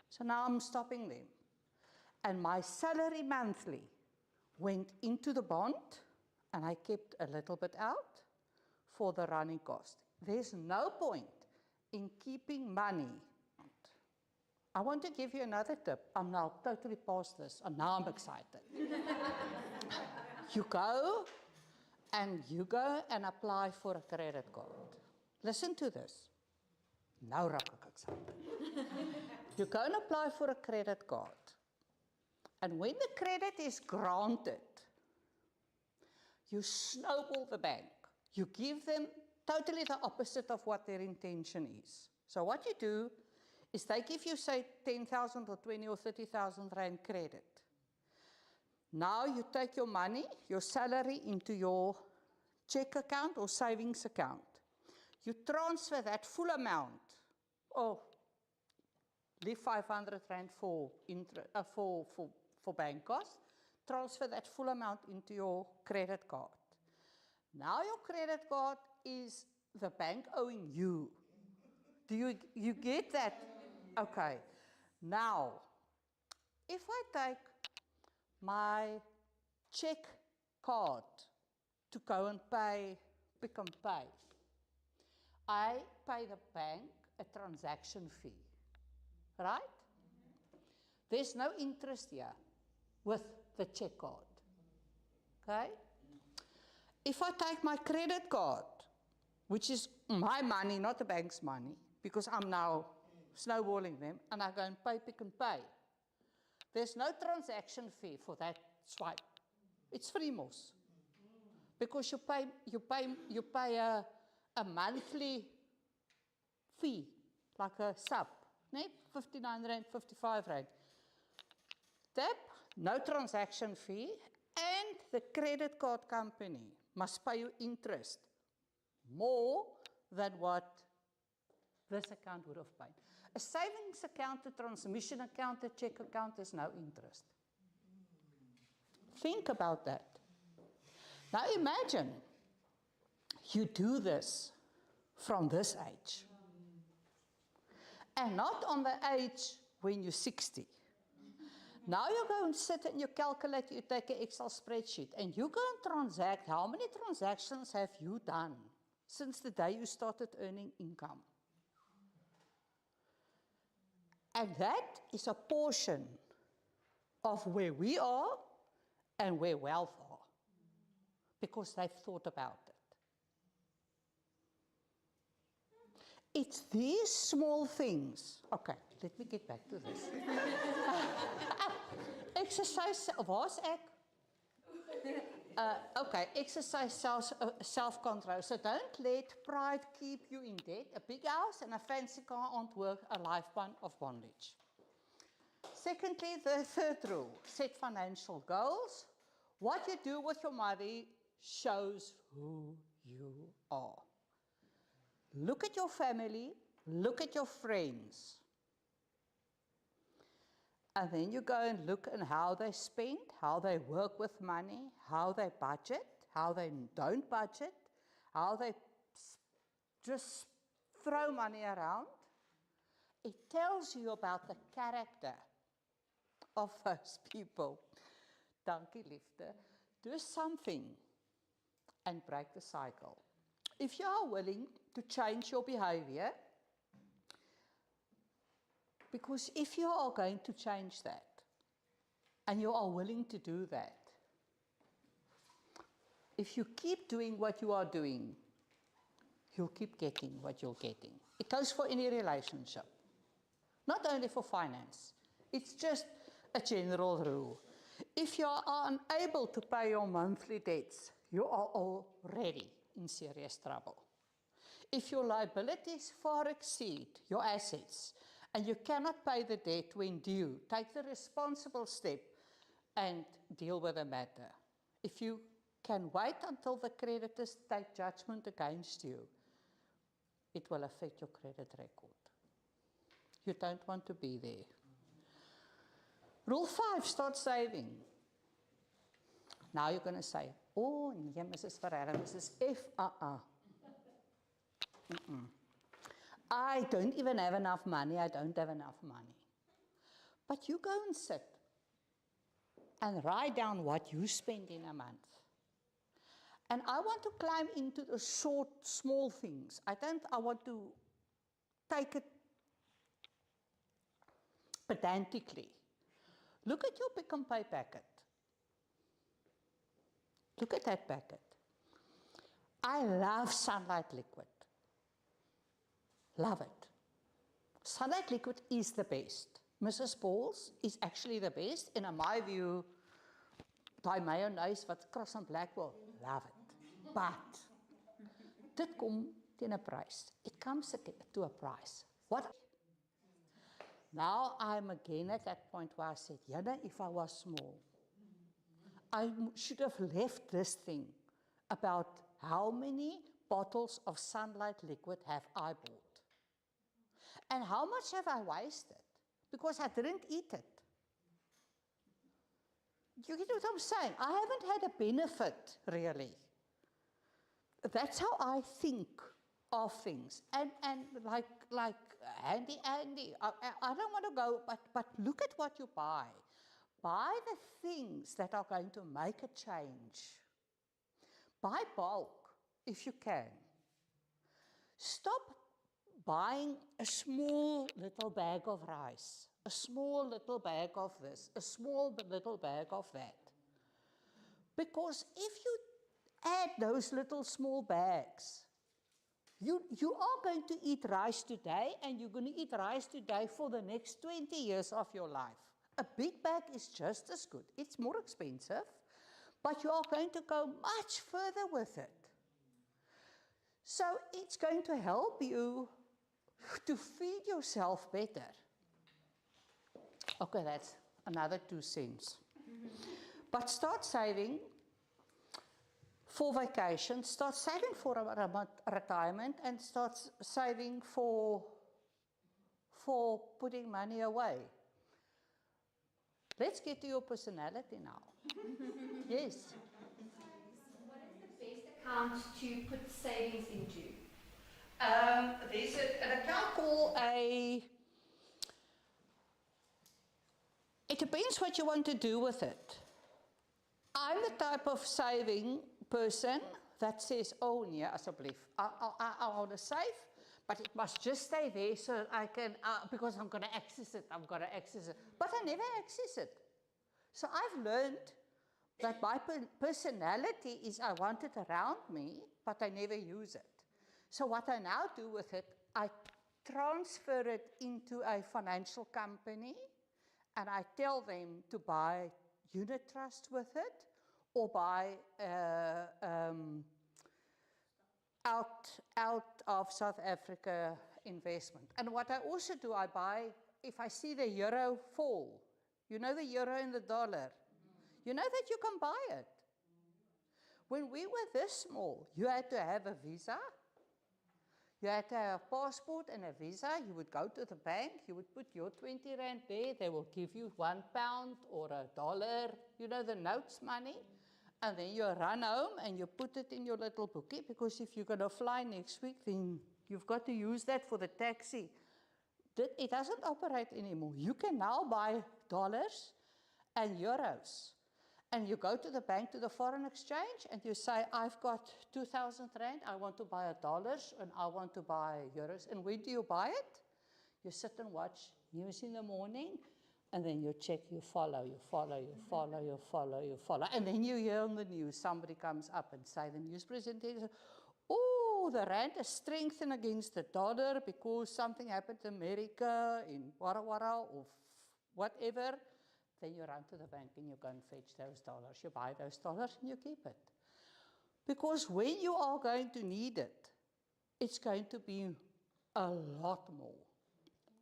So now I'm stopping them. And my salary monthly went into the bond, and I kept a little bit out for the running cost. There's no point in keeping money. I want to give you another tip. I'm now totally past this, and now I'm excited. You go and apply for a credit card. Listen to this. Nou raak ek excited. You go and apply for a credit card. And when the credit is granted, you snowball the bank. You give them totally the opposite of what their intention is. So what you do is they give you, say, 10,000 or 20 or 30,000 rand credit. Now you take your money, your salary, into your check account or savings account. You transfer that full amount. Oh, leave 500 rand for bank costs. Transfer that full amount into your credit card. Now your credit card is the bank owing you. Do you get that? Okay. Now, if I take my check card to go and pay, Pick n Pay, I pay the bank a transaction fee, right? There's no interest here with the check card. okay? If I take my credit card, which is my money, not the bank's money, because I'm now snowballing them, and I go and pay Pick n Pay, there's no transaction fee for that swipe. It's free mos. Because you pay a monthly fee, like a sub, né? 59 Rand, 55 Rand. Tap, no transaction fee, and the credit card company must pay you interest more than what this account would have paid. A savings account, a transmission account, a check account is no interest. Think about that. Now imagine you do this from this age. And not on the age when you're 60. Now you go and sit and you calculate, you take an Excel spreadsheet, and you go and transact. How many transactions have you done since the day you started earning income? And that is a portion of where we are and where wealth are, because they've thought about it. It's these small things. Okay, let me get back to this. Exercise, waar's ek? Okay, exercise self-control. So don't let pride keep you in debt. A big house and a fancy car aren't worth a lifetime of bondage. Secondly, the third rule, set financial goals. What you do with your money shows who you are. Look at your family, look at your friends. And then you go and look at how they spend, how they work with money, how they budget, how they don't budget, how they just throw money around. It tells you about the character of those people. Dankie, liefde. Do something and break the cycle. If you are willing to change your behavior, because if you are going to change that, and you are willing to do that, if you keep doing what you are doing, you'll keep getting what you're getting. It goes for any relationship, not only for finance. It's just a general rule. If you are unable to pay your monthly debts, you are already in serious trouble. If your liabilities far exceed your assets and you cannot pay the debt when due, take the responsible step and deal with the matter. If you can wait until the creditors take judgment against you, it will affect your credit record. You don't want to be there. Rule 5, start saving. Now you're going to say, oh, nee, Mrs. Ferreira, Mrs. F, I don't even have enough money, I don't have enough money. But you go and sit and write down what you spend in a month. And I want to climb into the short, small things. I want to take it pedantically. Look at your Pick n Pay packet. Look at that packet. I love Sunlight Liquid. Love it. Sunlight Liquid is the best. Mrs. Paul's is actually the best. And in my view, die mayonnaise wat Cross and Blackwell, love it. But dit kom teen 'n prys. It comes to a price. What? Now I'm again at that point where I said, Jana, if I was small, I should have left this thing about how many bottles of Sunlight Liquid have I bought. And how much have I wasted? Because I didn't eat it. You get what I'm saying? I haven't had a benefit, really. That's how I think of things. And like Andy, I don't want to go, but look at what you buy. Buy the things that are going to make a change. Buy bulk, if you can. Stop buying a small little bag of rice, a small little bag of this, a small little bag of that. Because if you add those little small bags, you are going to eat rice today, and you're going to eat rice today for the next 20 years of your life. A big bag is just as good. It's more expensive, but you are going to go much further with it. So it's going to help you to feed yourself better. Okay, that's another 2 cents. But start saving for vacation, start saving for retirement, and start saving for putting money away. Let's get to your personality now. Yes. What is the best account to put savings into? There's an account called it depends what you want to do with it. I'm the type of saving person that says, oh, nee, asseblief, I want to save, but it must just stay there so I can, because I'm going to access it, But I never access it. So I've learned that my personality is I want it around me, but I never use it. So what I now do with it, I transfer it into a financial company, and I tell them to buy unit trust with it, or buy out of South Africa investment. And what I also do, I buy, if I see the euro fall, you know the euro and the dollar, you know that you can buy it. When we were this small, you had to have a visa, you had to have a passport and a visa. You would go to the bank, you would put your 20 rand there, they will give you £1 or $1, you know, the notes money. And then you run home and you put it in your little bookie, because if you're going to fly next week, then you've got to use that for the taxi. It doesn't operate anymore. You can now buy dollars and euros. And you go to the bank, to the foreign exchange, and you say, I've got 2,000 rand, I want to buy dollars, and I want to buy euros. And when do you buy it? You sit and watch news in the morning, and then you check, you follow. And then you hear on the news, somebody comes up and say, the news presenter, oh, the rand is strengthened against the dollar because something happened in America, in Wara Wara, or whatever. Then you run to the bank and you go and fetch those dollars. You buy those dollars and you keep it. Because when you are going to need it, it's going to be a lot more.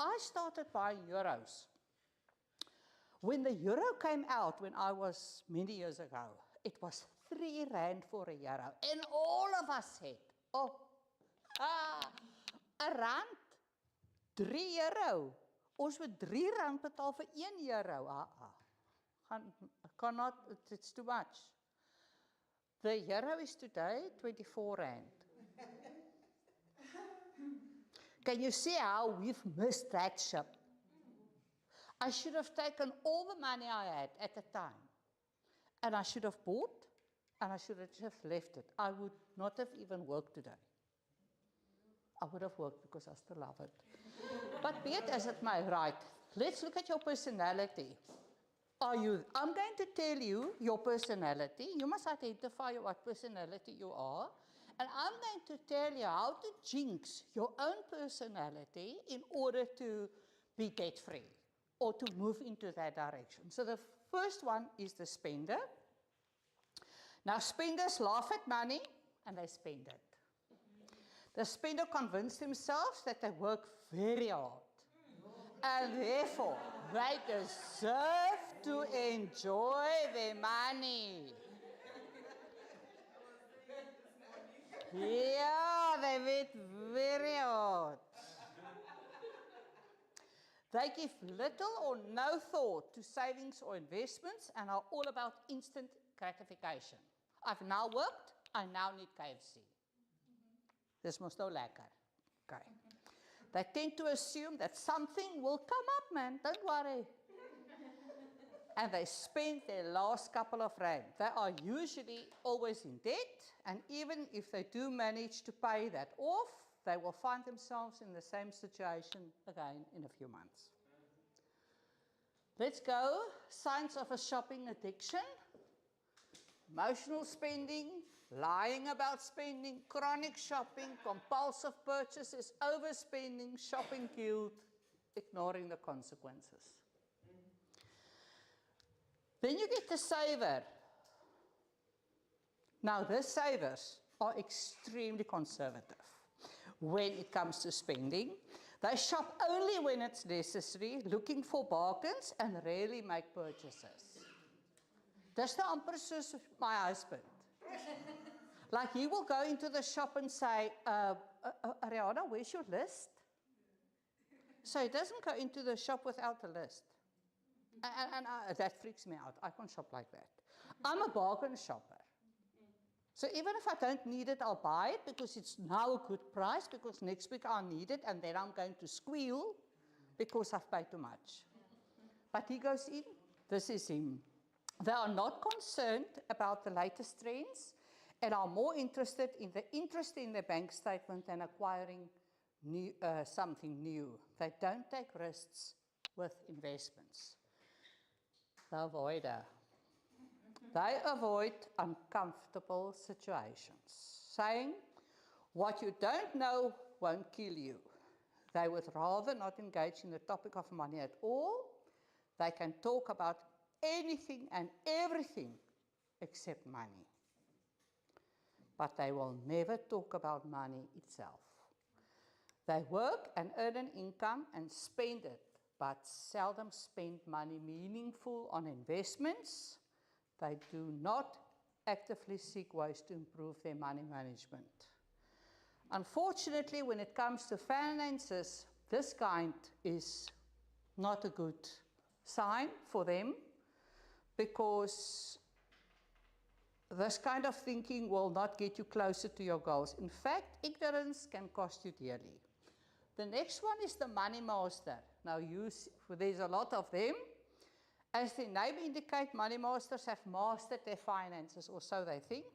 I started buying euros. When the euro came out, when I was many years ago, it was 3 rand for a euro. And all of us said, oh, a rand, 3 euro. Ons moet 3 rand betaal vir 1 euro. Cannot, it's too much. The euro is today 24 rand. Can you see how we've missed that ship? I should have taken all the money I had at the time, and I should have bought, and I should have just left it. I would not have even worked today. I would have worked because I still love it. But be it as it may, right, let's look at your personality. I'm going to tell you your personality. You must identify what personality you are. And I'm going to tell you how to jinx your own personality in order to be debt-free or to move into that direction. So the first one is the spender. Now, spenders laugh at money and they spend it. The spender convinced themselves that they work very hard, and therefore they deserve to enjoy their money. Yeah, they work very hard. They give little or no thought to savings or investments and are all about instant gratification. I've now worked, I now need KFC. This must no lekker. Okay. They tend to assume that something will come up, man. Don't worry. And they spend their last couple of rand. They are usually always in debt, and even if they do manage to pay that off, they will find themselves in the same situation again in a few months. Let's go. Signs of a shopping addiction. emotional spending, lying about spending, chronic shopping, compulsive purchases, overspending, shopping guilt, ignoring the consequences. Then you get the saver. Now, the savers are extremely conservative when it comes to spending. They shop only when it's necessary, looking for bargains, and rarely make purchases. Dis nou amper soos my husband. Like, he will go into the shop and say, Ariana, where's your list? So he doesn't go into the shop without a list. And that freaks me out. I can't shop like that. I'm a bargain shopper. So even if I don't need it, I'll buy it because it's now a good price, because next week I'll need it, and then I'm going to squeal because I've paid too much. But he goes in. This is him. They are not concerned about the latest trends and are more interested in the interest in their bank statement than acquiring something new. They don't take risks with investments. The avoider. They avoid uncomfortable situations, saying, what you don't know won't kill you. They would rather not engage in the topic of money at all. They can talk about anything and everything except money. But they will never talk about money itself. They work and earn an income and spend it, but seldom spend money meaningful on investments. They do not actively seek ways to improve their money management. Unfortunately, when it comes to finances, this kind is not a good sign for them, because this kind of thinking will not get you closer to your goals. In fact, ignorance can cost you dearly. The next one is the money master. Now, there's a lot of them. As the name indicates, money masters have mastered their finances, or so they think.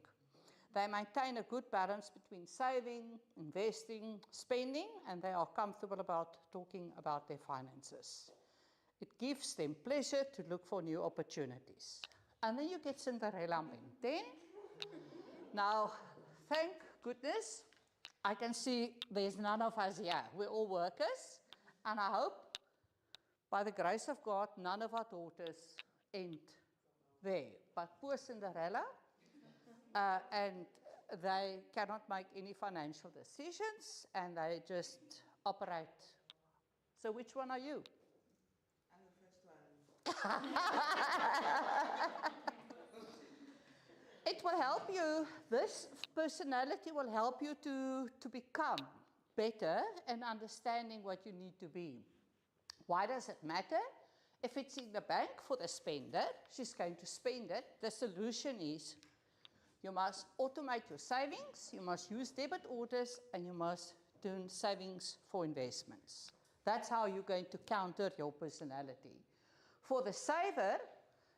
They maintain a good balance between saving, investing, spending, and they are comfortable about talking about their finances. It gives them pleasure to look for new opportunities. And then you get Cinderella and Ben 10. Now, thank goodness, I can see there's none of us here. We're all workers, and I hope, by the grace of God, none of our daughters end there. But poor Cinderella, and they cannot make any financial decisions, and they just operate. So which one are you? I'm the first one. It will help you, this personality will help you to become better and understanding what you need to be. Why does it matter? If it's in the bank for the spender, she's going to spend it. The solution is you must automate your savings, you must use debit orders, and you must do savings for investments. That's how you're going to counter your personality. For the saver,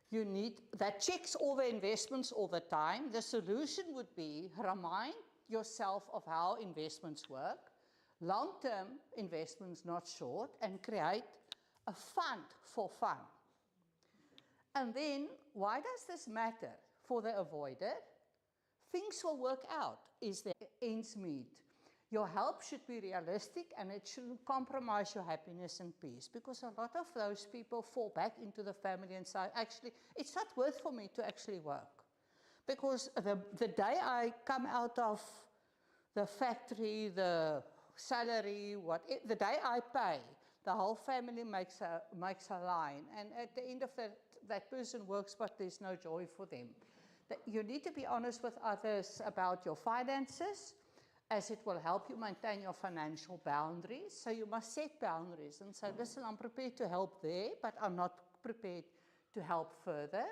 you need that checks all the investments all the time. The solution would be remind yourself of how investments work, long-term investments, not short, and create a fund for fun. And then, why does this matter? For the avoider, things will work out. Is the ends meet? Your help should be realistic, and it shouldn't compromise your happiness and peace, because a lot of those people fall back into the family and say, actually, it's not worth for me to actually work. Because the day I come out of the factory, the salary, the day I pay, the whole family makes a line. And at the end of that person works, but there's no joy for them. You need to be honest with others about your finances, as it will help you maintain your financial boundaries. So you must set boundaries and say, listen, I'm prepared to help there, but I'm not prepared to help further.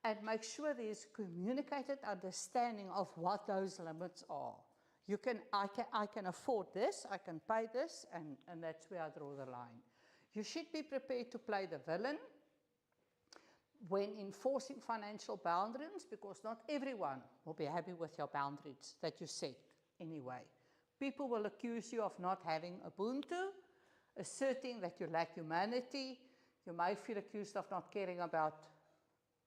And make sure there's communicated understanding of what those limits are. I can afford this, I can pay this, and that's where I draw the line. You should be prepared to play the villain when enforcing financial boundaries, because not everyone will be happy with your boundaries that you set anyway. People will accuse you of not having Ubuntu, asserting that you lack humanity. You may feel accused of not caring about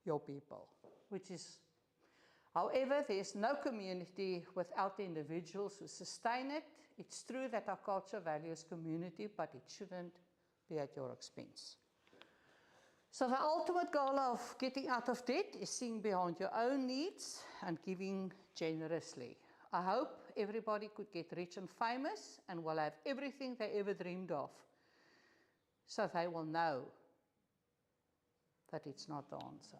your people, which is However, there's no community without the individuals who sustain it. It's true that our culture values community, but it shouldn't be at your expense. So the ultimate goal of getting out of debt is seeing beyond your own needs and giving generously. I hope everybody could get rich and famous and will have everything they ever dreamed of, so they will know that it's not the answer.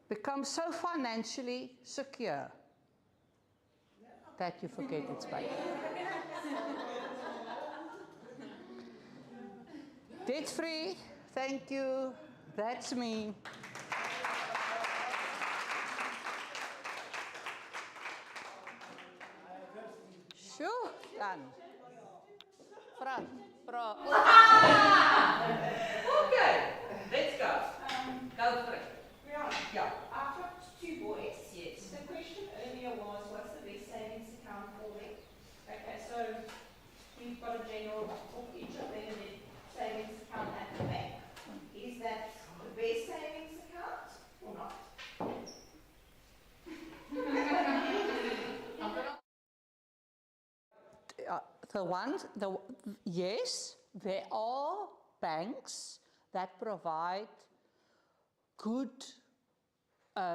Become so financially secure that you forget it's paid. Debt free, thank you, that's me. Sure, done. Front, bro. Okay, let's go. Go for it. Yeah, I've got two boys. Yes. The question earlier was, what's the best savings account for them? Okay, so we've got a general for each of them savings account at the bank. Is that the best savings account or not? Yes, there are banks that provide good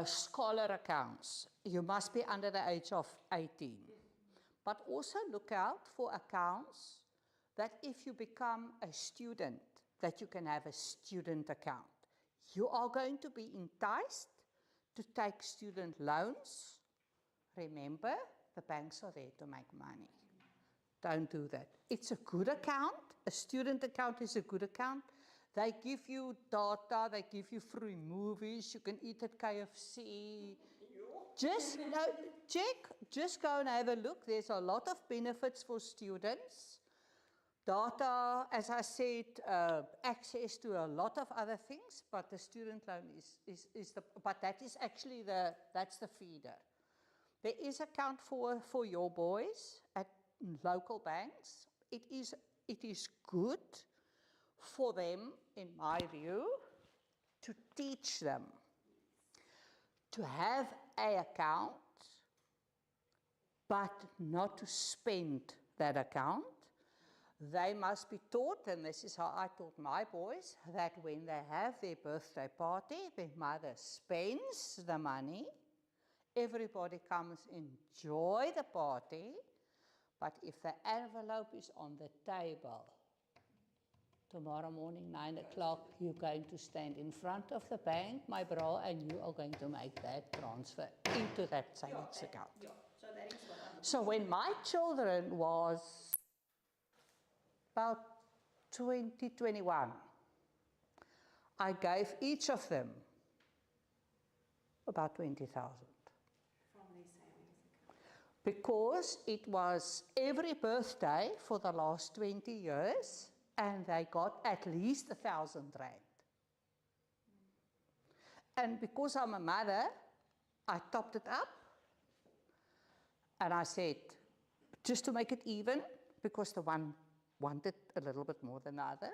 scholar accounts. You must be under the age of 18. But also look out for accounts that if you become a student, that you can have a student account. You are going to be enticed to take student loans. Remember, the banks are there to make money. Don't do that. It's a good account. A student account is a good account. They give you data, they give you free movies, you can eat at KFC. Just go and have a look. There's a lot of benefits for students. Data, as I said, access to a lot of other things, but the student loan but that is actually that's the feeder. There is account for your boys at local banks. It is good for them, in my view, to teach them to have an account, but not to spend that account. They must be taught, and this is how I taught my boys, that when they have their birthday party, their mother spends the money, everybody comes enjoy the party, but if the envelope is on the table, tomorrow morning, 9 o'clock, you're going to stand in front of the bank, my bro, and you are going to make that transfer into that savings account. So when my children was about 21, I gave each of them about 20,000. Because it was every birthday for the last 20 years, and they got at least 1,000 rand. And because I'm a mother, I topped it up, and I said, just to make it even, because the one wanted a little bit more than the other,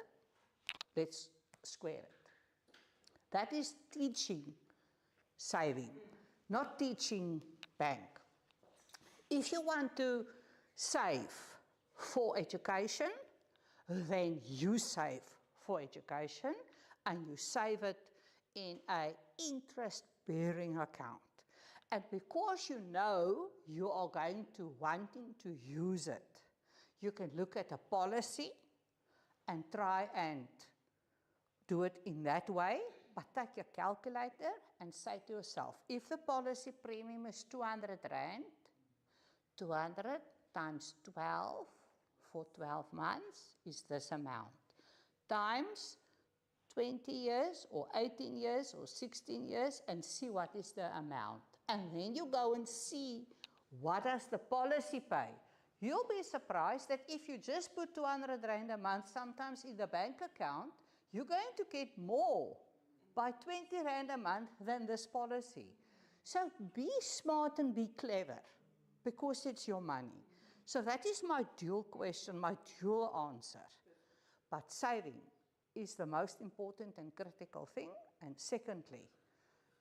let's square it. That is teaching saving, not teaching bank. If you want to save for education, then you save for education and you save it in an interest-bearing account. And because you know you are going to wanting to use it, you can look at a policy and try and do it in that way, but take your calculator and say to yourself, if the policy premium is 200 rand, 200 times 12 for 12 months is this amount, times 20 years or 18 years or 16 years and see what is the amount. And then you go and see what does the policy pay. You'll be surprised that if you just put 200 rand a month, sometimes in the bank account, you're going to get more by 20 rand a month than this policy. So be smart and be clever, because it's your money. So that is my dual question, my dual answer. But saving is the most important and critical thing, And secondly,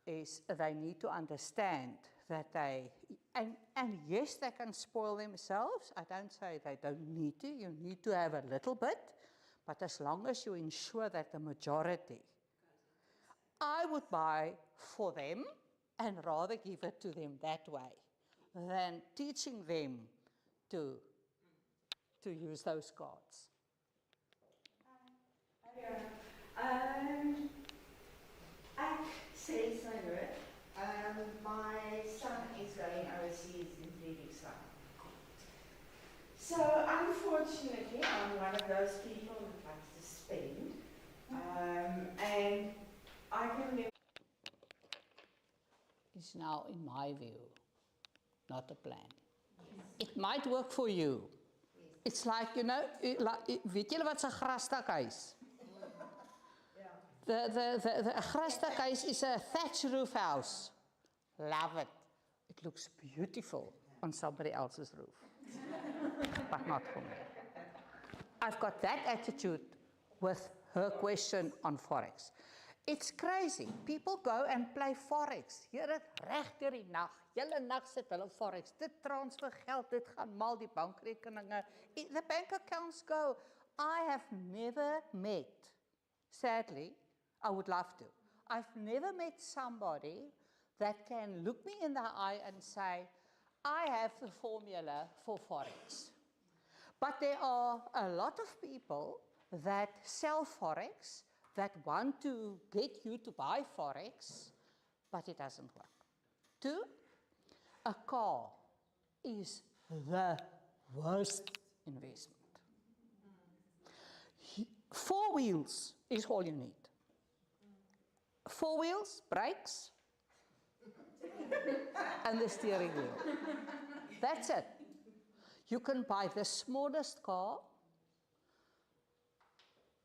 is they need to understand that they, and yes, they can spoil themselves. I don't say they don't need to. You need to have a little bit, but as long as you ensure that the majority, I would buy for them and rather give it to them that way than teaching them to use those cards. Ek sê sy hoor. My son is going overseas in 3 weeks' time. So unfortunately, I'm one of those people who likes to spend, and I can never. Is now, in my view, not a plan. It might work for you. It's like, you know, weet julle wat 'n grastakhuis? The grastakhuis is a thatch roof house. Love it. It looks beautiful on somebody else's roof, but not for me. I've got that attitude with her question on Forex. It's crazy. People go and play Forex. Hier het reg deur die nag. Hele nag sit hulle Forex. Dit transfer geld, dit gaan mal die bankrekeninge. The bank accounts go. I have never met, sadly, I would love to. I've never met somebody that can look me in the eye and say, I have the formula for Forex. But there are a lot of people that sell Forex, that want to get you to buy Forex, but it doesn't work. 2, a car is the worst investment. 4 wheels is all you need. 4 wheels, brakes, and the steering wheel. That's it. You can buy the smallest car.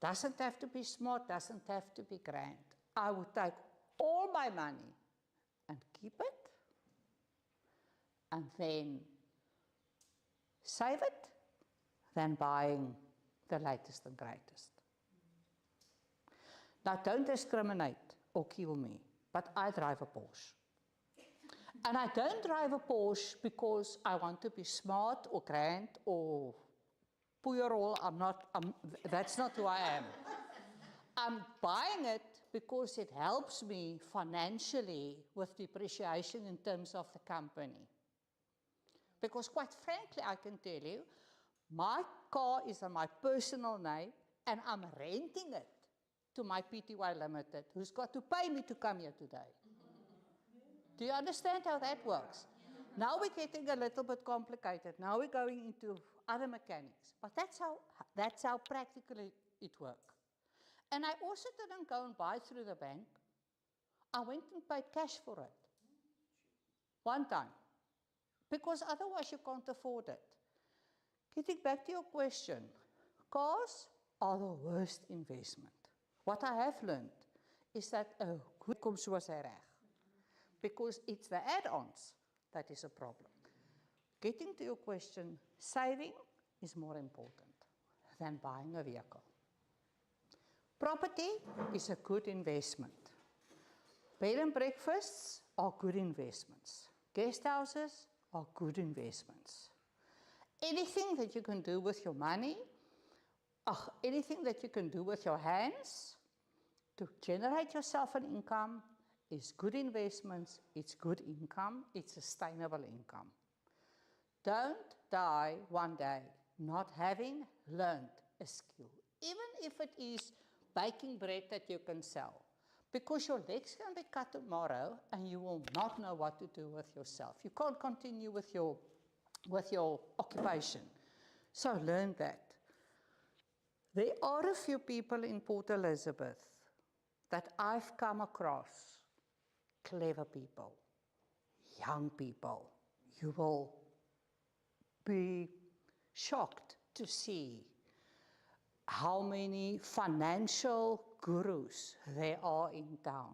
Doesn't have to be smart, doesn't have to be grand. I would take all my money and keep it, and then save it, than buying the latest and greatest. Now, don't discriminate or kill me, but I drive a Porsche. And I don't drive a Porsche because I want to be smart or grand or Puyerol. That's not who I am. I'm buying it because it helps me financially with depreciation in terms of the company. Because quite frankly, I can tell you, my car is on my personal name and I'm renting it to my PTY Limited, who's got to pay me to come here today. Do you understand how that works? Now we're getting a little bit complicated. Now we're going into other mechanics. But that's how practically it works. And I also didn't go and buy through the bank. I went and paid cash for it. One time. Because otherwise you can't afford it. Getting back to your question, cars are the worst investment. What I have learned is that a good comes was reg. Because it's the add-ons that is a problem. Getting to your question, saving is more important than buying a vehicle. Property is a good investment. Bed and breakfasts are good investments. Guest houses are good investments. Anything that you can do with your money, anything that you can do with your hands to generate yourself an income is good investments, it's good income, it's sustainable income. Don't die one day not having learned a skill, even if it is baking bread that you can sell. Because your legs can be cut tomorrow and you will not know what to do with yourself. You can't continue with your occupation. So learn that. There are a few people in Port Elizabeth that I've come across, clever people, young people. You will be shocked to see how many financial gurus there are in town.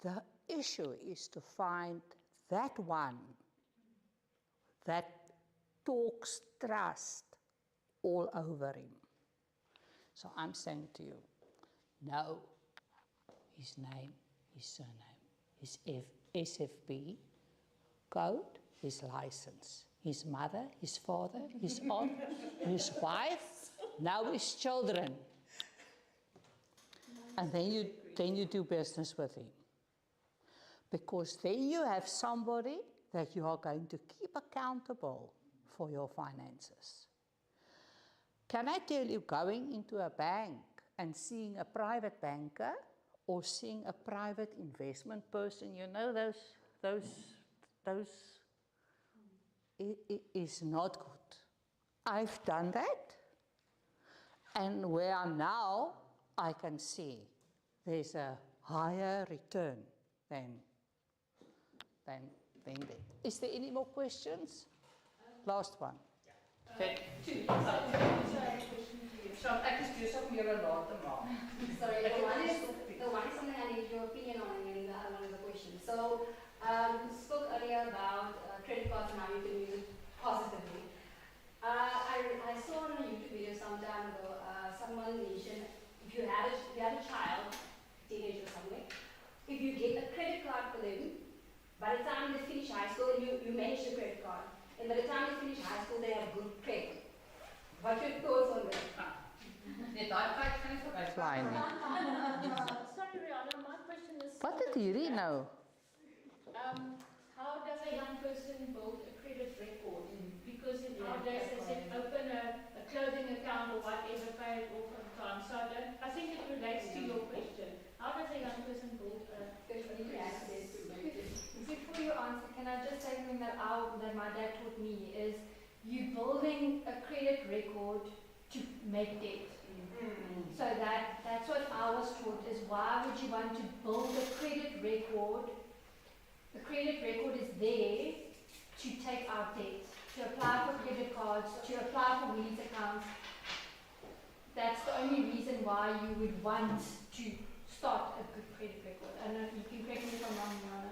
The issue is to find that one that talks trust all over him. So I'm saying to you, no, his name, his surname, his SFB code, his license, his mother, his father, his aunt, his wife, now his children. And then you do business with him. Because then you have somebody that you are going to keep accountable for your finances. Can I tell you, going into a bank and seeing a private banker or seeing a private investment person, you know, those is not good. I've done that, and where I'm now, I can see there's a higher return than that. Is there any more questions? Last one. Two. So ek is besig om julle laat te maak. Sorry, the one is something I need your opinion on, and the other one is a question. So, you spoke earlier about credit cards and how you can use it positively. I saw on a YouTube video some time ago, someone mentioned if you have a child, teenager or something, if you get a credit card for them, by the time they finish high school, you manage the credit card, and by the time they finish high school, they have good credit. What's your thoughts on that? Fine. Sorry, Rihanna, my question is... What did you know? How does a young person build a credit record? Because nowadays they said open a clothing account or whatever, pay it off on time. So I think it relates to your question. How does a young person build a credit record? Before you answer, can I just say something that my dad taught me is you building a credit record to make debt. So that's what I was taught is why would you want to build a credit record? The credit record is there to take out debt, to apply for credit cards, to apply for lease accounts. That's the only reason why you would want to start a good credit record. I know you can correct me if I'm wrong, Rihanna.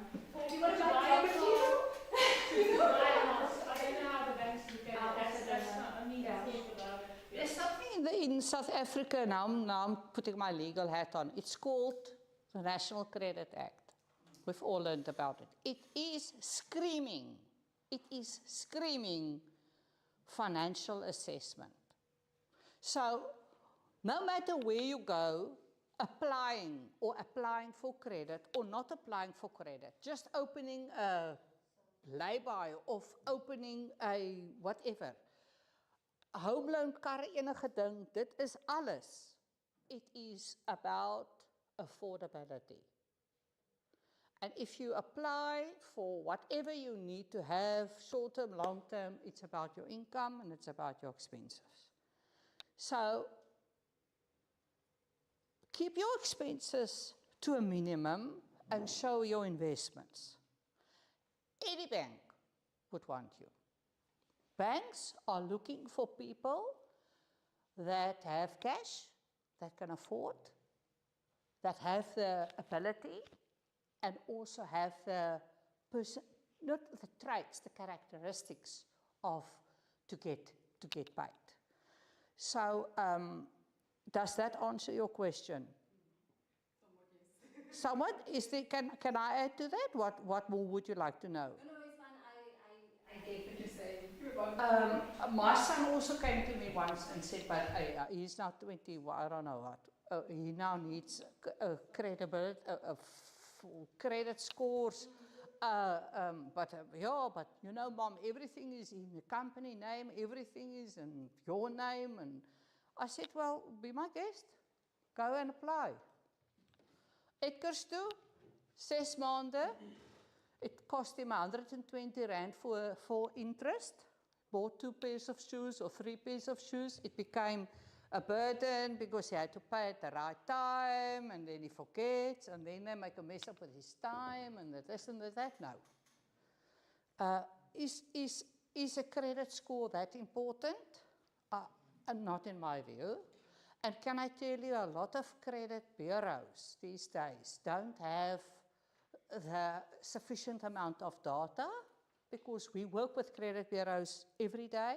What about property? I don't know how the banks look at it. That's not only thought about it. There's something in South Africa, now I'm putting my legal hat on. It's called the National Credit Act. We've all learned about it. It is screaming financial assessment. So no matter where you go, applying for credit or not applying for credit, just opening a lay-by of opening a whatever, home loan, kar, enige ding, dit is alles. It is about affordability. And if you apply for whatever you need to have, short-term, long-term, it's about your income and it's about your expenses. So keep your expenses to a minimum and show your investments. Any bank would want you. Banks are looking for people that have cash, that can afford, that have the ability, and also have the not the traits, the characteristics of to get paid. So, does that answer your question? Somewhat, yes. Can I add to that? What more would you like to know? No, it's fine. I get what you're saying. My son also came to me once and said, but he's now 20, I don't know what. He now needs credit scores. But you know, Mom, everything is in the company name, everything is in your name. And I said, well, be my guest. Go and apply. Edgar's toe, 6 maanden. It cost him 120 rand for interest. Bought 2 pairs of shoes or 3 pairs of shoes. It became a burden because he had to pay at the right time, and then he forgets, and then they make a mess up with his time, and this and that. No. Is a credit score that important? Not in my view. And can I tell you, a lot of credit bureaus these days don't have the sufficient amount of data, because we work with credit bureaus every day.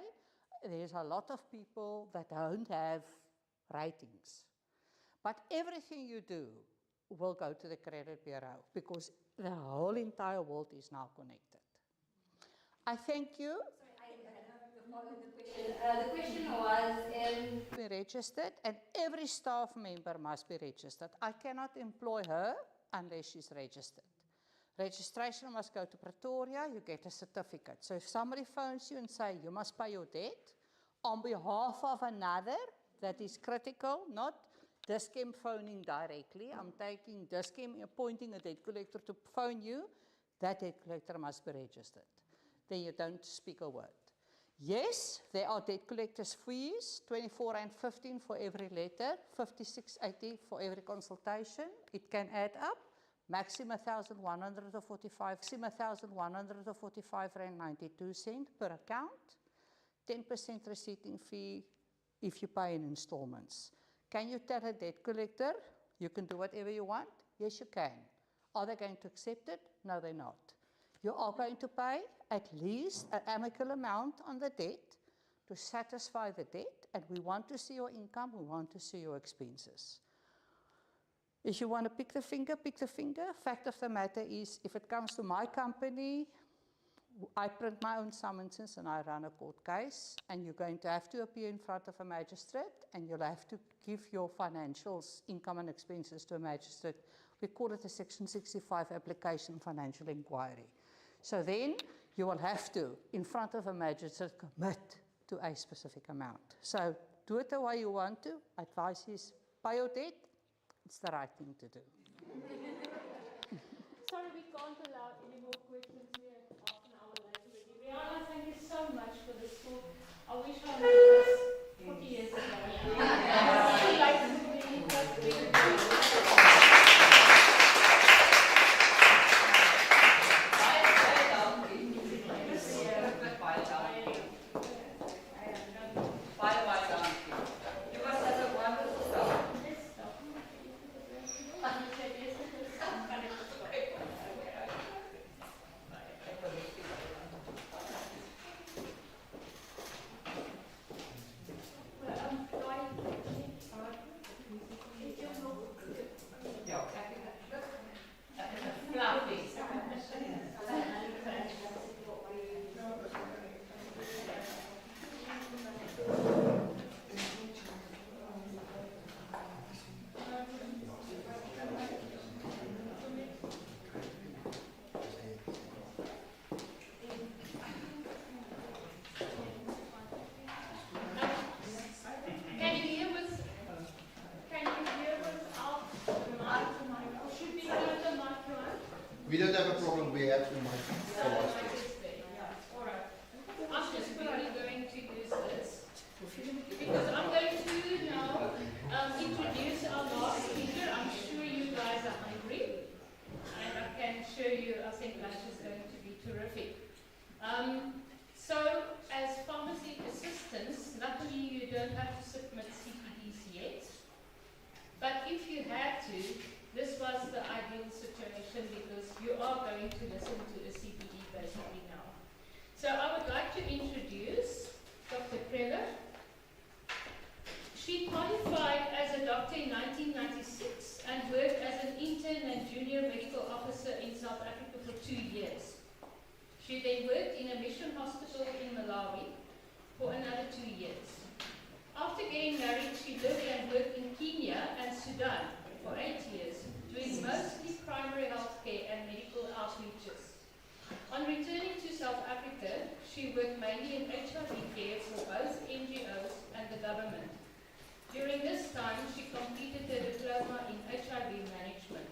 There's a lot of people that don't have ratings. But everything you do will go to the credit bureau because the whole entire world is now connected. I thank you. The question was, be registered, and every staff member must be registered. I cannot employ her unless she's registered. Registration must go to Pretoria, you get a certificate. So if somebody phones you and say you must pay your debt on behalf of another, that is critical, not Dis-Chem phoning directly. I'm taking Dis-Chem, appointing a debt collector to phone you, that debt collector must be registered. Then you don't speak a word. Yes, there are debt collectors' fees, 24.15 for every letter, 56.80 for every consultation. It can add up. Maximum 1,145, maximum 1,145.92 cents per account. 10% receipting fee if you pay in installments. Can you tell a debt collector you can do whatever you want? Yes, you can. Are they going to accept it? No, they're not. You are going to pay at least an amicable amount on the debt to satisfy the debt, and we want to see your income, we want to see your expenses. If you want to pick the finger, pick the finger. Fact of the matter is, if it comes to my company, I print my own summonses and I run a court case, and you're going to have to appear in front of a magistrate, and you'll have to give your financials, income and expenses to a magistrate. We call it a Section 65 application financial inquiry. So then you will have to, in front of a magistrate, commit to a specific amount. So do it the way you want to. Advice is pay your debt. It's the right thing to do. Sorry, we can't allow any more questions. We are half an hour late already. Rihanna, thank you so much for this talk. I wish I had this 40 years ago. We don't have a problem. We have the mic for us. All right. I'm just quickly going to use this because I'm going to now introduce our last speaker. I'm sure you guys are hungry, and I can show you. I think lunch is going to be terrific. So, as pharmacy assistants, luckily you don't have to submit CPDs yet. But if you had to, this was the ideal situation because you are going to listen to a CPD basically now. So I would like to introduce Dr. Preller. She qualified as a doctor in 1996 and worked as an intern and junior medical officer in South Africa for 2 years. She then worked in a mission hospital in Malawi for another 2 years. After getting married, she lived and worked in Kenya and Sudan for 8 years, doing mostly primary health care and medical outreaches. On returning to South Africa, she worked mainly in HIV care for both NGOs and the government. During this time, she completed her diploma in HIV management.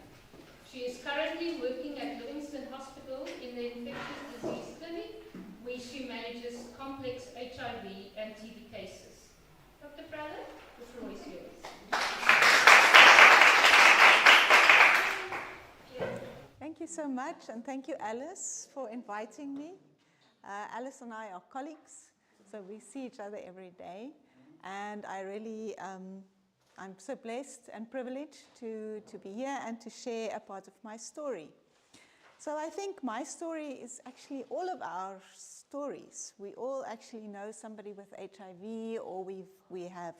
She is currently working at Livingstone Hospital in the infectious disease clinic, where she manages complex HIV and TB cases. Dr. Praller, the floor is yours. Thank you so much, and thank you, Alice, for inviting me. Alice and I are colleagues, so we see each other every day, and I really, I'm so blessed and privileged to be here and to share a part of my story. So I think my story is actually all of our stories. We all actually know somebody with HIV, or we have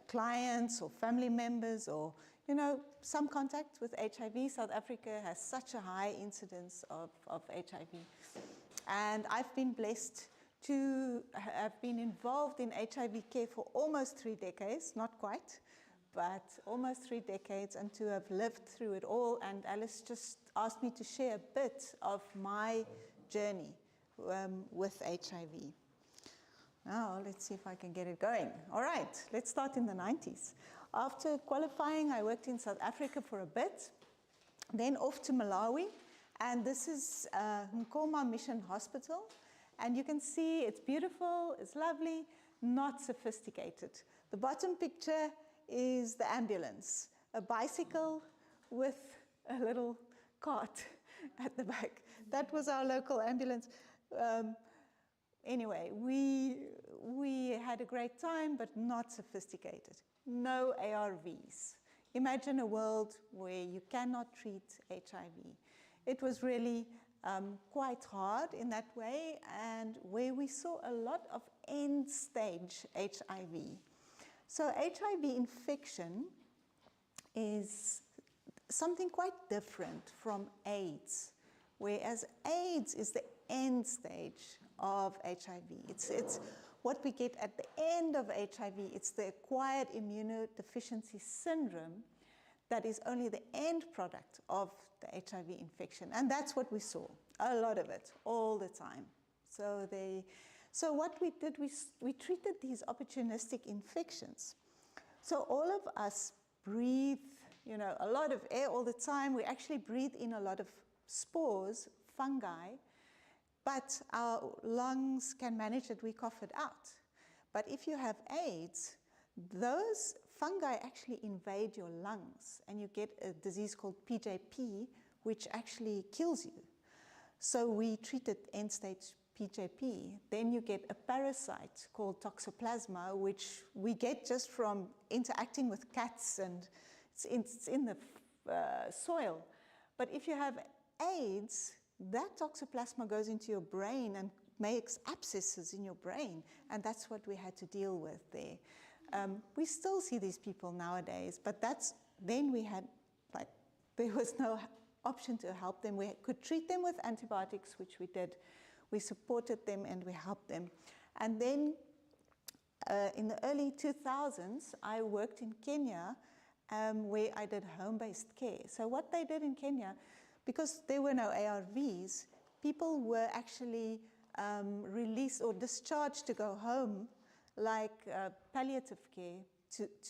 clients or family members or, you know, some contact with HIV. South Africa has such a high incidence of HIV. And I've been blessed to have been involved in HIV care for almost 3 decades, not quite, but almost 3 decades, and to have lived through it all. And Alice just asked me to share a bit of my journey with HIV. Now, let's see if I can get it going. All right, let's start in the 90s. After qualifying, I worked in South Africa for a bit, then off to Malawi. And this is Nkoma Mission Hospital. And you can see it's beautiful, it's lovely, not sophisticated. The bottom picture is the ambulance, a bicycle with a little cart at the back. That was our local ambulance. Anyway, we had a great time, but not sophisticated. No ARVs. Imagine a world where you cannot treat HIV. It was really quite hard in that way, and where we saw a lot of end-stage HIV. So HIV infection is something quite different from AIDS, whereas AIDS is the end stage of HIV. It's what we get at the end of HIV. It's the acquired immunodeficiency syndrome that is only the end product of the HIV infection. And that's what we saw, a lot of it, all the time. So what we did, we treated these opportunistic infections. So all of us breathe, you know, a lot of air all the time. We actually breathe in a lot of spores, fungi, but our lungs can manage it, we cough it out. But if you have AIDS, those fungi actually invade your lungs, and you get a disease called PJP, which actually kills you. So we treated end-stage PJP. Then you get a parasite called toxoplasma, which we get just from interacting with cats, and it's in the soil. But if you have AIDS, that toxoplasma goes into your brain and makes abscesses in your brain, and that's what we had to deal with there. We still see these people nowadays, but then we had, like, there was no option to help them. We could treat them with antibiotics, which we did. We supported them and we helped them. And then in the early 2000s, I worked in Kenya where I did home-based care. So what they did in Kenya, because there were no ARVs, people were actually released or discharged to go home, like palliative care,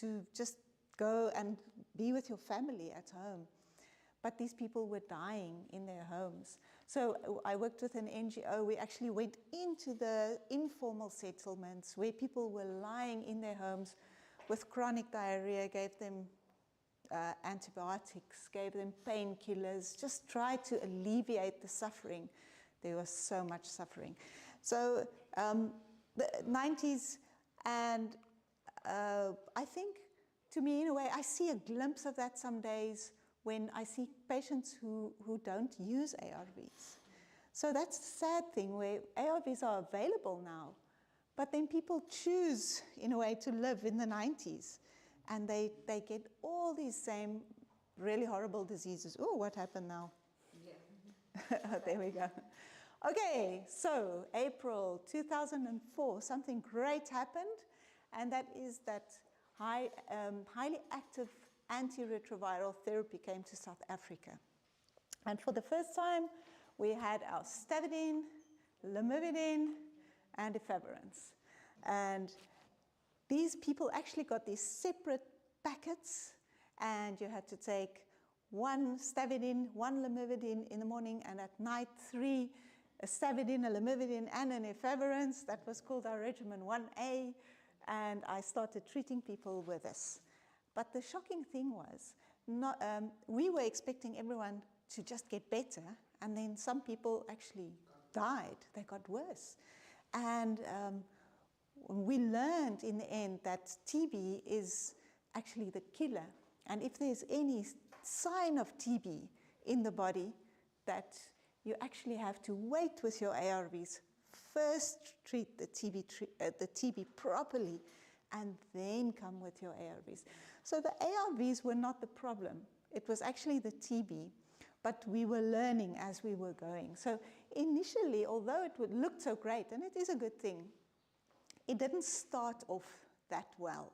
to just go and be with your family at home. But these people were dying in their homes. So I worked with an NGO. We actually went into the informal settlements where people were lying in their homes with chronic diarrhea, gave them antibiotics, gave them painkillers, just tried to alleviate the suffering. There was so much suffering. So the 90s, and I think, to me, in a way, I see a glimpse of that some days when I see patients who don't use ARVs. So that's the sad thing, where ARVs are available now, but then people choose, in a way, to live in the 90s, and they get all these same really horrible diseases. Oh, what happened now? Yeah. There we go. Okay, so April 2004, something great happened, and that is that highly active antiretroviral therapy came to South Africa. And for the first time, we had our stavudine, lamivudine, and efavirenz. And these people actually got these separate packets, and you had to take 1 stavudine, 1 lamivudine in the morning, and at night 3 a stavudine, a lamivudine, and an efavirenz. That was called our regimen 1A, and I started treating people with this. But the shocking thing was, we were expecting everyone to just get better, and then some people actually died. They got worse. And we learned in the end that TB is actually the killer. And if there's any sign of TB in the body, that you actually have to wait with your ARVs, first treat the TB properly, and then come with your ARVs. So the ARVs were not the problem. It was actually the TB, but we were learning as we were going. So initially, although it would look so great, and it is a good thing, it didn't start off that well.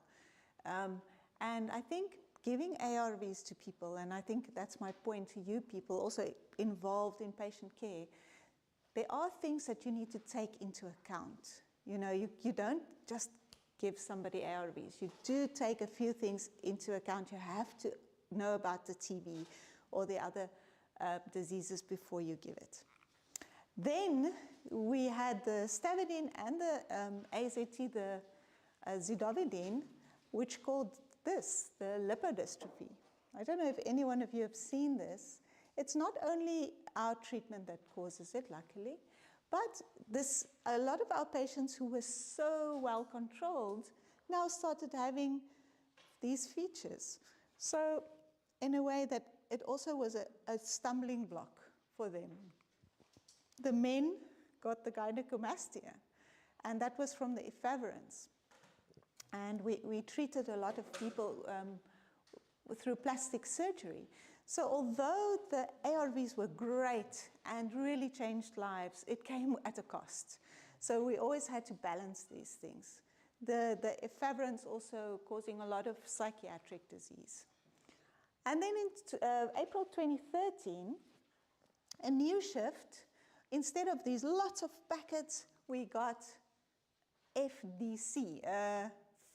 And I think giving ARVs to people, and I think that's my point to you people also involved in patient care, there are things that you need to take into account. You know, you don't just give somebody ARVs. You do take a few things into account. You have to know about the TB or the other diseases before you give it. Then we had the stavudine and the AZT, the zidovudine, which called this the lipodystrophy. I don't know if any one of you have seen this. It's not only our treatment that causes it, luckily, but a lot of our patients who were so well controlled now started having these features. So in a way that it also was a stumbling block for them. The men got the gynecomastia, and that was from the efavirenz. And we treated a lot of people through plastic surgery. So although the ARVs were great and really changed lives, it came at a cost. So we always had to balance these things. The efavirenz also causing a lot of psychiatric disease. And then in April 2013, a new shift. Instead of these lots of packets, we got FDC,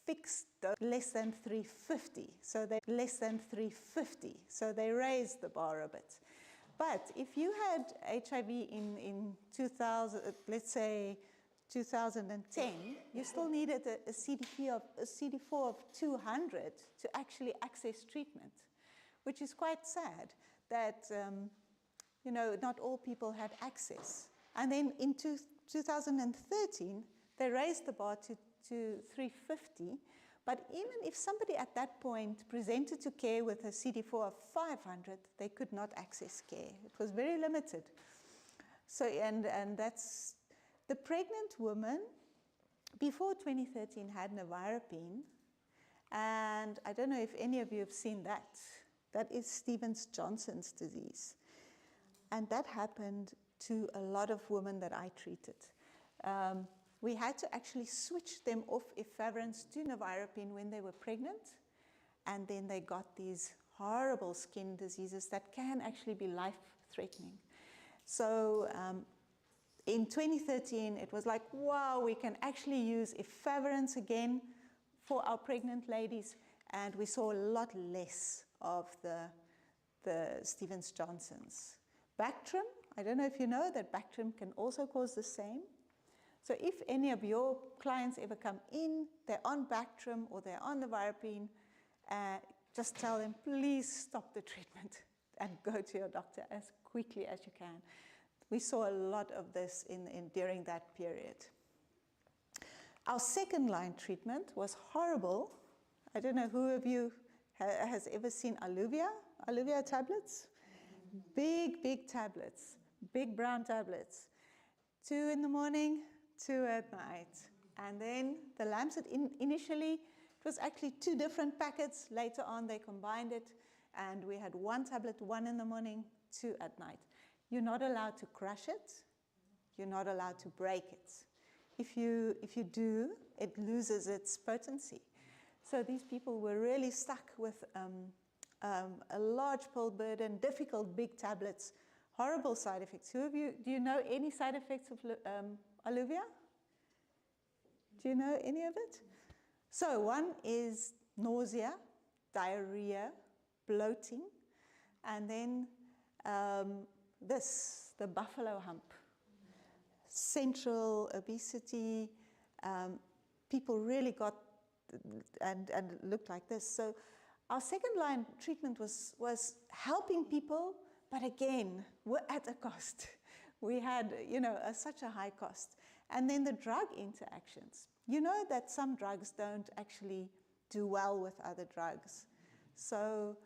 fixed dose, less than 350. So they less than 350. So they raised the bar a bit. But if you had HIV in 2000, let's say 2010, you still needed a CD4 of 200 to actually access treatment, which is quite sad that you know, not all people had access. And then in 2013, they raised the bar to 350. But even if somebody at that point presented to care with a CD4 of 500, they could not access care. It was very limited. So, and that's the pregnant woman before 2013 had nevirapine. And I don't know if any of you have seen that. That is Stevens-Johnson's disease. And that happened to a lot of women that I treated. We had to actually switch them off efavirenz to nevirapine when they were pregnant, and then they got these horrible skin diseases that can actually be life-threatening. So in 2013, it was like, wow, we can actually use efavirenz again for our pregnant ladies, and we saw a lot less of the Stevens-Johnsons. Bactrim, I don't know if you know that Bactrim can also cause the same. So if any of your clients ever come in, they're on Bactrim or they're on nevirapine, just tell them, please stop the treatment and go to your doctor as quickly as you can. We saw a lot of this during that period. Our second line treatment was horrible. I don't know who of you has ever seen Alluvia tablets? Big, big tablets, big brown tablets. 2 in the morning, 2 at night. And then the Lancet, initially, it was actually 2 different packets. Later on, they combined it, and we had 1 tablet, 1 in the morning, 2 at night. You're not allowed to crush it. You're not allowed to break it. If you do, it loses its potency. So these people were really stuck with a large pill burden, difficult big tablets, horrible side effects. Who of you, do you know any side effects of Alluvia? Do you know any of it? So one is nausea, diarrhea, bloating, and then the buffalo hump. Central obesity, people really got and looked like this. So our second line treatment was helping people, but again, we're at a cost. We had, such a high cost. And then the drug interactions. You know that some drugs don't actually do well with other drugs. So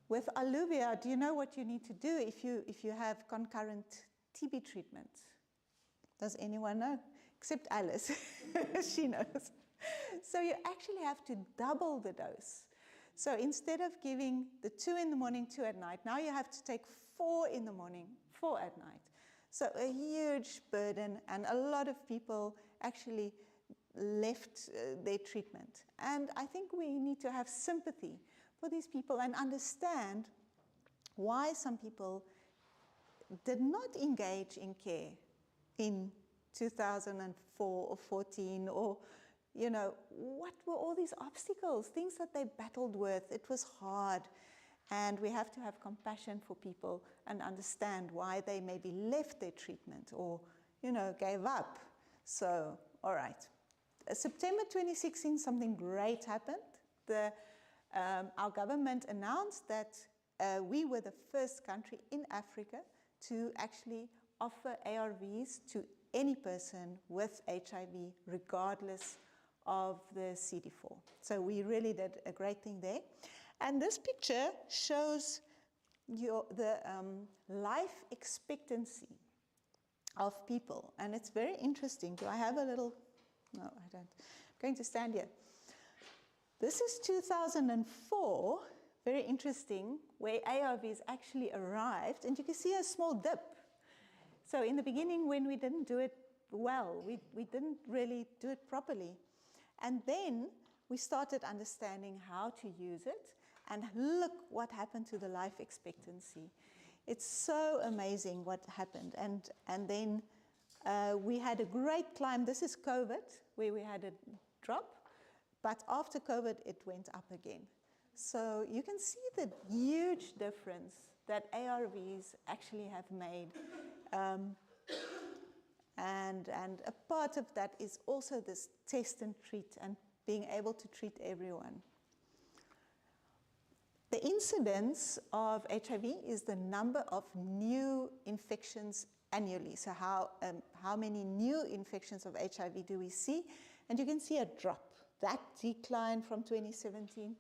with Alluvia, do you know what you need to do if you have concurrent TB treatment? Does anyone know? Except Alice, she knows. So you actually have to double the dose. So instead of giving the 2 in the morning, 2 at night, now you have to take 4 in the morning, 4 at night. So a huge burden, and a lot of people actually left their treatment. And I think we need to have sympathy for these people and understand why some people did not engage in care in 2004 or 14, or, you know, what were all these obstacles, things that they battled with. It was hard, and we have to have compassion for people and understand why they maybe left their treatment or, you know, gave up. So, all right. September 2016, something great happened. Our government announced that we were the first country in Africa to actually offer ARVs to any person with HIV, regardless of the CD4. So we really did a great thing there. And this picture shows the life expectancy of people. And it's very interesting. Do I have a little? No, I don't. I'm going to stand here. This is 2004, very interesting, where ARVs actually arrived, and you can see a small dip. So in the beginning, when we didn't do it well, we didn't really do it properly. And then we started understanding how to use it, and look what happened to the life expectancy. It's so amazing what happened. And then we had a great climb. This is COVID, where we had a drop. But after COVID, it went up again. So you can see the huge difference that ARVs actually have made. And a part of that is also this test and treat, and being able to treat everyone. The incidence of HIV is the number of new infections annually. So how many new infections of HIV do we see? And you can see a drop. That decline from 2017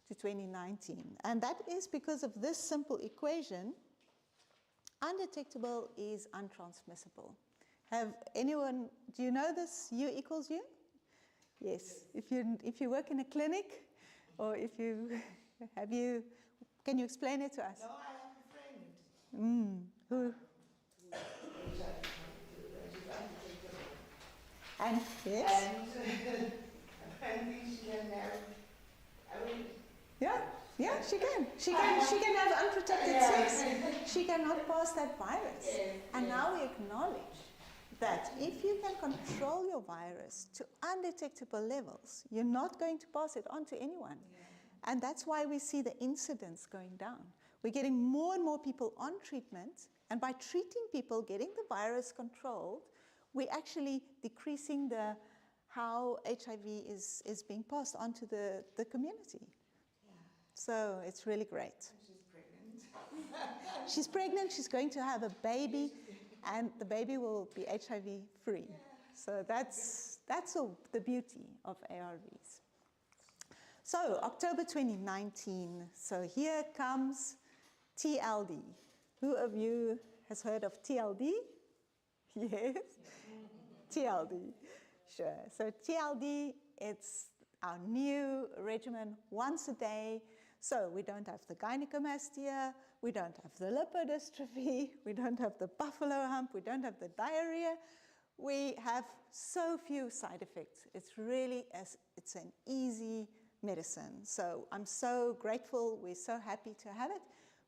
to 2019. And that is because of this simple equation. Undetectable is untransmissible. Have anyone, do you know this U equals U? Yes. If you work in a clinic, or if you, can you explain it to us? No, I have a friend. Who? And, yes? And apparently she can have, I mean... Yeah, she can. She can have unprotected sex. She cannot pass that virus. And now we acknowledge that if you can control your virus to undetectable levels, you're not going to pass it on to anyone. And that's why we see the incidence going down. We're getting more and more people on treatment, and by treating people, getting the virus controlled, we're actually decreasing how HIV is being passed on to the community. So it's really great. She's pregnant. She's pregnant, she's going to have a baby, and the baby will be HIV free. So that's the beauty of ARVs. So October 2019, so here comes TLD. Who of you has heard of TLD? Yes? TLD, sure. So TLD, it's our new regimen, once a day. So we don't have the gynecomastia, we don't have the lipodystrophy, we don't have the buffalo hump, we don't have the diarrhea. We have so few side effects. It's really, it's an easy medicine. So I'm so grateful, we're so happy to have it.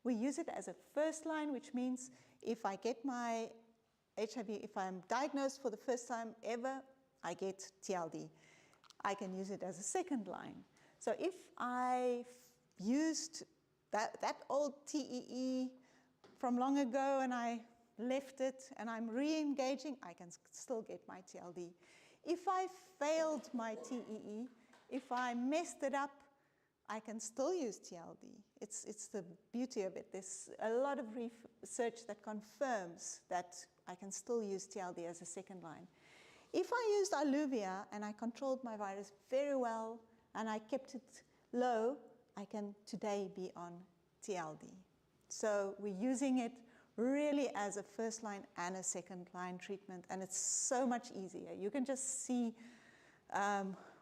We use it as a first line, which means if I get my HIV, if I'm diagnosed for the first time ever, I get TLD. I can use it as a second line. So if I used that old TEE from long ago and I left it and I'm re-engaging, I can still get my TLD. If I failed my TEE, if I messed it up, I can still use TLD. It's the beauty of it. There's a lot of research that confirms that I can still use TLD as a second line. If I used Alluvia and I controlled my virus very well and I kept it low, I can today be on TLD. So we're using it really as a first line and a second line treatment, and it's so much easier. You can just see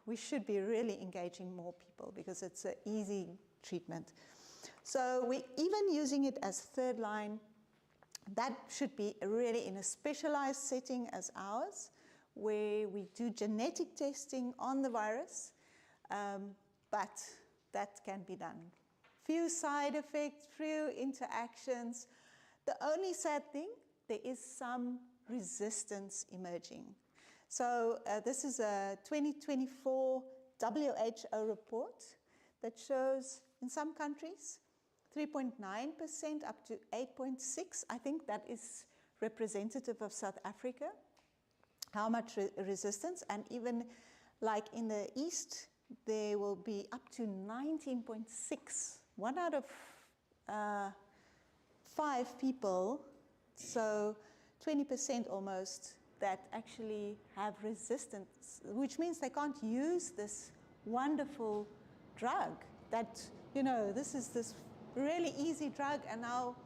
we should be really engaging more people because it's an easy treatment. So we're even using it as third line. That should be really in a specialized setting as ours, where we do genetic testing on the virus, but that can be done. Few side effects, few interactions. The only sad thing, there is some resistance emerging. So this is a 2024 WHO report that shows in some countries 3.9% up to 8.6%. I think that is representative of South Africa. How much resistance, and even like in the East, there will be up to 19.6. 1 out of 5 people, so 20% almost, that actually have resistance, which means they can't use this wonderful drug that, you know, this is this really easy drug, and now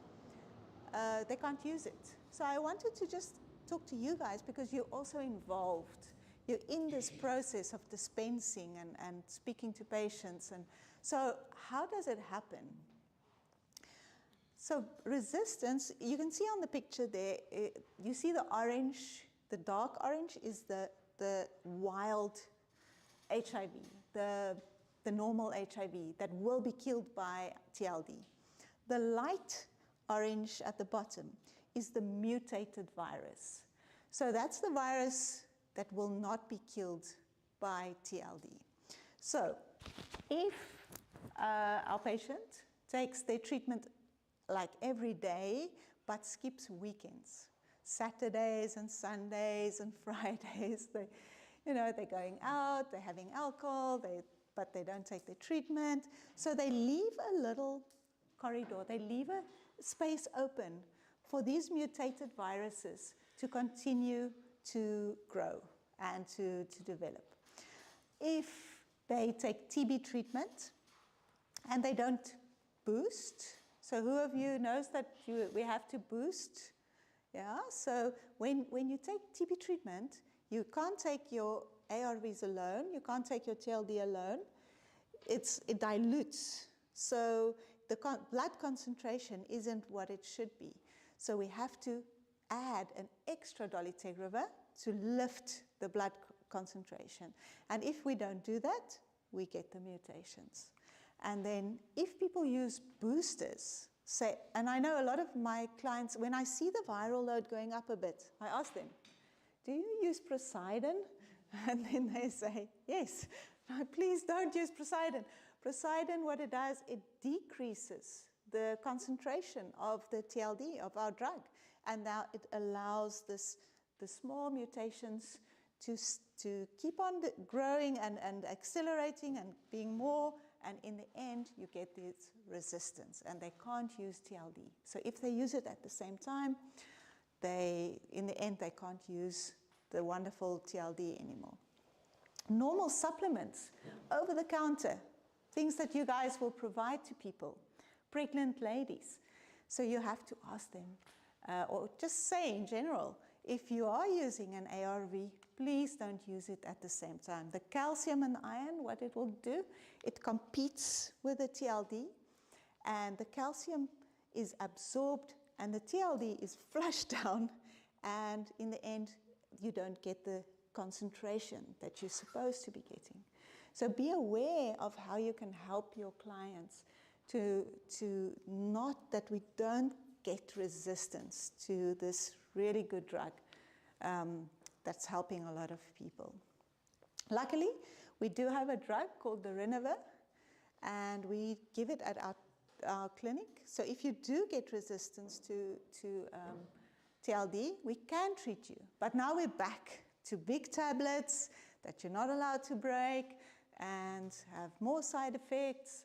they can't use it. So I wanted to just talk to you guys because you're also involved. You're in this process of dispensing and speaking to patients. And so how does it happen? So resistance, you can see on the picture there, you see the orange, the dark orange is the wild HIV, the normal HIV that will be killed by TLD. The light orange at the bottom is the mutated virus. So that's the virus that will not be killed by TLD. So if our patient takes their treatment like every day, but skips weekends, Saturdays and Sundays and Fridays, they're going out, they're having alcohol, but they don't take their treatment. So they leave a little corridor, they leave a space open for these mutated viruses to continue to grow and to develop. If they take TB treatment and they don't boost, so who of you knows that we have to boost? Yeah, so when you take TB treatment, you can't take your ARVs alone, you can't take your TLD alone. It dilutes, so the blood concentration isn't what it should be. So we have to add an extra dolutegravir to lift the blood concentration. And if we don't do that, we get the mutations. And then if people use boosters, say, and I know a lot of my clients, when I see the viral load going up a bit, I ask them, do you use Poseidon? And then they say, yes. No, please don't use Poseidon. Poseidon, what it does, it decreases the concentration of the TLD, of our drug. And now it allows the small mutations to keep on growing and accelerating and being more. And in the end, you get this resistance. And they can't use TLD. So if they use it at the same time, in the end, they can't use the wonderful TLD anymore. Normal supplements, over the counter, things that you guys will provide to people, pregnant ladies. So you have to ask them, or just say in general, if you are using an ARV, please don't use it at the same time. The calcium and iron, what it will do, it competes with the TLD, and the calcium is absorbed, and the TLD is flushed down, and in the end, you don't get the concentration that you're supposed to be getting. So be aware of how you can help your clients to not that we don't get resistance to this really good drug that's helping a lot of people. Luckily, we do have a drug called the Rinavir, and we give it at our clinic. So if you do get resistance to TLD, we can treat you. But now we're back to big tablets that you're not allowed to break and have more side effects.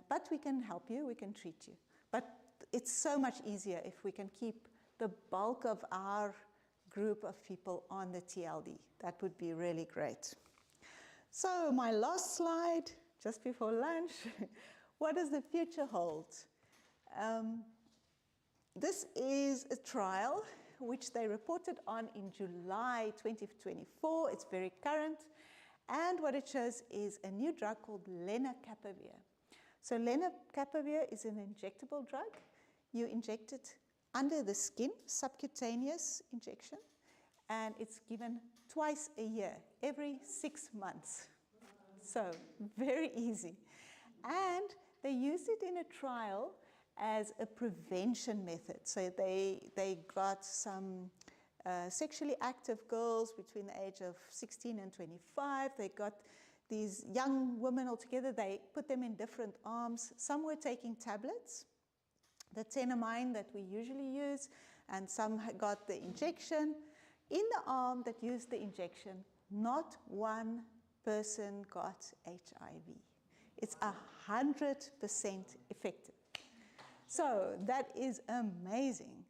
But we can help you, we can treat you. But it's so much easier if we can keep the bulk of our group of people on the TLD. That would be really great. So my last slide, just before lunch, what does the future hold? This is a trial which they reported on in July 2024. It's very current. And what it shows is a new drug called lenacapavir. So lenacapavir is an injectable drug. You inject it under the skin, subcutaneous injection, and it's given twice a year, every 6 months. So very easy. And they used it in a trial as a prevention method. So they got some sexually active girls between the age of 16 and 25. They got these young women all together. They put them in different arms. Some were taking tablets, the tenamine that we usually use, and some got the injection. In the arm that used the injection, not one person got HIV. It's 100% effective. So that is amazing.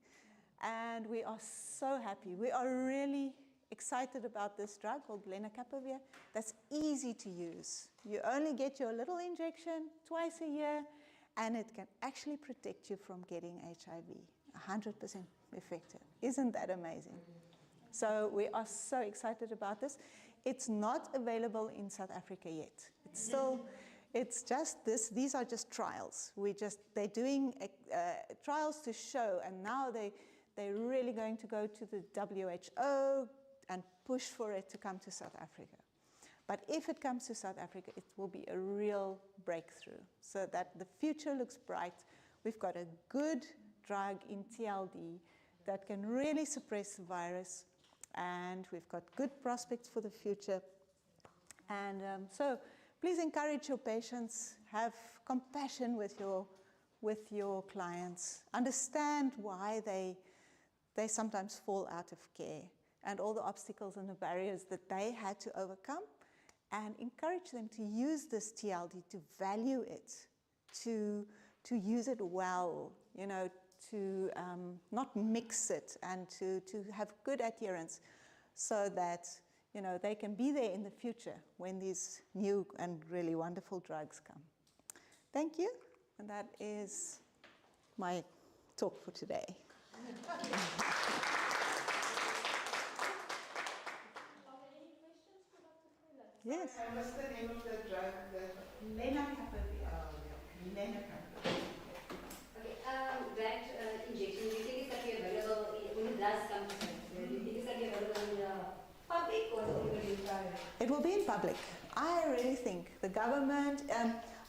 And we are so happy. We are really excited about this drug called lenacapavir that's easy to use. You only get your little injection twice a year, and it can actually protect you from getting HIV. 100% effective. Isn't that amazing? So we are so excited about this. It's not available in South Africa yet. It's still, it's just this. These are just trials. They're doing trials to show, and now they're really going to go to the WHO and push for it to come to South Africa. But if it comes to South Africa, it will be a real breakthrough, so that the future looks bright. We've got a good drug in TLD that can really suppress the virus, and we've got good prospects for the future. And so please encourage your patients, have compassion with your clients, understand why they sometimes fall out of care and all the obstacles and the barriers that they had to overcome, and encourage them to use this TLD, to value it, to use it well, you know, to not mix it, and to have good adherence, so that, you know, they can be there in the future when these new and really wonderful drugs come. Thank you, and that is my talk for today. Yes. What's the name of the drug? Lenacapavir. Lenacapavir. Okay, that injection, do you think it's going to be available when it does come to us? Do you think it's going to be available in the public, or is it going to be private? It will be in public. I really think the government,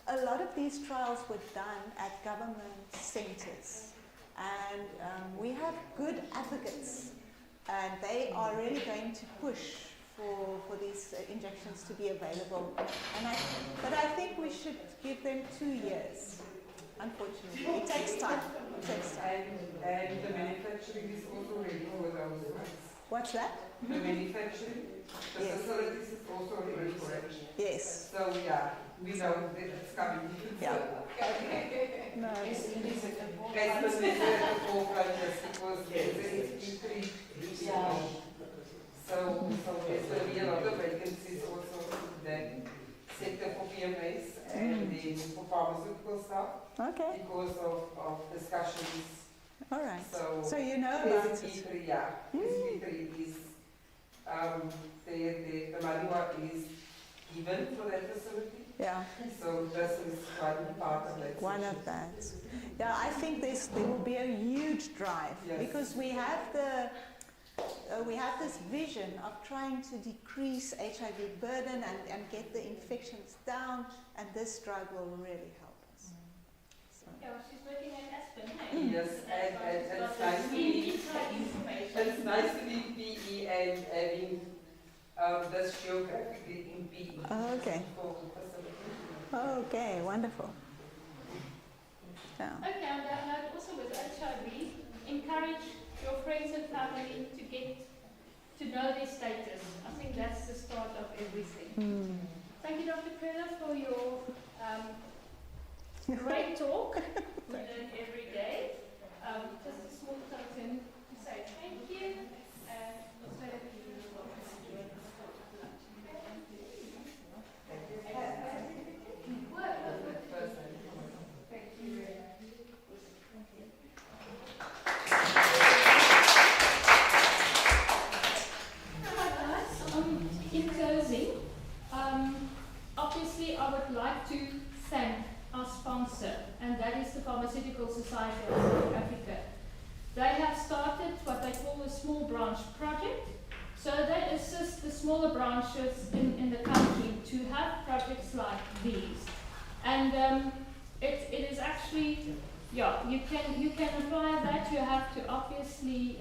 a lot of these trials were done at government centers, and we have good advocates, and they are really going to push for these injections to be available. But I think we should give them 2 years. Unfortunately, it takes time. It takes time. And the manufacturing is also ready for those ones. What's that? The manufacturing, the facilities is also ready for it. Yes. So yeah, we know that it's coming. Yeah. Okay. No. It's at the forefront, yes, because it's pretty. So there's going to be a lot of vacancies also in that sector for PMAs and then for pharmaceutical staff. Okay. Because of discussions. All right. So you know about it. Basically, yeah. Basically, it is the money is given for that facility. Yeah. So this is one part of that. One of that. Yeah, I think there will be a huge drive, because we have this vision of trying to decrease HIV burden and get the infections down, and this drug will really help us. So. Yeah, well, she's working at Aspen. Yes, and it's nice to be. It's nice to be PE and having this geographically in PE. Oh, okay. Okay, wonderful. Yeah. Okay, on that note, also with HIV, encourage your friends and family to get to know their status. I think that's the start of everything. Thank you, Dr. Kriller, for your great talk. We learn every day. Just a small token to say thank you, and also that you in closing, firstly, I would like to thank our sponsor, and that is the Pharmaceutical Society of South Africa. They have started what they call a small branch project. So they assist the smaller branches in the country to have projects like these. And it is actually, yeah, you can apply that. You have to obviously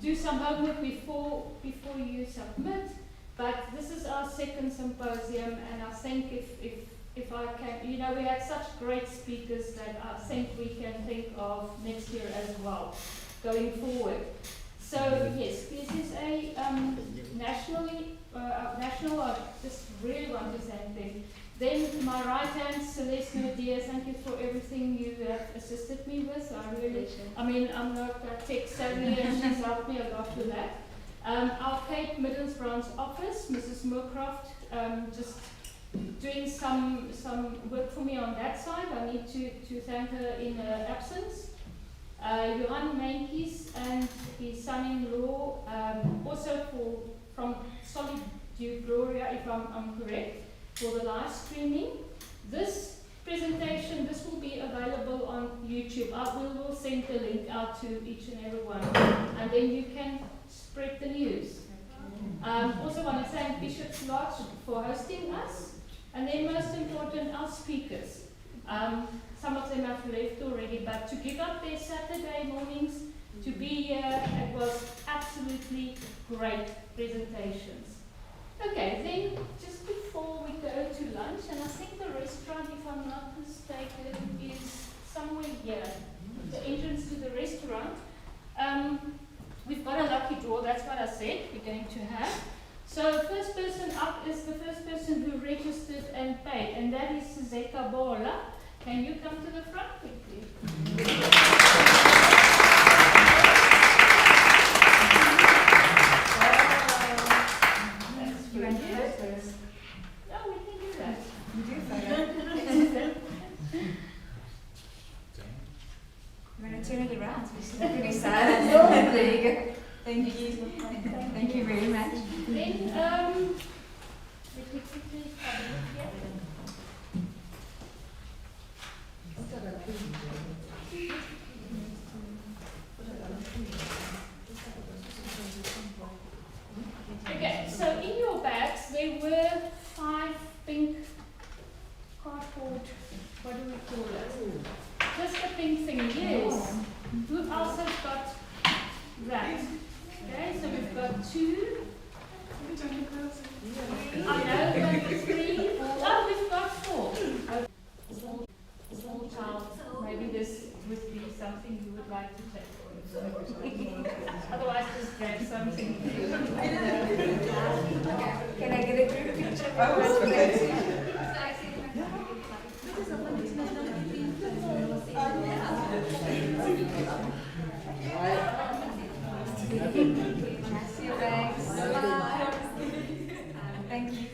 do some homework before you submit. But this is our second symposium, and I think if I can, you know, we had such great speakers that I think we can think of next year as well, going forward. So yes, PSSA national, I just really want to thank them. Then my right hand, Celeste Nadia, thank you for everything you have assisted me with. I mean, I'm not tech savvy, and she's helped me a lot with that. Our Cape Midlands branch office, Mrs. Moorcroft, just doing some work for me on that side. I need to thank her in her absence. Johan Meintjes and his son-in-law, also from Soli, Gloria, if I'm correct, for the live streaming. This presentation, this will be available on YouTube. We will send the link out to each and every one, and then you can spread the news. Also want to thank Bishop's Lodge for hosting us, and then most important, our speakers. Some of them have left already, but to give up their Saturday mornings to be here, it was absolutely great presentations. Okay, then just before we go to lunch, and I think the restaurant, if I'm not mistaken, is somewhere here, the entrance to the restaurant. We've got a lucky draw, that's what I said we're going to have. So first person up is the first person who registered and paid, and that is Zeka Bola. Can you come to the front quickly? You want to go first? No, we can do that. You do that. You want to turn it around? We're pretty sad. There you go. Thank you. Thank you very much. Then, let me quickly have a look here. Okay, so in your bags there were 5 pink cardboard, what do we call it? Just a pink thing, yes. Who else has got that? Okay, so we've got 2. I know, 3. Oh, we've got 4. Small child, maybe this would be something you would like to take. Otherwise, just grab something. Can I get a group picture? Thank you.